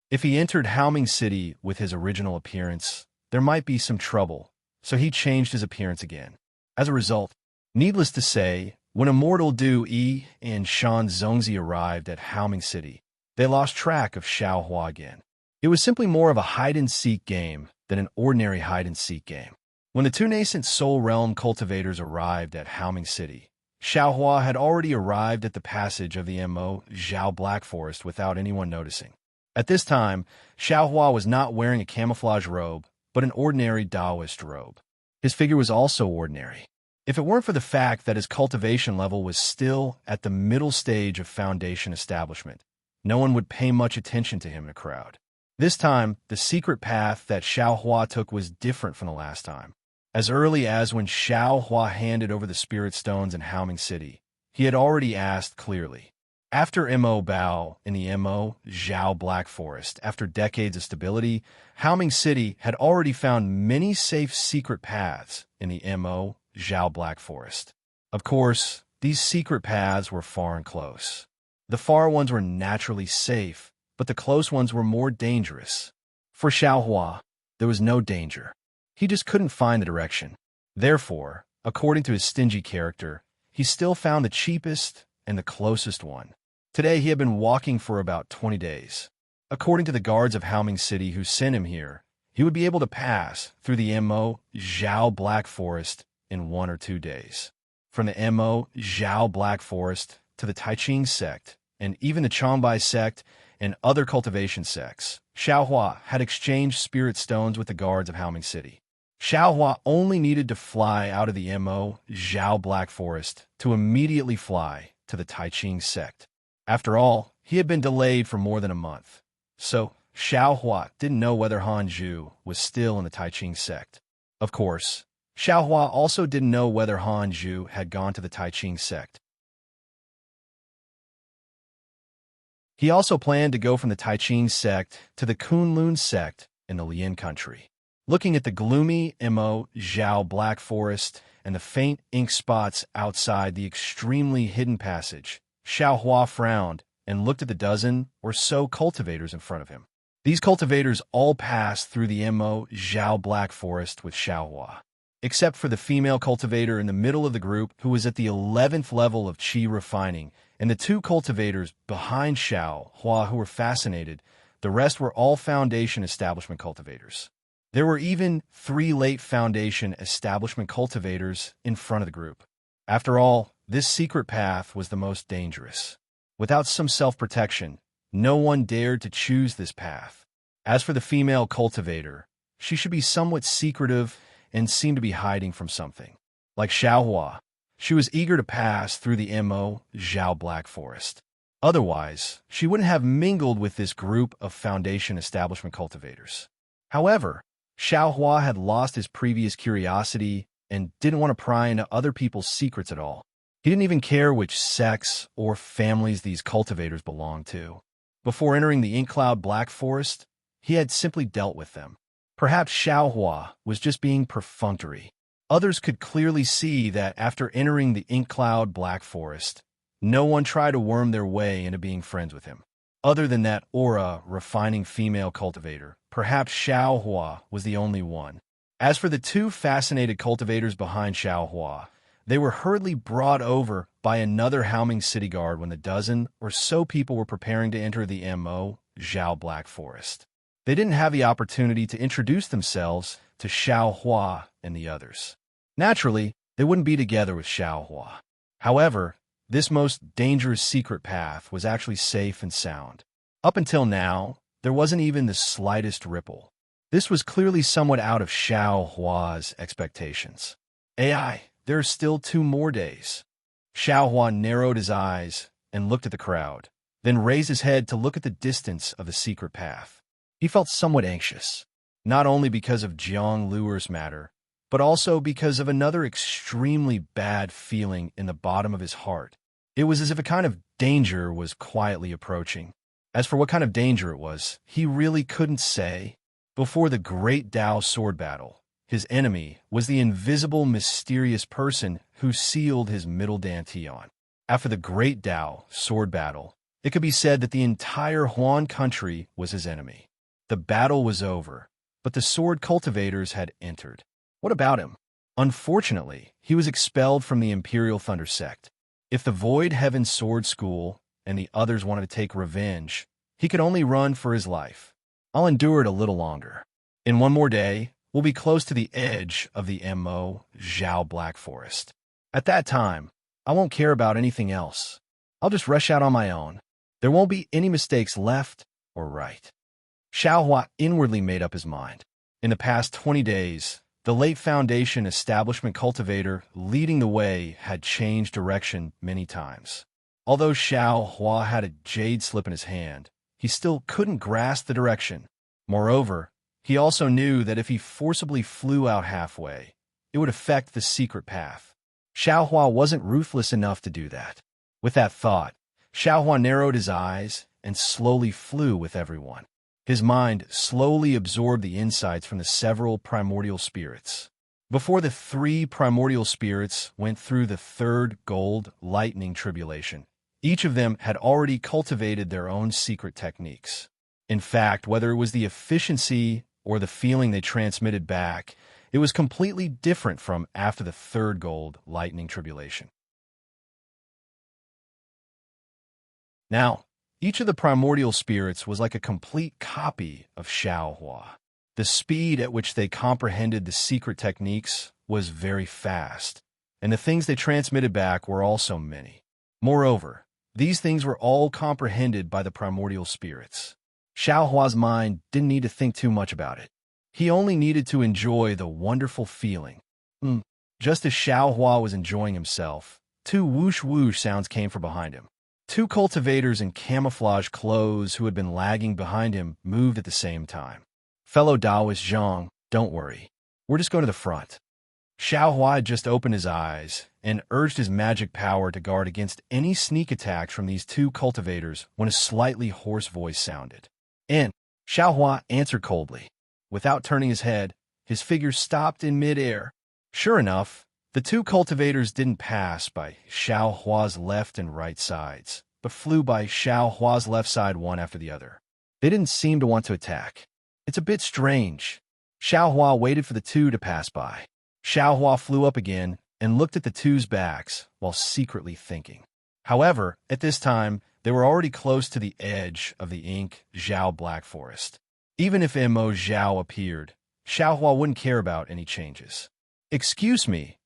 If he entered Haoming City with his original appearance, there might be some trouble, so he changed his appearance again. As a result, needless to say, when Immortal Du Yi and Shan Zongzi arrived at Haoming City, they lost track of Xiaohua again. It was simply more of a hide-and-seek game than an ordinary hide-and-seek game. When the two nascent soul realm cultivators arrived at Haoming City, Xiaohua had already arrived at the passage of the Mo Zhao Black Forest without anyone noticing. At this time, Xiaohua was not wearing a camouflage robe, but an ordinary Taoist robe. His figure was also ordinary. If it weren't for the fact that his cultivation level was still at the middle stage of foundation establishment, no one would pay much attention to him in a crowd. This time, the secret path that Xiaohua took was different from the last time. As early as when Xiaohua handed over the spirit stones in Haoming City, he had already asked clearly. After Mo Bao in the Mo Zhao Black Forest, after decades of stability, Haoming City had already found many safe secret paths in the Mo Zhao Black Forest. Of course, these secret paths were far and close. The far ones were naturally safe, but the close ones were more dangerous. For Xiaohua, there was no danger. He just couldn't find the direction. Therefore, according to his stingy character, he still found the cheapest and the closest one. Today he had been walking for about 20 days. According to the guards of Haoming City who sent him here, he would be able to pass through the Mo Zhao Black Forest in 1 or 2 days. From the Mo Zhao Black Forest to the Taiching sect, and even the Changbai sect and other cultivation sects, Xiaohua had exchanged spirit stones with the guards of Haoming City. Xiaohua only needed to fly out of the Mo Zhao Black Forest to immediately fly to the Taiching sect. After all, he had been delayed for more than a month, so Xiaohua didn't know whether Han Zhu was still in the Taiching sect. Of course, Xiaohua also didn't know whether Han Zhu had gone to the Taiching sect. He also planned to go from the Taiching sect to the Kunlun sect in the Lian country. Looking at the gloomy Mo Zhao Black Forest and the faint ink spots outside the extremely hidden passage, Xiaohua frowned and looked at the dozen or so cultivators in front of him. These cultivators all passed through the Mo Zhao Black Forest with Xiaohua, except for the female cultivator in the middle of the group who was at the 11th level of qi refining, and the two cultivators behind Xiaohua who were fascinated. The rest were all foundation establishment cultivators. There were even 3 late foundation establishment cultivators in front of the group. After all, this secret path was the most dangerous. Without some self-protection, no one dared to choose this path. As for the female cultivator, she should be somewhat secretive and seem to be hiding from something. Like Xiaohua, she was eager to pass through the Mo Zhao Black Forest. Otherwise, she wouldn't have mingled with this group of foundation establishment cultivators. However, Xiaohua had lost his previous curiosity and didn't want to pry into other people's secrets at all. He didn't even care which sects or families these cultivators belonged to. Before entering the Ink Cloud Black Forest, he had simply dealt with them. Perhaps Xiaohua was just being perfunctory. Others could clearly see that after entering the Ink Cloud Black Forest, No one tried to worm their way into being friends with him. Other than that aura-refining female cultivator, perhaps Xiaohua was the only one. As for the two fascinated cultivators behind Xiaohua, they were hurriedly brought over by another Haoming city guard when the dozen or so people were preparing to enter the Mo Zhao Black Forest. They didn't have the opportunity to introduce themselves to Xiaohua and the others. Naturally, they wouldn't be together with Xiaohua. However, this most dangerous secret path was actually safe and sound. Up until now, there wasn't even the slightest ripple. This was clearly somewhat out of Xiaohua's expectations. AI, there are still 2 more days. Xiaohua narrowed his eyes and looked at the crowd, then raised his head to look at the distance of the secret path. He felt somewhat anxious, not only because of Jiang Luer's matter, but also because of another extremely bad feeling in the bottom of his heart. It was as if a kind of danger was quietly approaching. As for what kind of danger it was, he really couldn't say. Before the Great Dao sword battle, his enemy was the invisible, mysterious person who sealed his middle dantian. After the Great Dao sword battle, it could be said that the entire Huan country was his enemy. The battle was over, but the sword cultivators had entered. What about him? Unfortunately, he was expelled from the Imperial Thunder Sect. If the Void Heaven Sword School and the others wanted to take revenge, he could only run for his life. I'll endure it a little longer. In 1 more day, we'll be close to the edge of the Mo Zhao Black Forest. At that time, I won't care about anything else. I'll just rush out on my own. There won't be any mistakes left or right. Xiaohua inwardly made up his mind. In the past 20 days, the late Foundation establishment cultivator leading the way had changed direction many times. Although Xiaohua had a jade slip in his hand, he still couldn't grasp the direction. Moreover, he also knew that if he forcibly flew out halfway, it would affect the secret path. Xiaohua wasn't ruthless enough to do that. With that thought, Xiaohua narrowed his eyes and slowly flew with everyone. His mind slowly absorbed the insights from the several primordial spirits. Before the 3 primordial spirits went through the 3rd gold lightning tribulation, each of them had already cultivated their own secret techniques. In fact, whether it was the efficiency or the feeling they transmitted back, it was completely different from after the 3rd gold lightning tribulation. Now, each of the primordial spirits was like a complete copy of Xiaohua. The speed at which they comprehended the secret techniques was very fast, and the things they transmitted back were also many. Moreover, these things were all comprehended by the primordial spirits. Xiaohua's mind didn't need to think too much about it. He only needed to enjoy the wonderful feeling. Just as Xiaohua was enjoying himself, 2 whoosh-whoosh sounds came from behind him. 2 cultivators in camouflage clothes who had been lagging behind him moved at the same time. Fellow Taoist Zhang, don't worry. We're just going to the front. Xiaohua had just opened his eyes and urged his magic power to guard against any sneak attacks from these 2 cultivators when a slightly hoarse voice sounded. "In." Xiaohua answered coldly. Without turning his head, his figure stopped in mid-air. Sure enough, the 2 cultivators didn't pass by Xiaohua's left and right sides, but flew by Xiaohua's left side one after the other. They didn't seem to want to attack. It's a bit strange. Xiaohua waited for the 2 to pass by. Xiaohua flew up again and looked at the 2's backs while secretly thinking. However, at this time, they were already close to the edge of the Ink Zhao Black Forest. Even if Mo Zhao appeared, Xiaohua wouldn't care about any changes. Excuse me.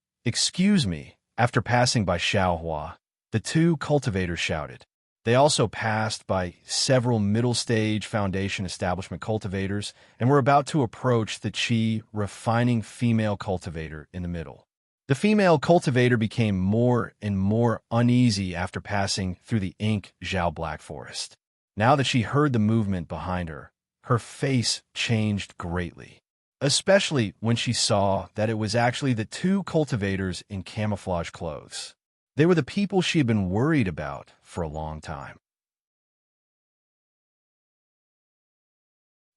After passing by Xiaohua, the 2 cultivators shouted. They also passed by several middle-stage Foundation establishment cultivators and were about to approach the Qi refining female cultivator in the middle. The female cultivator became more and more uneasy after passing through the Ink Zhao Black Forest. Now that she heard the movement behind her, her face changed greatly, especially when she saw that it was actually the 2 cultivators in camouflage clothes. They were the people she had been worried about for a long time.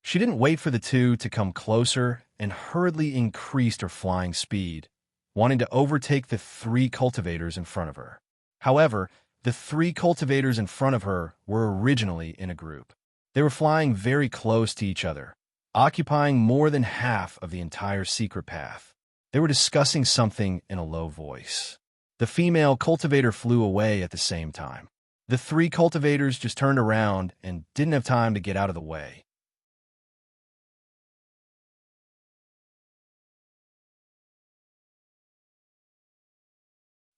She didn't wait for the 2 to come closer and hurriedly increased her flying speed, wanting to overtake the 3 cultivators in front of her. However, The three cultivators in front of her were originally in a group. They were flying very close to each other, occupying more than half of the entire secret path. They were discussing something in a low voice. The female cultivator flew away at the same time. The three cultivators just turned around and didn't have time to get out of the way.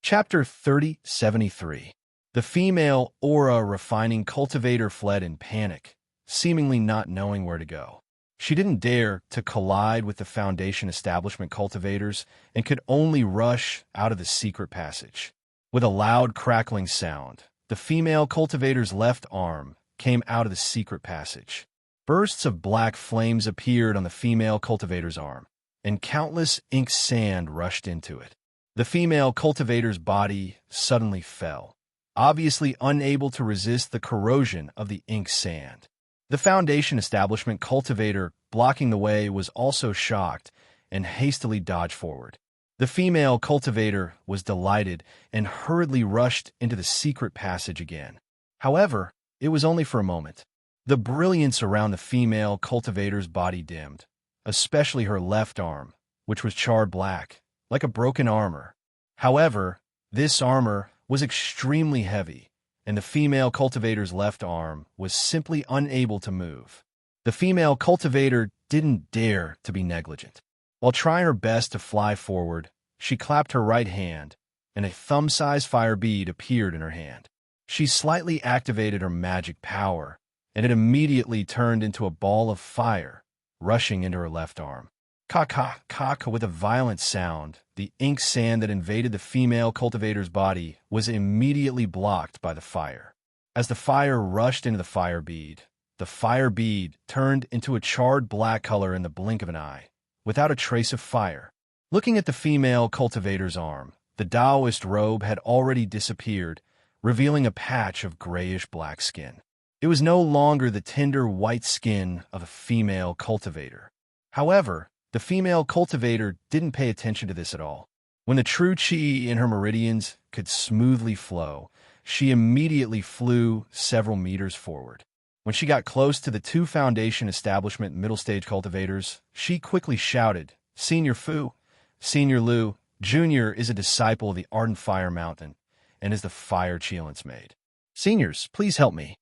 Chapter 3073. The female aura refining cultivator fled in panic, seemingly not knowing where to go. She didn't dare to collide with the Foundation establishment cultivators and could only rush out of the secret passage. With a loud crackling sound, the female cultivator's left arm came out of the secret passage. Bursts of black flames appeared on the female cultivator's arm, and countless ink sand rushed into it. The female cultivator's body suddenly fell, obviously unable to resist the corrosion of the ink sand. The Foundation establishment cultivator blocking the way was also shocked and hastily dodged forward. The female cultivator was delighted and hurriedly rushed into the secret passage again. However, it was only for a moment. The brilliance around the female cultivator's body dimmed, especially her left arm, which was charred black, like a broken armor. However, this armor was extremely heavy, and the female cultivator's left arm was simply unable to move. The female cultivator didn't dare to be negligent. While trying her best to fly forward, she clapped her right hand, and a thumb-sized fire bead appeared in her hand. She slightly activated her magic power, and it immediately turned into a ball of fire, rushing into her left arm. Cock, with a violent sound, the ink sand that invaded the female cultivator's body was immediately blocked by the fire. As the fire rushed into the fire bead turned into a charred black color in the blink of an eye, without a trace of fire. Looking at the female cultivator's arm, the Taoist robe had already disappeared, revealing a patch of grayish-black skin. It was no longer the tender white skin of a female cultivator. However, the female cultivator didn't pay attention to this at all. When the true chi in her meridians could smoothly flow, she immediately flew several meters forward. When she got close to the two Foundation establishment middle-stage cultivators, she quickly shouted, "Senior Fu, Senior Lu, Junior is a disciple of the Ardent Fire Mountain and is the Fire Chelan's maid. Seniors, please help me."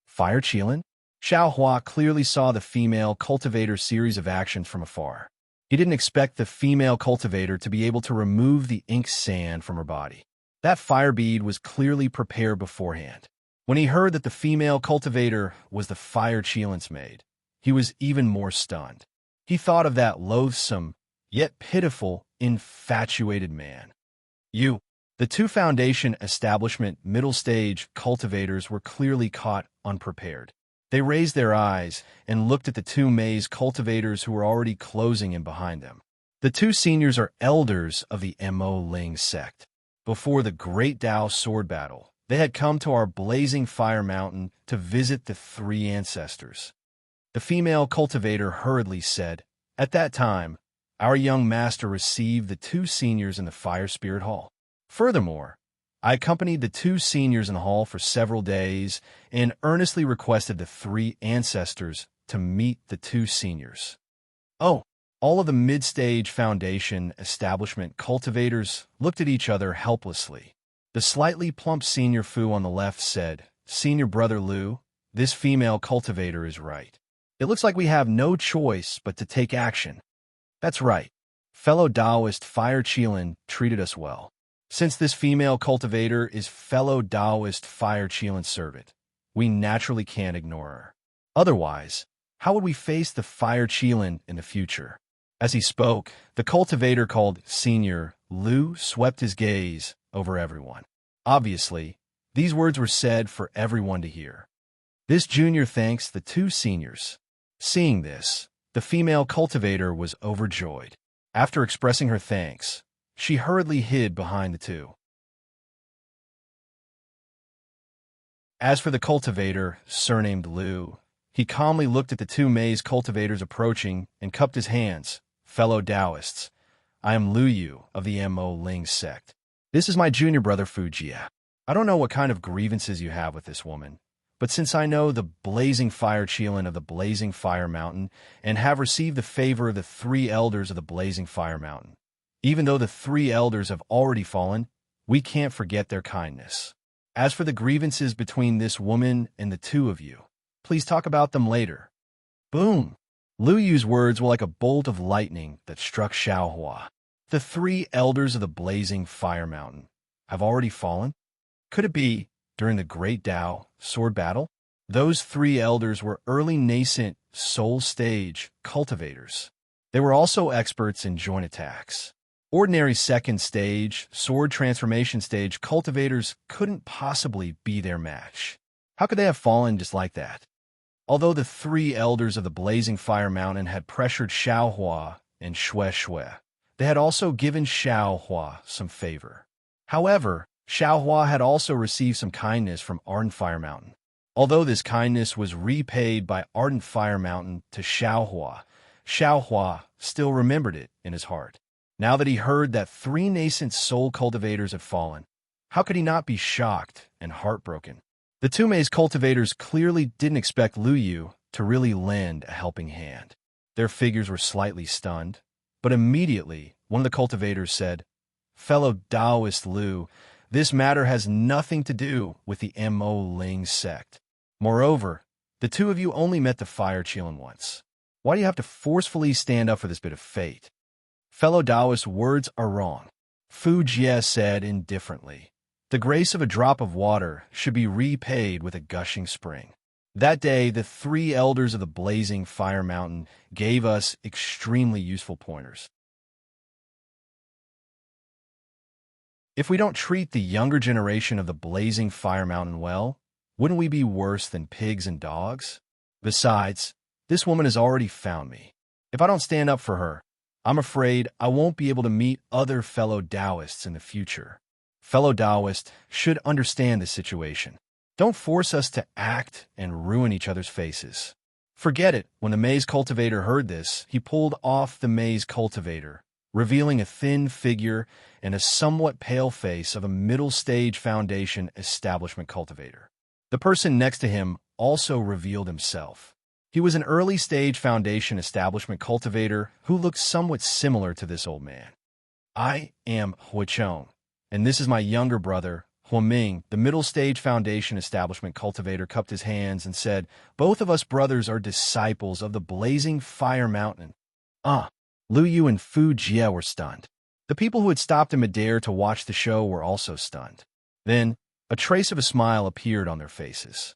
Fire Chelan? Xiao Hua clearly saw the female cultivator's series of actions from afar. He didn't expect the female cultivator to be able to remove the ink sand from her body. That fire bead was clearly prepared beforehand. When he heard that the female cultivator was the Fire Chelan's maid, he was even more stunned. He thought of that loathsome, yet pitiful, infatuated man. The two Foundation establishment middle-stage cultivators were clearly caught unprepared. They raised their eyes and looked at the two maze cultivators who were already closing in behind them. The two seniors are elders of the Mo Ling sect. Before the Great Tao sword battle, they had come to our blazing fire mountain to visit the three ancestors. The female cultivator hurriedly said, "At that time, our young master received the two seniors in the Fire Spirit Hall. Furthermore, I accompanied the two seniors in the hall for several days and earnestly requested the three ancestors to meet the two seniors." Oh, all of the mid-stage Foundation establishment cultivators looked at each other helplessly. The slightly plump Senior Fu on the left said, "Senior Brother Lu, this female cultivator is right. It looks like we have no choice but to take action." "That's right. Fellow Taoist Fire Chelan treated us well. Since this female cultivator is fellow Taoist Fire Chelan's servant, we naturally can't ignore her. Otherwise, how would we face the Fire Chelan in the future?" As he spoke, the cultivator called Senior Lu swept his gaze over everyone. Obviously, these words were said for everyone to hear. This junior thanks the two seniors. Seeing this, the female cultivator was overjoyed. After expressing her thanks, she hurriedly hid behind the two. As for the cultivator, surnamed Lu, he calmly looked at the two maze cultivators approaching and cupped his hands. "Fellow Taoists, I am Lu Yu of the Mo Ling sect. This is my junior brother Fujia. I don't know what kind of grievances you have with this woman, but since I know the blazing fire Chelan of the blazing fire mountain and have received the favor of the 3 elders of the blazing fire mountain, even though the 3 elders have already fallen, we can't forget their kindness. As for the grievances between this woman and the 2 of you, please talk about them later. Boom! Lu Yu's words were like a bolt of lightning that struck Xiaohua. The 3 elders of the blazing fire mountain have already fallen? Could it be during the Great Tao sword battle? Those 3 elders were early nascent soul stage cultivators. They were also experts in joint attacks. Ordinary second stage, sword transformation stage cultivators couldn't possibly be their match. How could they have fallen just like that? Although the 3 elders of the blazing fire mountain had pressured Xiaohua and Shui, they had also given Xiaohua some favor. However, Xiaohua had also received some kindness from Ardent Fire Mountain. Although this kindness was repaid by Ardent Fire Mountain to Xiaohua, Xiaohua still remembered it in his heart. Now that he heard that 3 nascent soul cultivators had fallen, how could he not be shocked and heartbroken? The 2 maze cultivators clearly didn't expect Lu Yu to really lend a helping hand. Their figures were slightly stunned, but immediately one of the cultivators said, "Fellow Taoist Lu, this matter has nothing to do with the Mo Ling sect. Moreover, the 2 of you only met the Fire Chelan once. Why do you have to forcefully stand up for this bit of fate?" "Fellow Taoist, words are wrong," Fu Jie said indifferently. "The grace of a drop of water should be repaid with a gushing spring." That day, the 3 elders of the blazing fire mountain gave us extremely useful pointers. If we don't treat the younger generation of the blazing fire mountain well, wouldn't we be worse than pigs and dogs? Besides, this woman has already found me. If I don't stand up for her, I'm afraid I won't be able to meet other fellow Taoists in the future. Fellow Taoists should understand this situation. Don't force us to act and ruin each other's faces. Forget it. When the maze cultivator heard this, he pulled off the maze cultivator, revealing a thin figure and a somewhat pale face of a middle-stage foundation establishment cultivator. The person next to him also revealed himself. He was an early-stage foundation establishment cultivator who looked somewhat similar to this old man. "I am Huichong, and this is my younger brother, Huaming." The middle-stage foundation establishment cultivator cupped his hands and said, "Both of us brothers are disciples of the blazing fire mountain." Lu Yu and Fu Jie were stunned. The people who had stopped in midair to watch the show were also stunned. Then, a trace of a smile appeared on their faces.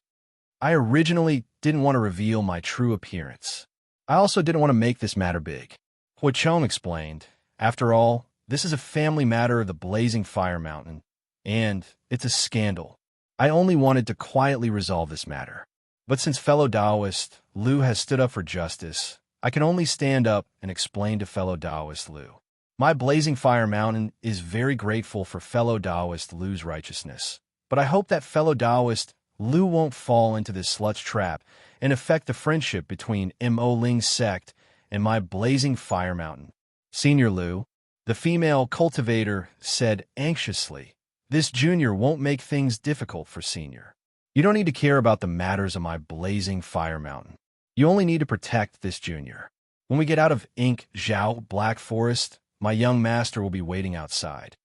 "I originally didn't want to reveal my true appearance. I also didn't want to make this matter big," Huichong explained. "After all, this is a family matter of the blazing fire mountain, and it's a scandal. I only wanted to quietly resolve this matter. But since fellow Taoist Lu has stood up for justice, I can only stand up and explain to fellow Taoist Lu. My blazing fire mountain is very grateful for fellow Taoist Lu's righteousness, but I hope that fellow Taoist Lu won't fall into this slut's trap and affect the friendship between Mo Ling's sect and my blazing fire mountain." "Senior Lu," the female cultivator said anxiously, "this junior won't make things difficult for senior. You don't need to care about the matters of my blazing fire mountain. You only need to protect this junior. When we get out of Zhao Black Forest, my young master will be waiting outside."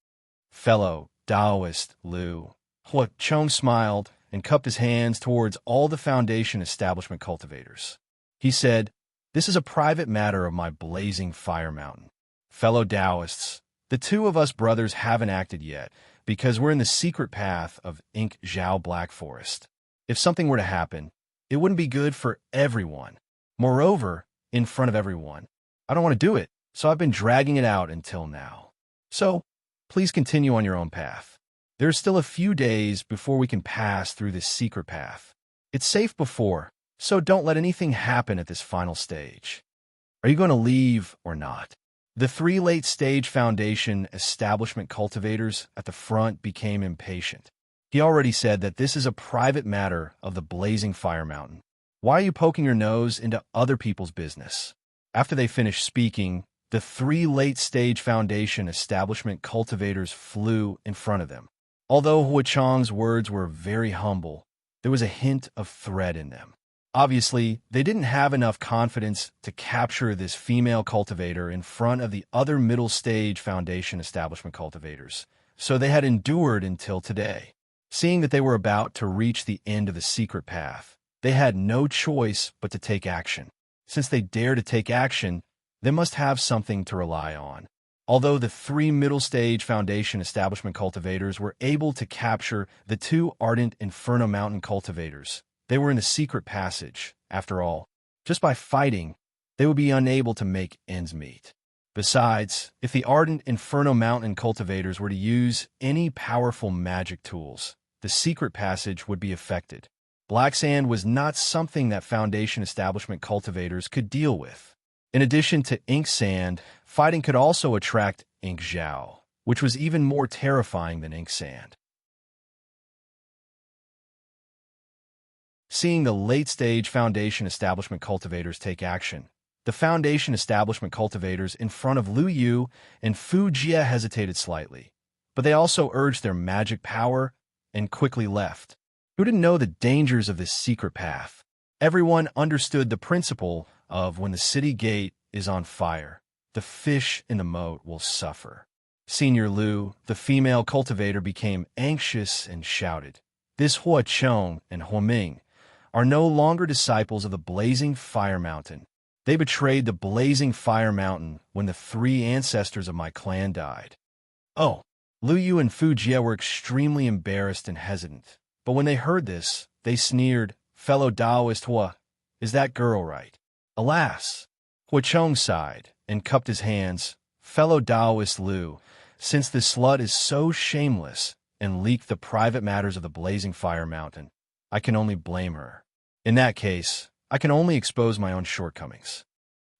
"Fellow Taoist Lu," Huichong smiled and cupped his hands towards all the foundation establishment cultivators. He said, "This is a private matter of my blazing fire mountain. Fellow Taoists, the 2 of us brothers haven't acted yet because we're in the secret path of Zhao Black Forest. If something were to happen, it wouldn't be good for everyone. Moreover, in front of everyone, I don't want to do it, so I've been dragging it out until now. So, please continue on your own path. There's still a few days before we can pass through this secret path. It's safe before, so don't let anything happen at this final stage. Are you going to leave or not?" The 3 late-stage foundation establishment cultivators at the front became impatient. He already said that this is a private matter of the blazing fire mountain. Why are you poking your nose into other people's business? After they finished speaking, the 3 late-stage foundation establishment cultivators flew in front of them. Although Hua Chang's words were very humble, there was a hint of threat in them. Obviously, they didn't have enough confidence to capture this female cultivator in front of the other middle-stage foundation establishment cultivators, so they had endured until today. Seeing that they were about to reach the end of the secret path, they had no choice but to take action. Since they dare to take action, they must have something to rely on. Although the 3 middle-stage foundation establishment cultivators were able to capture the 2 ardent Inferno Mountain cultivators, they were in the secret passage. After all, just by fighting, they would be unable to make ends meet. Besides, if the ardent Inferno Mountain cultivators were to use any powerful magic tools, the secret passage would be affected. Black sand was not something that foundation establishment cultivators could deal with. In addition to ink sand, fighting could also attract ink zhao, which was even more terrifying than ink sand. Seeing the late-stage foundation establishment cultivators take action, the foundation establishment cultivators in front of Lu Yu and Fu Jie hesitated slightly, but they also urged their magic power and quickly left. Who didn't know the dangers of this secret path? Everyone understood the principle of when the city gate is on fire, the fish in the moat will suffer. Senior Lu, the female cultivator, became anxious and shouted, "This Hua Chong and Hua Ming are no longer disciples of the Blazing Fire Mountain. They betrayed the Blazing Fire Mountain when the 3 ancestors of my clan died." Oh, Lu Yu and Fu Jie were extremely embarrassed and hesitant, but when they heard this, they sneered, "Fellow Taoist Hua, is that girl right?" Alas, Hua Chong sighed and cupped his hands. "Fellow Taoist Lu, since this slut is so shameless and leaked the private matters of the Blazing Fire Mountain, I can only blame her. In that case, I can only expose my own shortcomings."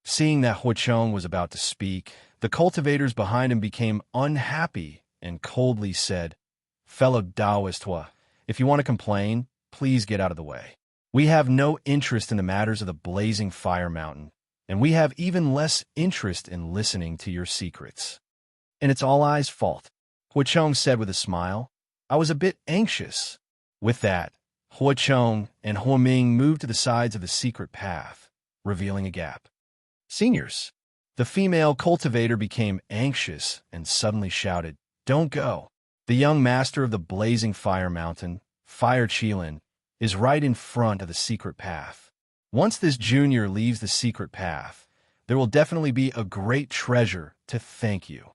Seeing that Hua Chong was about to speak, the cultivators behind him became unhappy and coldly said, "Fellow Taoist Hua, if you want to complain, please get out of the way. We have no interest in the matters of the Blazing Fire Mountain, and we have even less interest in listening to your secrets. And it's all I's fault," Hua Chong said with a smile. "I was a bit anxious." With that, Hua Chong and Hua Ming moved to the sides of the secret path, revealing a gap. "Seniors," the female cultivator became anxious and suddenly shouted, "Don't go. The young master of the Blazing Fire Mountain, Fire Qilin, is right in front of the secret path. Once this junior leaves the secret path, there will definitely be a great treasure to thank you."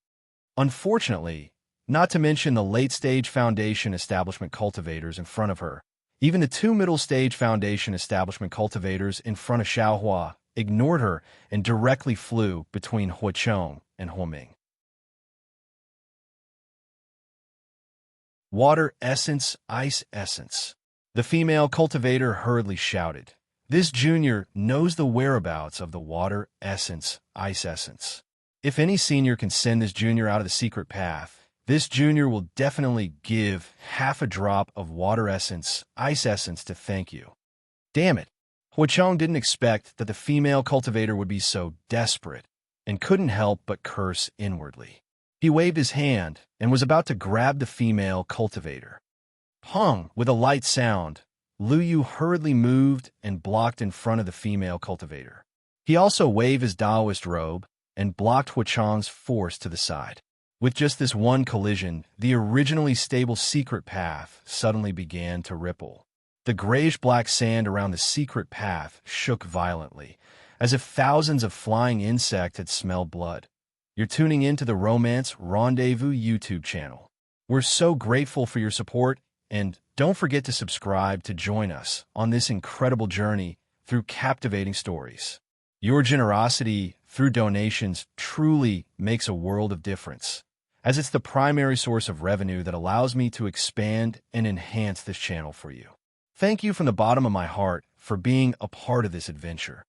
Unfortunately, not to mention the late-stage foundation establishment cultivators in front of her, even the 2 middle-stage foundation establishment cultivators in front of Xiaohua ignored her and directly flew between Hua Chong and Hua Ming. Water essence, ice essence. The female cultivator hurriedly shouted, "This junior knows the whereabouts of the water essence, ice essence. If any senior can send this junior out of the secret path, this junior will definitely give half a drop of water essence, ice essence to thank you." Damn it. Hua Chong didn't expect that the female cultivator would be so desperate and couldn't help but curse inwardly. He waved his hand and was about to grab the female cultivator. Pong! With a light sound, Lu Yu hurriedly moved and blocked in front of the female cultivator. He also waved his Taoist robe and blocked Hua Chong's force to the side. With just this one collision, the originally stable secret path suddenly began to ripple. The grayish-black sand around the secret path shook violently, as if thousands of flying insects had smelled blood. You're tuning into the Romance Rendezvous YouTube channel. We're so grateful for your support, and don't forget to subscribe to join us on this incredible journey through captivating stories. Your generosity through donations truly makes a world of difference, as it's the primary source of revenue that allows me to expand and enhance this channel for you. Thank you from the bottom of my heart for being a part of this adventure.